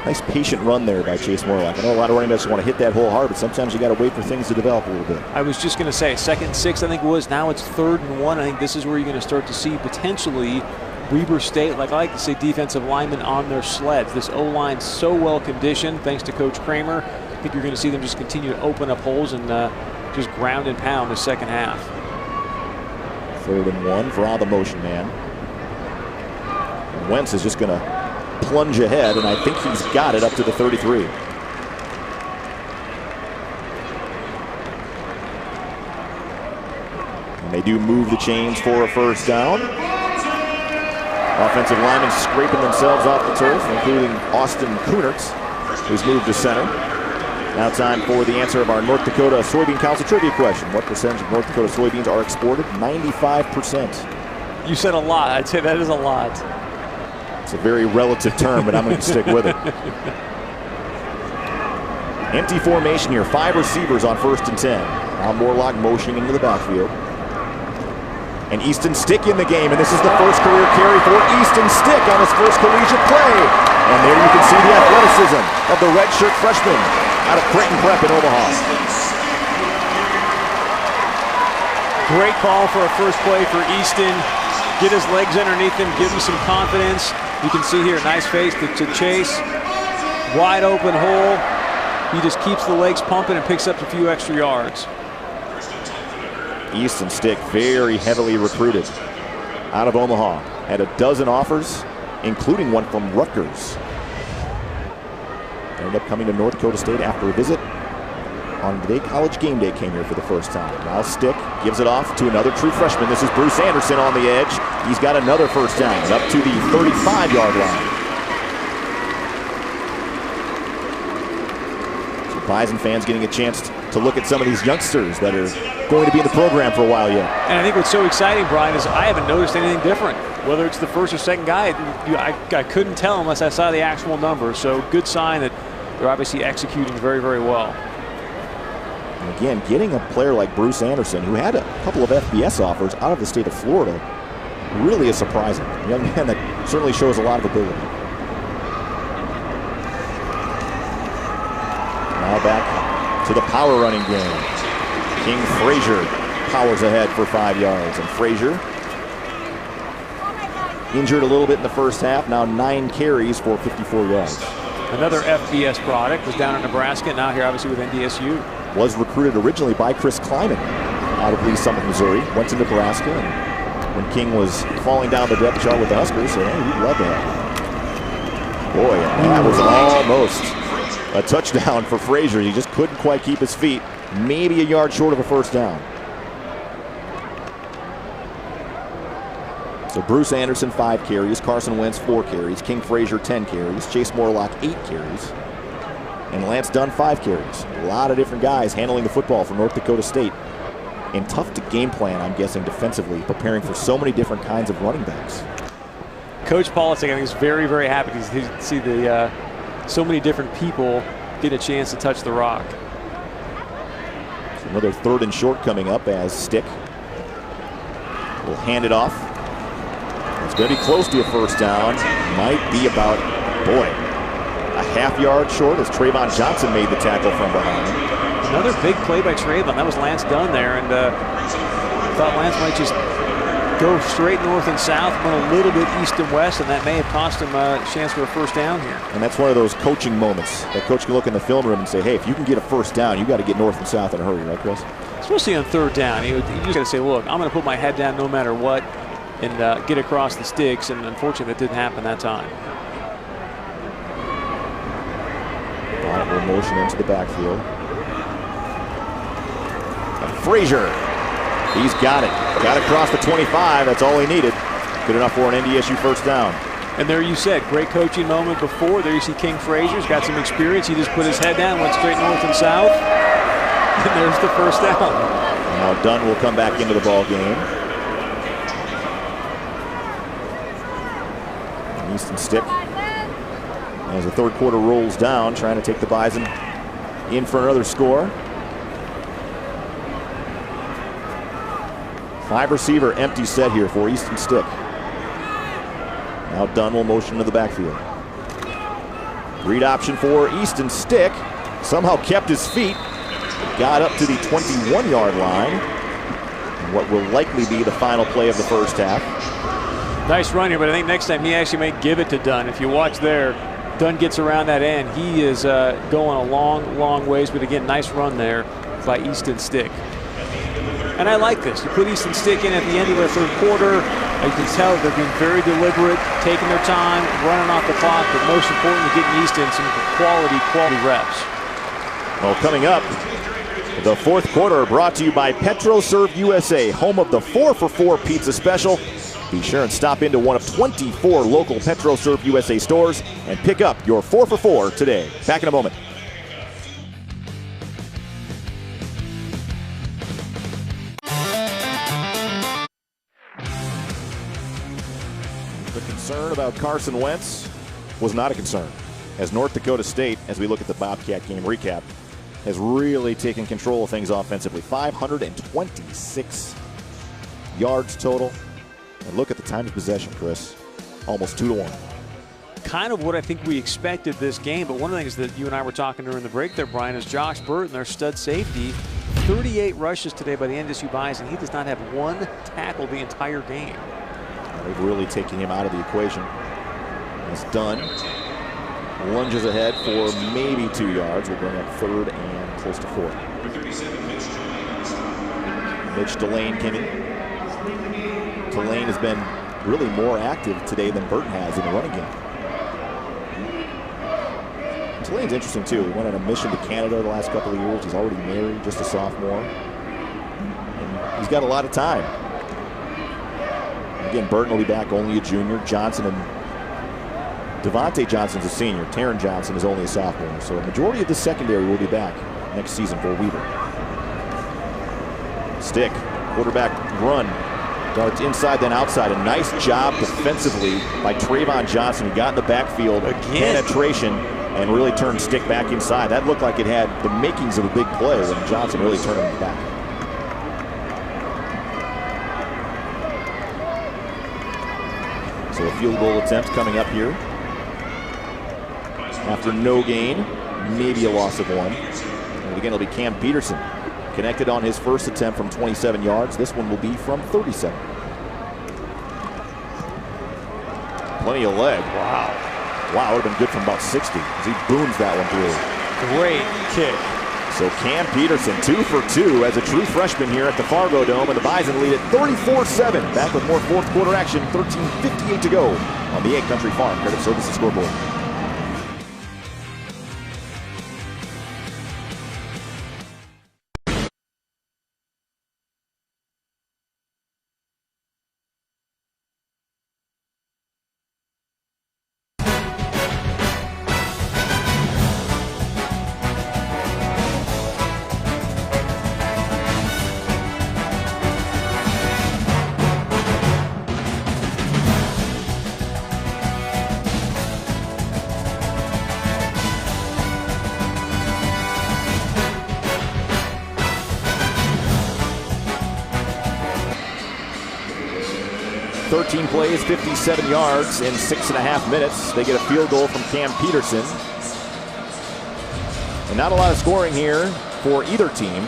Nice patient run there by Chase Morlock. I know a lot of running backs want to hit that hole hard, but sometimes you got to wait for things to develop a little bit. I was just going to say 2nd and 6, I think it was. Now it's 3rd and 1. I think this is where you're going to start to see potentially Weber State, like I like to say, defensive linemen on their sleds. This O-line so well conditioned, thanks to Coach Kramer. I think you're going to see them just continue to open up holes and just ground and pound the 2nd half. 3rd and 1 for all the motion man. And Wentz is just going to plunge ahead, and I think he's got it up to the 33. And they do move the chains for a 1st down. Offensive linemen scraping themselves off the turf, including Austin Kunertz, who's moved to center. Now time for the answer of our North Dakota Soybean Council trivia question. What percentage of North Dakota soybeans are exported? 95%. You said a lot. I'd say that is a lot. It's a very relative term, but I'm going to stick with it. Empty formation here. 5 receivers on 1st and 10. Now Morlock motioning into the backfield. And Easton Stick in the game, and this is the 1st career carry for Easton Stick on his 1st collegiate play. And there you can see the athleticism of the redshirt freshman out of Creighton Prep in Omaha. Great call for a 1st play for Easton. Get his legs underneath him, give him some confidence. You can see here, nice face to Chase. Wide open hole. He just keeps the legs pumping and picks up a few extra yards. Easton Stick, very heavily recruited out of Omaha. Had a dozen offers, including one from Rutgers. Ended up coming to North Dakota State after a visit. On the day College Game Day came here for the first time. Now Stick gives it off to another true freshman. This is Bruce Anderson on the edge. He's got another first down up to the 35-yard line. So Bison fans getting a chance to look at some of these youngsters that are going to be in the program for a while yet. And I think what's so exciting, Brian, is I haven't noticed anything different. Whether it's the first or second guy, I couldn't tell unless I saw the actual numbers. So good sign that they're obviously executing very, very well. And again, getting a player like Bruce Anderson, who had a couple of FBS offers out of the state of Florida, really is surprising. A young man that certainly shows a lot of ability. Now back to the power running game. King Frazier powers ahead for 5 yards. And Frazier, injured a little bit in the first half, now 9 carries for 54 yards. Another FBS product, was down in Nebraska, now here obviously with NDSU. Was recruited originally by Chris Kleiman out of Lee Summit, Missouri. Went to Nebraska, and when King was falling down the depth chart with the Huskers, said, hey, we'd love to have him. Boy, that was almost a touchdown for Frazier. He just couldn't quite keep his feet. Maybe a yard short of a first down. So Bruce Anderson, 5 carries. Carson Wentz, 4 carries. King Frazier, 10 carries. Chase Morlock, 8 carries. And Lance Dunn, 5 carries. A lot of different guys handling the football for North Dakota State. And tough to game plan, I'm guessing, defensively, preparing for so many different kinds of running backs. Coach Pollock, I think, is very, very happy to see the so many different people get a chance to touch the rock. So another 3rd and short coming up as Stick will hand it off. It's going to be close to a first down. Might be about, boy, a half-yard short as Trayvon Johnson made the tackle from behind. Another big play by Trayvon. That was Lance Dunn there, and I thought Lance might just go straight north and south, went a little bit east and west, and that may have cost him a chance for a first down here. And that's one of those coaching moments that coach can look in the film room and say, hey, if you can get a first down, you got to get north and south in a hurry, right, Chris? Especially on 3rd down. You just got to say, look, I'm going to put my head down no matter what and get across the sticks, and unfortunately that didn't happen that time. Will motion into the backfield. And Frazier, he's got it. Got across the 25. That's all he needed. Good enough for an NDSU first down. And there you said, great coaching moment before. There you see King Frazier's got some experience. He just put his head down, went straight north and south. And there's the first down. Now Dunn will come back into the ball game. And Easton Stick, as the 3rd quarter rolls down, trying to take the Bison in for another score. 5 receiver empty set here for Easton Stick. Now Dunn will motion to the backfield. Read option for Easton Stick. Somehow kept his feet. Got up to the 21-yard line. And what will likely be the final play of the first half. Nice run here, but I think next time he actually may give it to Dunn. If you watch there, Dunn gets around that end. He is going a long, long ways, but again, nice run there by Easton Stick. And I like this. You put Easton Stick in at the end of the 3rd quarter. You can tell they're being very deliberate, taking their time, running off the clock, but most importantly, getting Easton some quality reps. Well, coming up, the 4th quarter brought to you by PetroServe USA, home of the 4 for $4 pizza special. Be sure and stop into one of 24 local PetroServe USA stores and pick up your 4 for $4 today. Back in a moment. The concern about Carson Wentz was not a concern, as North Dakota State, as we look at the Bobcat game recap, has really taken control of things offensively. 526 yards total. And look at the time of possession, Chris. Almost 2-1. Kind of what I think we expected this game, but one of the things that you and I were talking during the break there, Brian, is Josh Burton, their stud safety. 38 rushes today by the NDSU Bison. He does not have 1 tackle the entire game. They've really taken him out of the equation. It's done. Lunges ahead for maybe 2 yards. We'll bring up 3rd and close to 4. Mitch Delane came in. Delane has been really more active today than Burton has in the running game. Delane's interesting too. He went on a mission to Canada the last couple of years. He's already married, just a sophomore. And he's got a lot of time. Again, Burton will be back, only a junior. Johnson and Devontae Johnson's a senior. Taron Johnson is only a sophomore. So a majority of the secondary will be back next season for Weber. Stick, quarterback run. Darts inside, then outside. A nice job defensively by Trayvon Johnson. He got in the backfield. Penetration and really turned Stick back inside. That looked like it had the makings of a big play when Johnson really turned him back. So a field goal attempt coming up here. After no gain, maybe a loss of 1. And again, it'll be Cam Peterson. Connected on his first attempt from 27 yards. This one will be from 37. Plenty of leg. Wow. Wow, would have been good from about 60 as he booms that one through. Great kick. So Cam Peterson 2 for 2 as a true freshman here at the Fargo Dome, and the Bison lead at 34-7. Back with more fourth quarter action, 13:58 to go on the Egg Country Farm Credit Services scoreboard. Plays 57 yards in 6.5 minutes. They get a field goal from Cam Peterson. And not a lot of scoring here for either team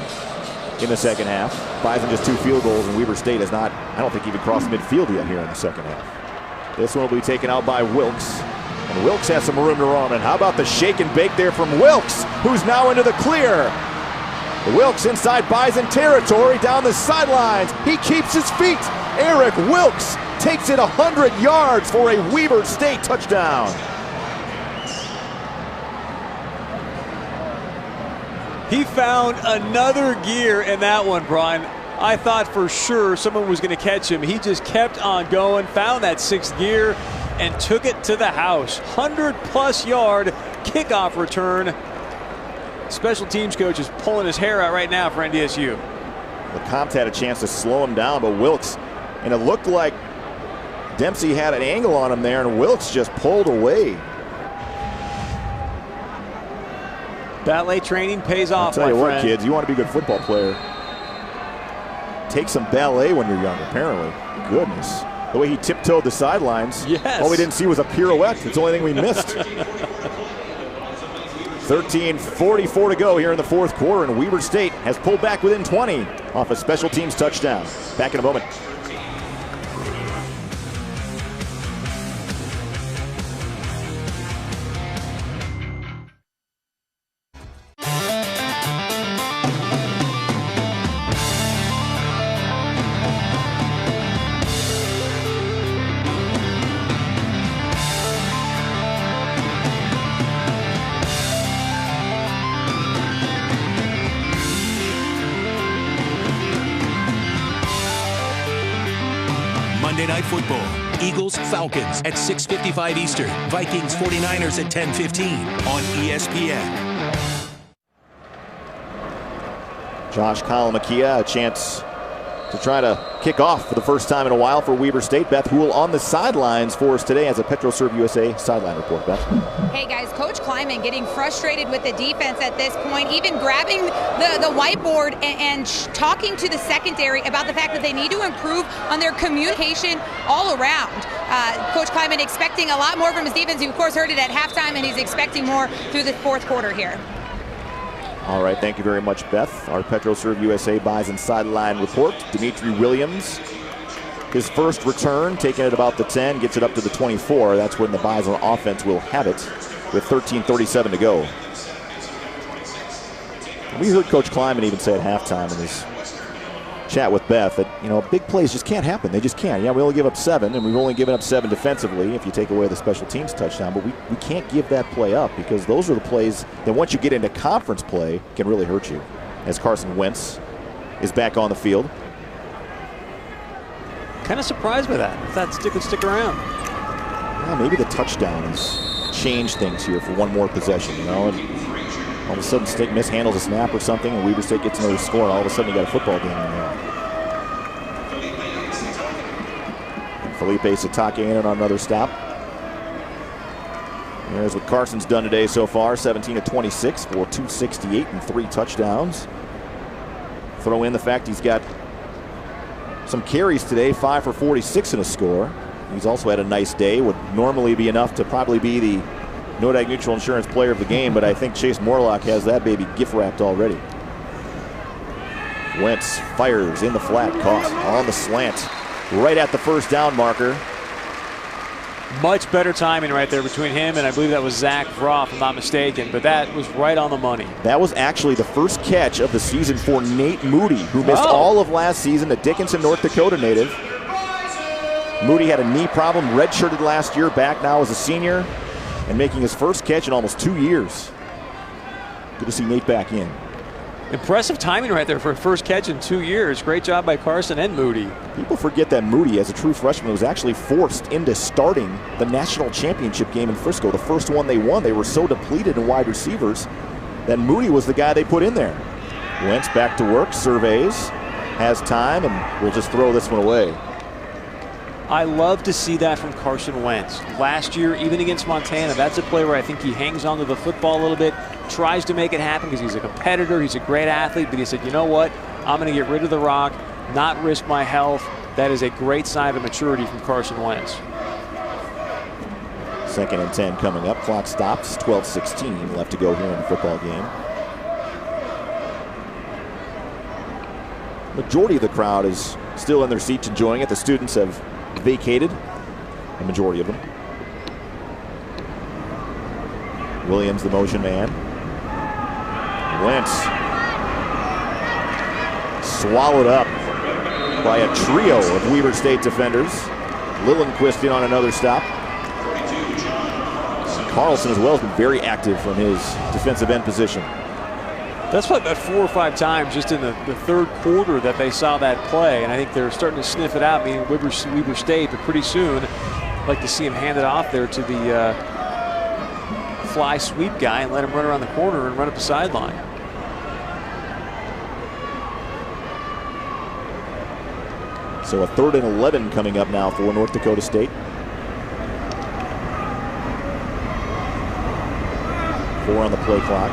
in the second half. Bison just 2 field goals, and Weber State has not, I don't think, even crossed midfield yet here in the second half. This one will be taken out by Wilkes. And Wilkes has some room to run. And how about the shake and bake there from Wilkes, who's now into the clear. Wilkes inside Bison territory down the sidelines. He keeps his feet. Eric Wilkes takes it 100 yards for a Weber State touchdown. He found another gear in that one, Brian. I thought for sure someone was going to catch him. He just kept on going, found that 6th gear, and took it to the house. 100-plus yard kickoff return. Special teams coach is pulling his hair out right now for NDSU. LeCompte had a chance to slow him down, but Wilkes, and it looked like Dempsey had an angle on him there, and Wilkes just pulled away. Ballet training pays off, I'll tell you my what, friend. kids, you want to be a good football player, take some ballet when you're young, apparently. Goodness. The way he tiptoed the sidelines. Yes. All we didn't see was a pirouette. It's the only thing we missed. 13:44 to go here in the fourth quarter, and Weber State has pulled back within 20 off a special teams touchdown. Back in a moment. Monday Night Football. Eagles, Falcons at 6:55 Eastern. Vikings, 49ers at 10:15 on ESPN. Josh Kalamakia, a chance to try to kick off for the first time in a while for Weber State. Beth Houle on the sidelines for us today as a PetroServe USA sideline report. Beth. Hey guys, Coach Kleiman getting frustrated with the defense at this point, even grabbing the whiteboard and talking to the secondary about the fact that they need to improve on their communication all around. Coach Kleiman expecting a lot more from his defense. You of course heard it at halftime, and he's expecting more through the fourth quarter here. All right, thank you very much, Beth. Our PetroServe USA Bison sideline report. Dimitri Williams, his first return, taking it about the 10, gets it up to the 24. That's when the Bison offense will have it. with 13:37 to go. We heard Coach Kleiman even say at halftime in his chat with Beth that, you know, big plays just can't happen. They just can't. Yeah, we only give up 7, and we've only given up 7 defensively if you take away the special teams touchdown, but we can't give that play up because those are the plays that once you get into conference play can really hurt you. As Carson Wentz is back on the field. Kind of surprised by that. I thought Stick would stick around. Well, maybe the touchdowns change things here for one more possession, you know, and all of a sudden Stick mishandles a snap or something and Weber State gets another score, and all of a sudden you got a football game in there. Felipe Sitake in on another stop. There's what Carson's done today so far, 17 of 26 for 268 and 3 touchdowns. Throw in the fact he's got some carries today, 5 for 46 in a score. He's also had a nice day, would normally be enough to probably be the NODAG Mutual Insurance Player of the Game, but I think Chase Morlock has that baby gift wrapped already. Wentz fires in the flat, caught on the slant, right at the first down marker. Much better timing right there between him and I believe that was Zach Vroff, if I'm not mistaken, but that was right on the money. That was actually the first catch of the season for Nate Moody, who missed all of last season, a Dickinson, North Dakota native. Moody had a knee problem, redshirted last year, back now as a senior, and making his first catch in almost 2 years. Good to see Nate back in. Impressive timing right there for a first catch in 2 years. Great job by Carson and Moody. People forget that Moody, as a true freshman, was actually forced into starting the national championship game in Frisco. The first one they won, they were so depleted in wide receivers that Moody was the guy they put in there. Wentz back to work, surveys, has time, and will just throw this one away. I love to see that from Carson Wentz. Last year, even against Montana, that's a play where I think he hangs onto the football a little bit, tries to make it happen because he's a competitor, he's a great athlete, but he said, you know what, I'm going to get rid of the rock, not risk my health. That is a great sign of maturity from Carson Wentz. 2nd and 10 coming up. Clock stops, 12:16 left to go here in the football game. Majority of the crowd is still in their seats enjoying it. The students have vacated, the majority of them. Williams, the motion man. Wentz swallowed up by a trio of Weber State defenders. Lillenquist in on another stop. Carlson as well has been very active from his defensive end position. That's what, about 4 or 5 times just in the third quarter that they saw that play, and I think they're starting to sniff it out, meaning Weber State, but pretty soon I'd like to see him hand it off there to the fly sweep guy and let him run around the corner and run up the sideline. So a 3rd and 11 coming up now for North Dakota State. 4 on the play clock.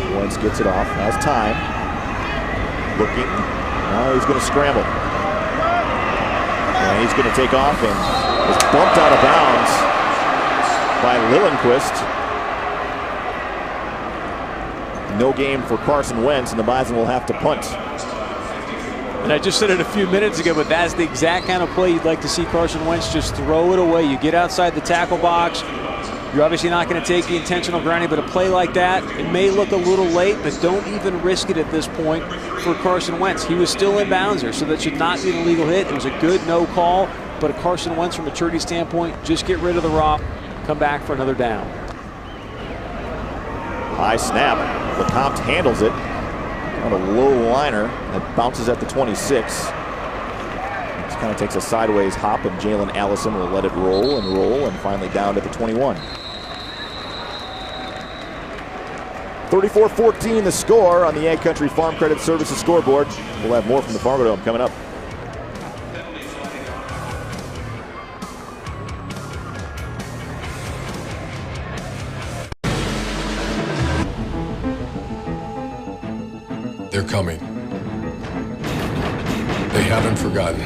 Wentz gets it off, has time. Looking. Now he's going to scramble. And he's going to take off and is bumped out of bounds by Lillenquist. No game for Carson Wentz, and the Bison will have to punt. And I just said it a few minutes ago, but that's the exact kind of play you'd like to see Carson Wentz just throw it away. You get outside the tackle box. You're obviously not going to take the intentional grounding, but a play like that, it may look a little late, but don't even risk it at this point for Carson Wentz. He was still in bounds there, so that should not be an illegal hit. It was a good no call, but a Carson Wentz from a maturity standpoint, just get rid of the rock, come back for another down. High snap. LeCompte handles it on a low liner that bounces at the 26. It kind of takes a sideways hop, and Jalen Allison will let it roll and finally down to the 21. 34-14 the score on the Ag Country Farm Credit Services scoreboard. We'll have more from the Farmerdome coming up. They're coming. They haven't forgotten.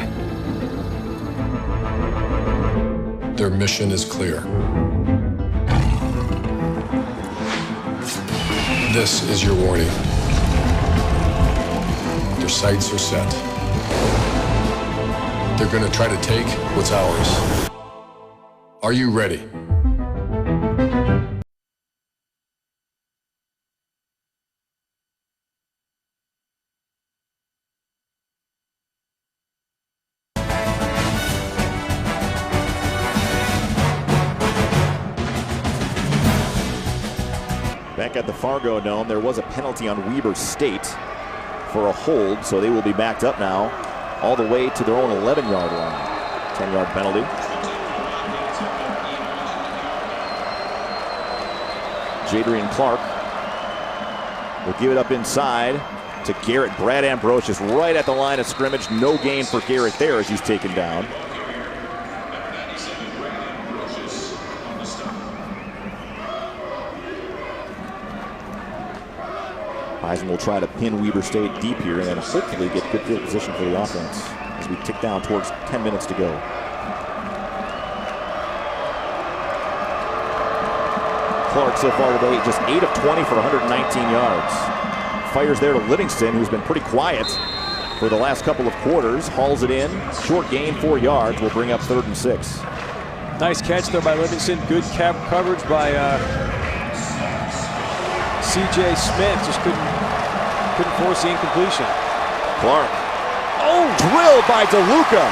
Their mission is clear. This is your warning. Their sights are set. They're going to try to take what's ours. Are you ready? Back at the Fargo Dome, there was a penalty on Weber State for a hold, so they will be backed up now all the way to their own 11-yard line. 10-yard penalty. Jadrian Clark will give it up inside to Garrett. Brad Ambrosius right at the line of scrimmage. No gain for Garrett there as he's taken down. Bison will try to pin Weber State deep here and then hopefully get good field position for the offense as we tick down towards 10 minutes to go. Clark so far today just 8 of 20 for 119 yards. Fires there to Livingston, who's been pretty quiet for the last couple of quarters. Hauls it in, short gain, 4 yards, will bring up 3rd and 6. Nice catch there by Livingston. Good coverage by C.J. Smith. Just couldn't force the incompletion. Clark. Oh, drilled by DeLuca.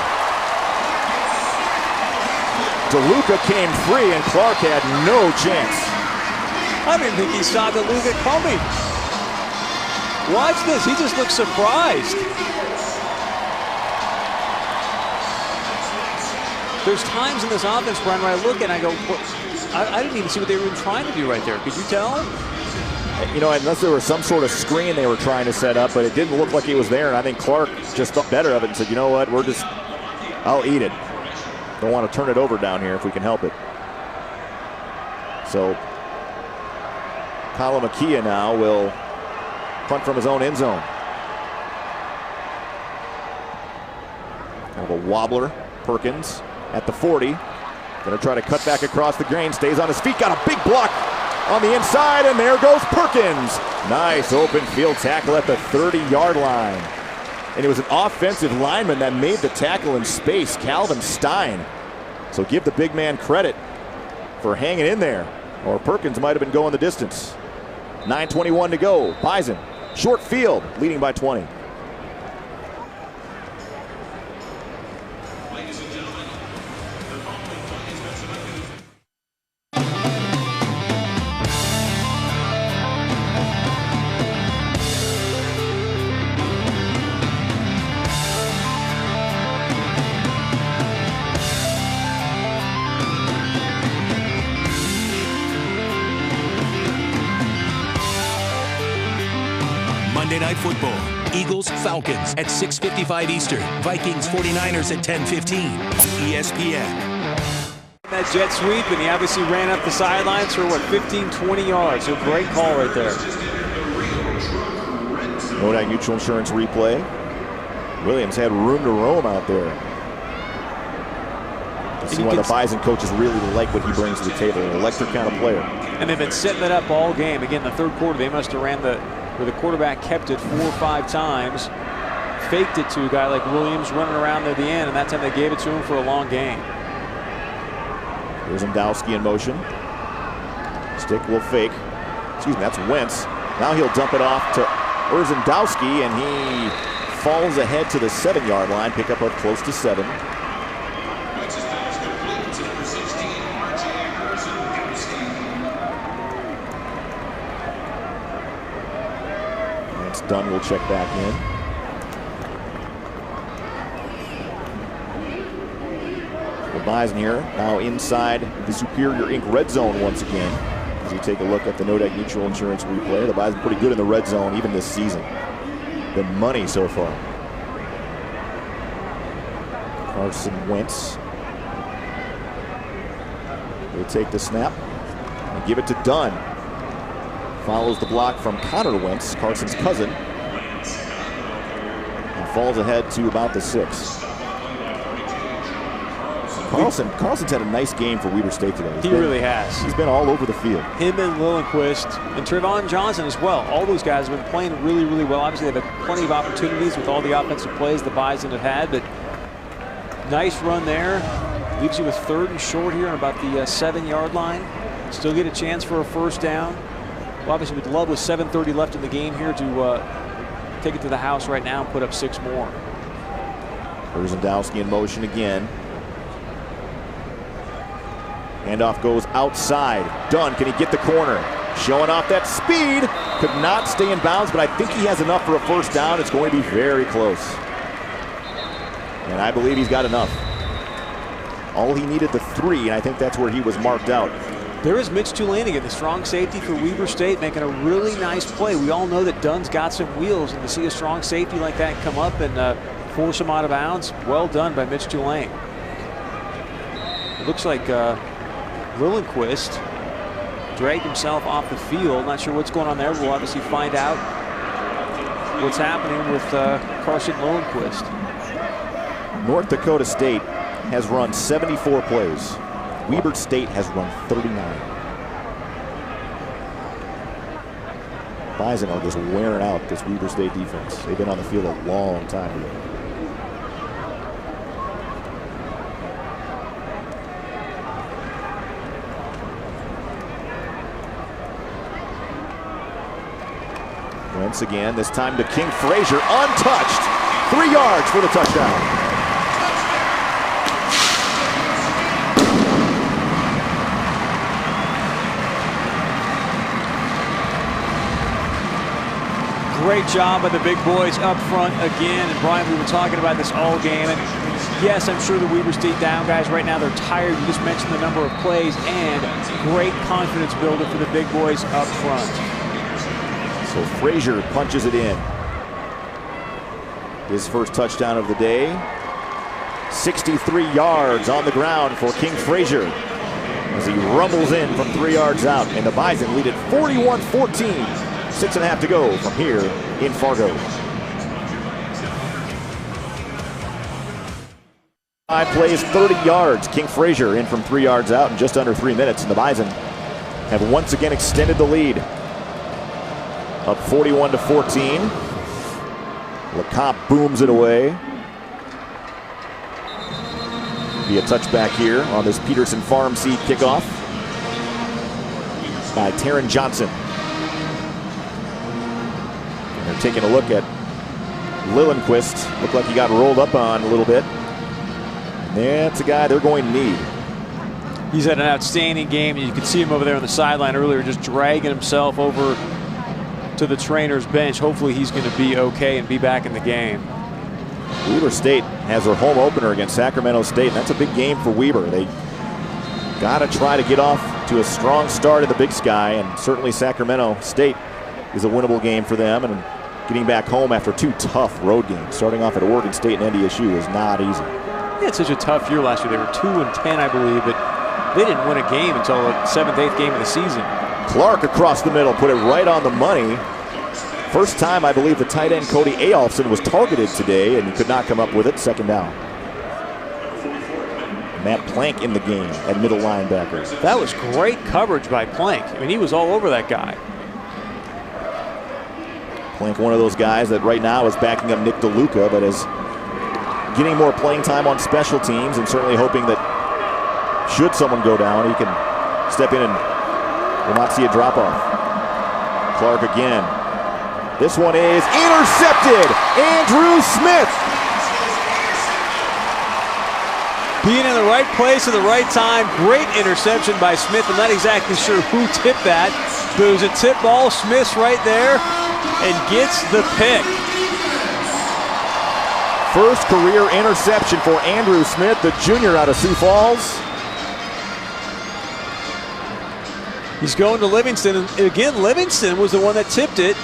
DeLuca came free and Clark had no chance. I didn't think he saw DeLuca coming. Watch this. He just looks surprised. There's times in this offense, Brian, where I look and I go, I didn't even see what they were even trying to do right there. Could you tell? You know, unless there was some sort of screen they were trying to set up, but it didn't look like he was there. And I think Clark just thought better of it and said, you know what, I'll eat it. Don't want to turn it over down here if we can help it. So, Kalamakia now will punt from his own end zone. Kind of a wobbler. Perkins at the 40. Going to try to cut back across the grain. Stays on his feet. Got a big block on the inside, and there goes Perkins. Nice open field tackle at the 30-yard line. And it was an offensive lineman that made the tackle in space, Calvin Stein. So give the big man credit for hanging in there, or Perkins might have been going the distance. 9:21 to go. Bison, short field, leading by 20. Monday Night Football. Eagles, Falcons at 6:55 Eastern. Vikings, 49ers at 10:15 on ESPN. That jet sweep, and he obviously ran up the sidelines for, 15, 20 yards. So great call right there. Nodak Mutual Insurance replay. Williams had room to roam out there. Let's see why the Bison coaches really like what he brings to the table. An electric kind of player. And they've been setting it up all game. Again, the third quarter, they must have ran where the quarterback kept it 4 or 5 times, faked it to a guy like Williams running around at the end, and that time they gave it to him for a long gain. Here's Ndowski in motion. Stick will fake. Excuse me, that's Wentz. Now he'll dump it off to Urzendowski, and he falls ahead to the 7-yard line. Pick up close to 7. Dunn will check back in. The Bison here now inside the Superior Inc. red zone once again. As you take a look at the Nodak Mutual Insurance replay, the Bison pretty good in the red zone even this season. Been money so far. Carson Wentz will take the snap and give it to Dunn. Follows the block from Connor Wentz, Carson's cousin, and falls ahead to about the 6. Carlson's had a nice game for Weber State today. He really has. He's been all over the field. Him and Lillenquist and Trevon Johnson as well. All those guys have been playing really, really well. Obviously, they've had plenty of opportunities with all the offensive plays the Bison have had, but nice run there. Leaves you with 3rd and short here on about the 7-yard line. Still get a chance for a first down. Well, obviously, we'd love with 7:30 left in the game here to take it to the house right now and put up 6 more. Urzendowski in motion again. Handoff goes outside. Dunn, can he get the corner? Showing off that speed. Could not stay in bounds, but I think he has enough for a first down. It's going to be very close. And I believe he's got enough. All he needed the 3, and I think that's where he was marked out. There is Mitch Tulane again, the strong safety for Weber State, making a really nice play. We all know that Dunn's got some wheels, and to see a strong safety like that come up and force him out of bounds, well done by Mitch Tulane. It looks like Lillenquist dragged himself off the field. Not sure what's going on there. We'll obviously find out what's happening with Carson Lillenquist. North Dakota State has run 74 plays. Weber State has run 39. Bison are just wearing out this Weber State defense. They've been on the field a long time here. Once again, this time to King Frazier, untouched. 3 yards for the touchdown. Great job by the big boys up front again. And Brian, we were talking about this all game. And yes, I'm sure the Weber State down guys right now, they're tired. You just mentioned the number of plays, and great confidence builder for the big boys up front. So Frazier punches it in. His first touchdown of the day. 63 yards on the ground for King Frazier as he rumbles in from 3 yards out. And the Bison lead it 41-14. 6.5 to go from here in Fargo. 5 plays, 30 yards. King Frazier in from 3 yards out in just under 3 minutes. And the Bison have once again extended the lead. Up 41-14. LeCompte booms it away. Be a touchback here on this Peterson Farm Seed kickoff by Taron Johnson. And they're taking a look at Lillenquist. Looked like he got rolled up on a little bit. That's a guy they're going to need. He's had an outstanding game. You can see him over there on the sideline earlier, just dragging himself over to the trainer's bench. Hopefully he's going to be okay and be back in the game. Weber State has their home opener against Sacramento State, and that's a big game for Weber. They got to try to get off to a strong start in the Big Sky, and certainly Sacramento State is a winnable game for them, and getting back home after 2 tough road games. Starting off at Oregon State and NDSU is not easy. They had such a tough year last year. They were 2-10, I believe, but they didn't win a game until the 7th, 8th game of the season. Clark across the middle, put it right on the money. First time, I believe, the tight end Cody Ayolfson was targeted today, and he could not come up with it. 2nd down. Matt Plank in the game at middle linebacker. That was great coverage by Plank. I mean, he was all over that guy. Plank, one of those guys that right now is backing up Nick DeLuca, but is getting more playing time on special teams, and certainly hoping that should someone go down, he can step in and will not see a drop-off. Clark again. This one is intercepted. Andrew Smith. Being in the right place at the right time. Great interception by Smith. I'm not exactly sure who tipped that, but it was a tip ball. Smith's right there and gets the pick. First career interception for Andrew Smith, the junior out of Sioux Falls. He's going to Livingston, and again, Livingston was the one that tipped it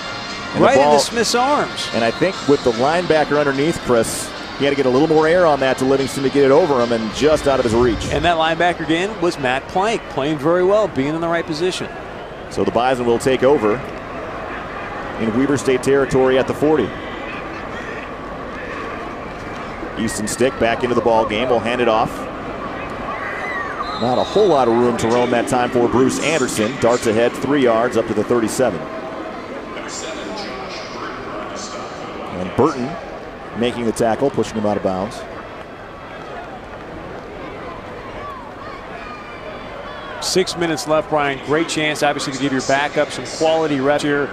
and right into Smith's arms. And I think with the linebacker underneath, Chris, he had to get a little more air on that to Livingston to get it over him, and just out of his reach. And that linebacker again was Matt Plank, playing very well, being in the right position. So the Bison will take over in Weber State territory at the 40. Easton Stick back into the ball game, will hand it off. Not a whole lot of room to roam that time for Bruce Anderson. Darts ahead 3 yards up to the 37. And Burton making the tackle, pushing him out of bounds. 6 minutes left, Brian. Great chance, obviously, to give your backup some quality reps here.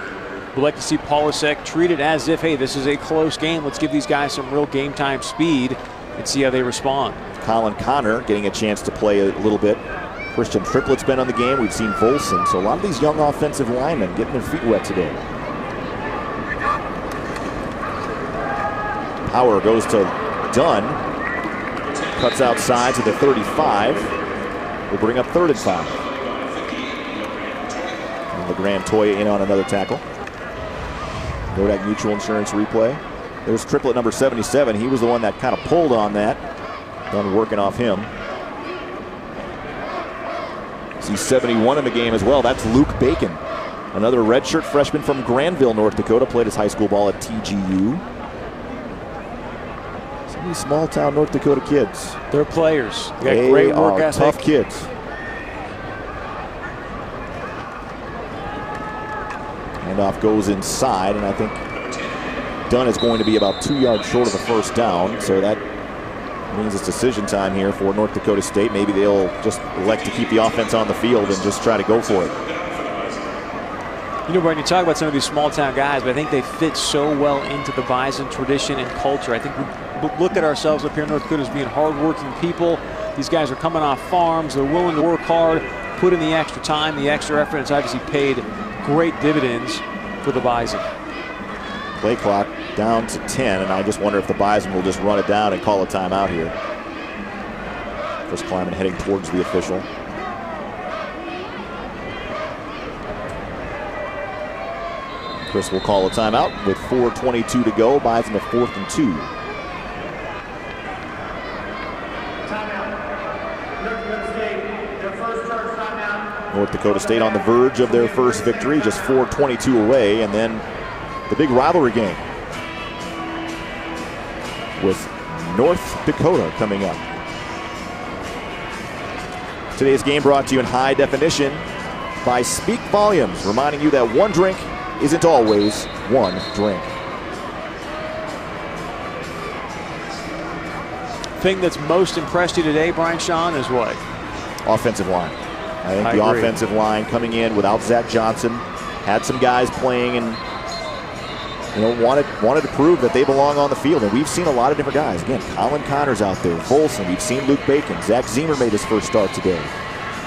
We'd like to see Polasek treated as if, hey, this is a close game. Let's give these guys some real game time speed and see how they respond. Colin Connor getting a chance to play a little bit Christian Triplett's been on the game. We've seen Volson. So a lot of these young offensive linemen getting their feet wet today. Power goes to Dunn. Cuts outside to the 35. Will bring up 3rd and 5. And LeGrand-Toya in on another tackle. Kodak Mutual Insurance replay. There's Triplett number 77. He was the one that kind of pulled on that. Dunn working off him. See 71 in the game as well. That's Luke Bacon, another redshirt freshman from Granville, North Dakota. Played his high school ball at TGU. Some of these small town North Dakota kids. They're players. They got great work ethic. Tough kids. Handoff goes inside, and I think Dunn is going to be about 2 yards short of the first down. So that means it's decision time here for North Dakota State. Maybe they'll just elect to keep the offense on the field and just try to go for it. You know, Brian, you talk about some of these small town guys, but I think they fit so well into the Bison tradition and culture. I think we look at ourselves up here in North Dakota as being hardworking people. These guys are coming off farms. They're willing to work hard, put in the extra time, the extra effort. It's obviously paid great dividends for the Bison. Play clock down to 10, and I just wonder if the Bison will just run it down and call a timeout here. Chris Kleiman heading towards the official. Chris will call a timeout with 4:22 to go. Bison a 4th and 2. North Dakota State on the verge of their first victory, just 4:22 away, and then the big rivalry game with North Dakota coming up. Today's game brought to you in high definition by Speak Volumes, reminding you that one drink isn't always one drink. Thing that's most impressed you today, Brian Shawn, is what? Offensive line. I think the offensive line coming in without Zach Johnson, had some guys playing and wanted to prove that they belong on the field. And we've seen a lot of different guys. Again, Colin Connor's out there, Volson, we've seen Luke Bacon, Zach Zemer made his first start today.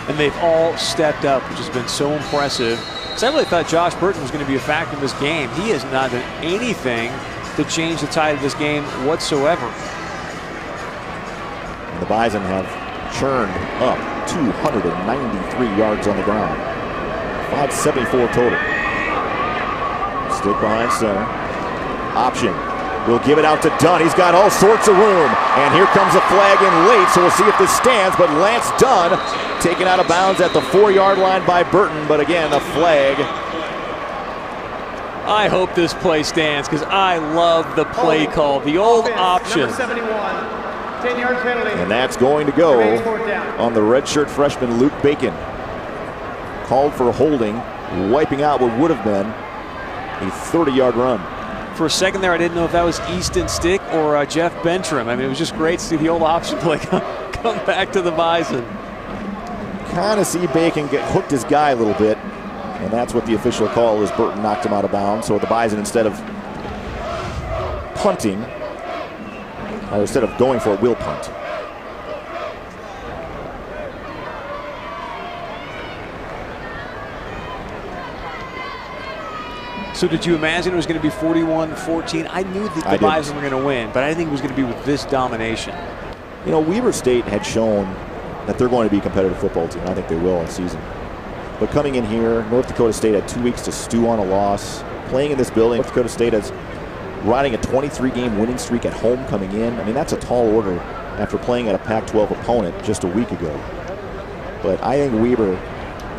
And they've all stepped up, which has been so impressive. So I really thought Josh Burton was going to be a factor in this game. He has not done anything to change the tide of this game whatsoever. And the Bison have churned up 293 yards on the ground. 574 total. Stick behind center. Option. We'll give it out to Dunn. He's got all sorts of room. And here comes a flag in late, so we'll see if this stands. But Lance Dunn taken out of bounds at the 4-yard line by Burton. But again, a flag. I hope this play stands because I love the play call. The old option. Number 71, 10-yard penalty. And that's going to go on the redshirt freshman Luke Bacon. Called for holding, wiping out what would have been a 30-yard run. For a second there, I didn't know if that was Easton Stick or Jeff Bentram. I mean, it was just great to see the old option play come back to the Bison. Kind of see Bacon get hooked his guy a little bit, and that's what the official call is. Burton knocked him out of bounds. So the Bison, instead of punting, or instead of going for it, will punt. So did you imagine it was going to be 41-14? I knew that the Bison were going to win, but I didn't think it was going to be with this domination. You know, Weber State had shown that they're going to be a competitive football team. I think they will all season. But coming in here, North Dakota State had 2 weeks to stew on a loss. Playing in this building, North Dakota State is riding a 23-game winning streak at home coming in. I mean, that's a tall order after playing at a Pac-12 opponent just a week ago. But I think Weber,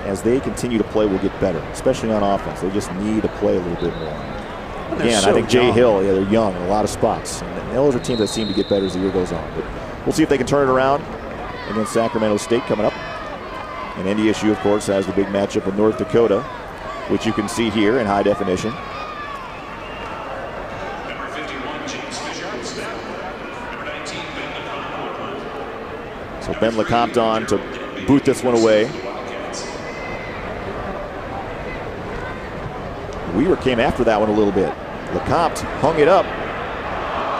as they continue to play, will get better, especially on offense. They just need to play a little bit more. Again, I think Jay Hill, they're young in a lot of spots. And those are teams that seem to get better as the year goes on. But we'll see if they can turn it around against Sacramento State coming up. And NDSU, of course, has the big matchup with North Dakota, which you can see here in high definition. So Ben LeCompte on to boot this one away. Weaver came after that one a little bit. LeCompte hung it up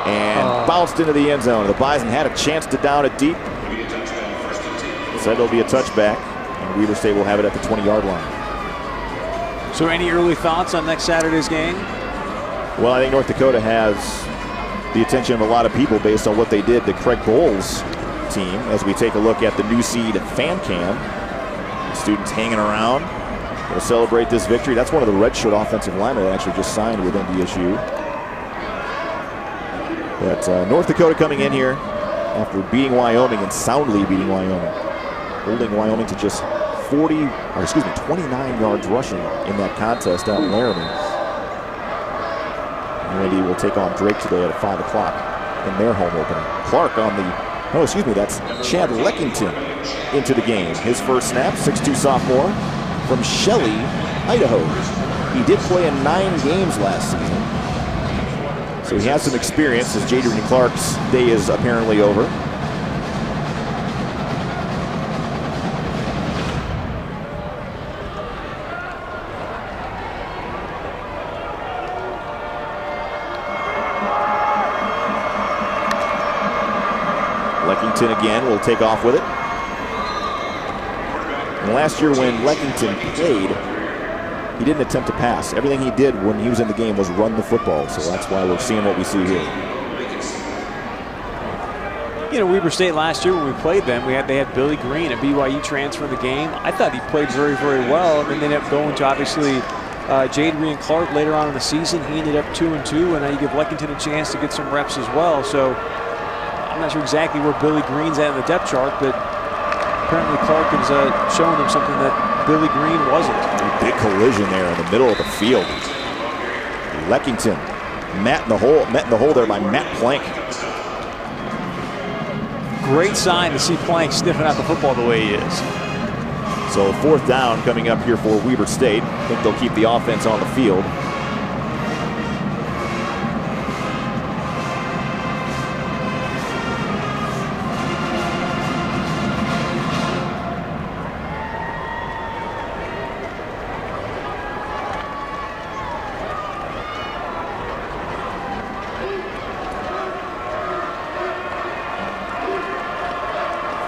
and bounced into the end zone. The Bison had a chance to down it deep. So it'll be a touchback. And Weber State will have it at the 20-yard line. So any early thoughts on next Saturday's game? Well, I think North Dakota has the attention of a lot of people based on what they did to Craig Bowles' team. As we take a look at the new seed fan cam, students hanging around. They'll celebrate this victory. That's one of the redshirt offensive linemen that actually just signed with NDSU. But North Dakota coming in here after beating Wyoming and soundly beating Wyoming, holding Wyoming to just 29 yards rushing in that contest out in Laramie. Wendy will take on Drake today at 5 o'clock in their home opener. Clark on the, that's Chad Leckington into the game. His first snap, 6'2" sophomore from Shelley, Idaho. He did play in 9 games last season, so he has some experience as Jadrian Clark's day is apparently over. Leckington again will take off with it. And last year when Leckington played, he didn't attempt to pass. Everything he did when he was in the game was run the football. So that's why we're seeing what we see here. You know, Weber State last year when we played them, they had Billy Green, a BYU transfer in the game. I thought he played very, very well. And then they ended up going to obviously Jadrian Clark later on in the season. He ended up 2-2, and now you give Leckington a chance to get some reps as well. So I'm not sure exactly where Billy Green's at in the depth chart, but apparently Clark is showing them something that Billy Green wasn't. A big collision there in the middle of the field. Leckington met in the hole there by Matt Plank. Great sign to see Plank sniffing out the football the way he is. So 4th down coming up here for Weber State. I think they'll keep the offense on the field.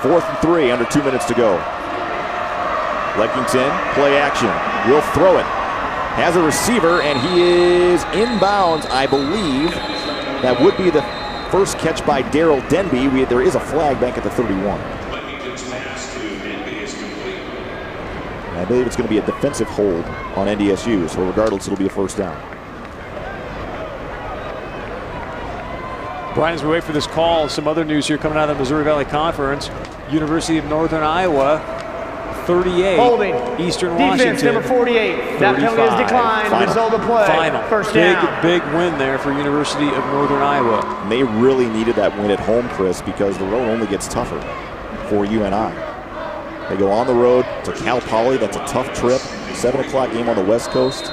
Fourth and 3, under 2 minutes to go. Leckington, play action, will throw it. Has a receiver, and he is inbounds, I believe. That would be the first catch by Darrell Denby. There is a flag back at the 31. I believe it's going to be a defensive hold on NDSU, so regardless, it'll be a first down. Brian, as we wait for this call, some other news here coming out of the Missouri Valley Conference. University of Northern Iowa, 38. Holding. Eastern Defense, Washington, number 48. That penalty is declined. Result of play. Final. First down. Big win there for University of Northern Iowa. And they really needed that win at home, Chris, because the road only gets tougher for UNI. They go on the road to Cal Poly. That's a tough trip. 7 o'clock game on the West Coast.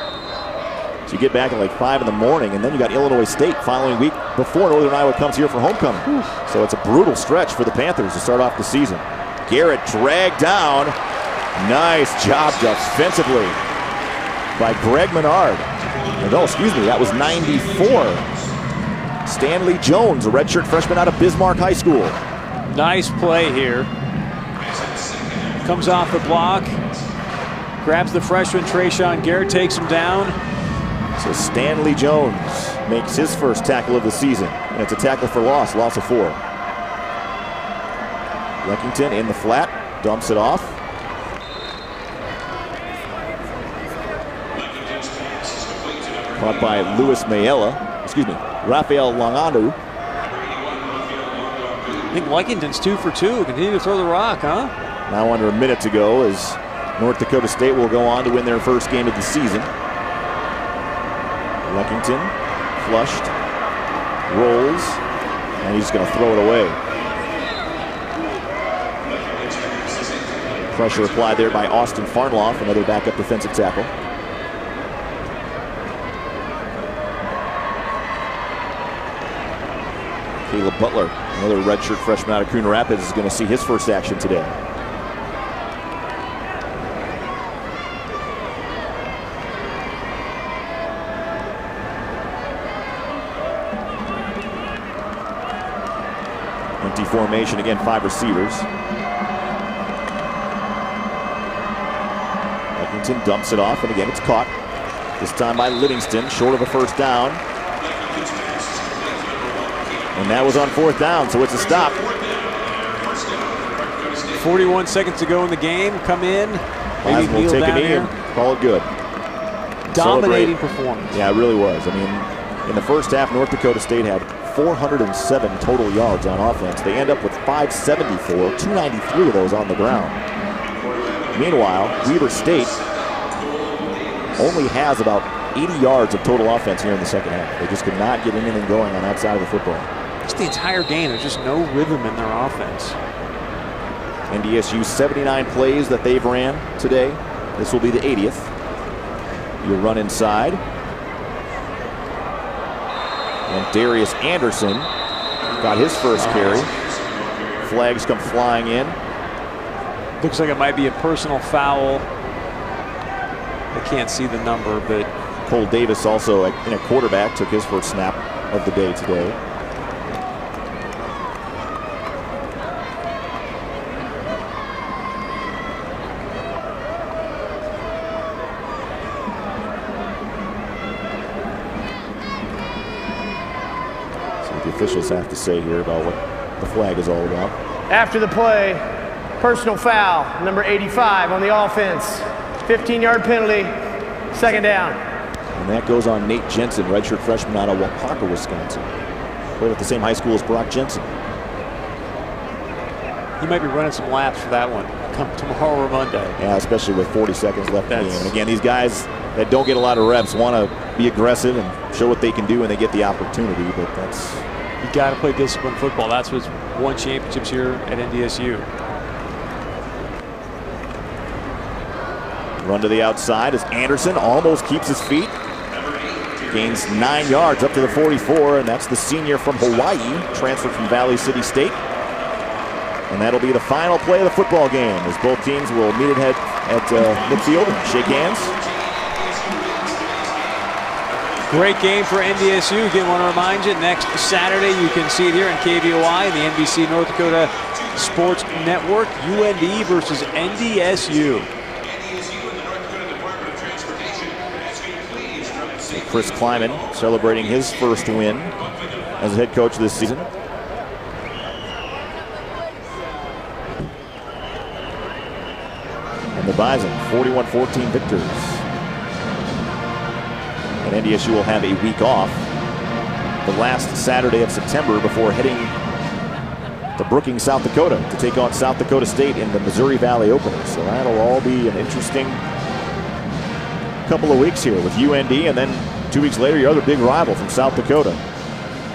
So you get back at like 5 in the morning, and then you got Illinois State following week before Northern Iowa comes here for homecoming. So it's a brutal stretch for the Panthers to start off the season. Garrett dragged down. Nice job defensively by Greg Menard. No, excuse me, that was 94. Stanley Jones, a redshirt freshman out of Bismarck High School. Nice play here. Comes off the block, grabs the freshman Trayshawn Garrett, takes him down. So Stanley Jones makes his first tackle of the season, and it's a tackle for loss of 4. Leckington in the flat, dumps it off. Caught by Rafael Langanu. I think Leckington's 2 for 2. Continue to throw the rock, huh? Now under a minute to go as North Dakota State will go on to win their first game of the season. Leckington flushed, rolls, and he's going to throw it away. Pressure applied there by Austin Farnloff, another backup defensive tackle. Caleb Butler, another redshirt freshman out of Coon Rapids, is going to see his first action today. Empty formation again, 5 receivers. Washington dumps it off, and again it's caught. This time by Livingston, short of a first down. And that was on 4th down, so it's a stop. 41 seconds to go in the game. Come in. Maybe We'll take a knee here. and call it good. Dominating Celebrate. performance. Yeah, it really was. I mean, in the first half, North Dakota State had 407 total yards on offense. They end up with 574, 293 of those on the ground. Meanwhile, Weber State only has about 80 yards of total offense here in the second half. They just could not get anything going on that side of the football. Just the entire game, there's just no rhythm in their offense. NDSU 79 plays that they've ran today. This will be the 80th. You run inside. And Darius Anderson got his first carry. Flags come flying in. Looks like it might be a personal foul. I can't see the number, but Cole Davis also in a quarterback took his first snap of the day today. See what the officials have to say here about what the flag is all about. After the play, personal foul, number 85 on the offense. 15-yard penalty, 2nd down. And that goes on Nate Jensen, redshirt freshman out of Waupaca, Wisconsin. Played at the same high school as Brock Jensen. he might be running some laps for that one come tomorrow or Monday. Yeah, especially with 40 seconds left in the game. And again, these guys that don't get a lot of reps want to be aggressive and show what they can do when they get the opportunity, but that's... You got to play disciplined football. That's what's won championships here at NDSU. Run to the outside as Anderson almost keeps his feet. Gains 9 yards up to the 44, and that's the senior from Hawaii, transferred from Valley City State. And that'll be the final play of the football game as both teams will meet at midfield and shake hands. Great game for NDSU. Again, want to remind you, next Saturday you can see it here on KVOI and the NBC North Dakota Sports Network. UND versus NDSU. Chris Kleiman celebrating his first win as a head coach this season. And the Bison, 41-14 victors. And NDSU will have a week off the last Saturday of September before heading to Brookings, South Dakota to take on South Dakota State in the Missouri Valley opener. So that'll all be an interesting couple of weeks here with UND, and then 2 weeks later, your other big rival from South Dakota.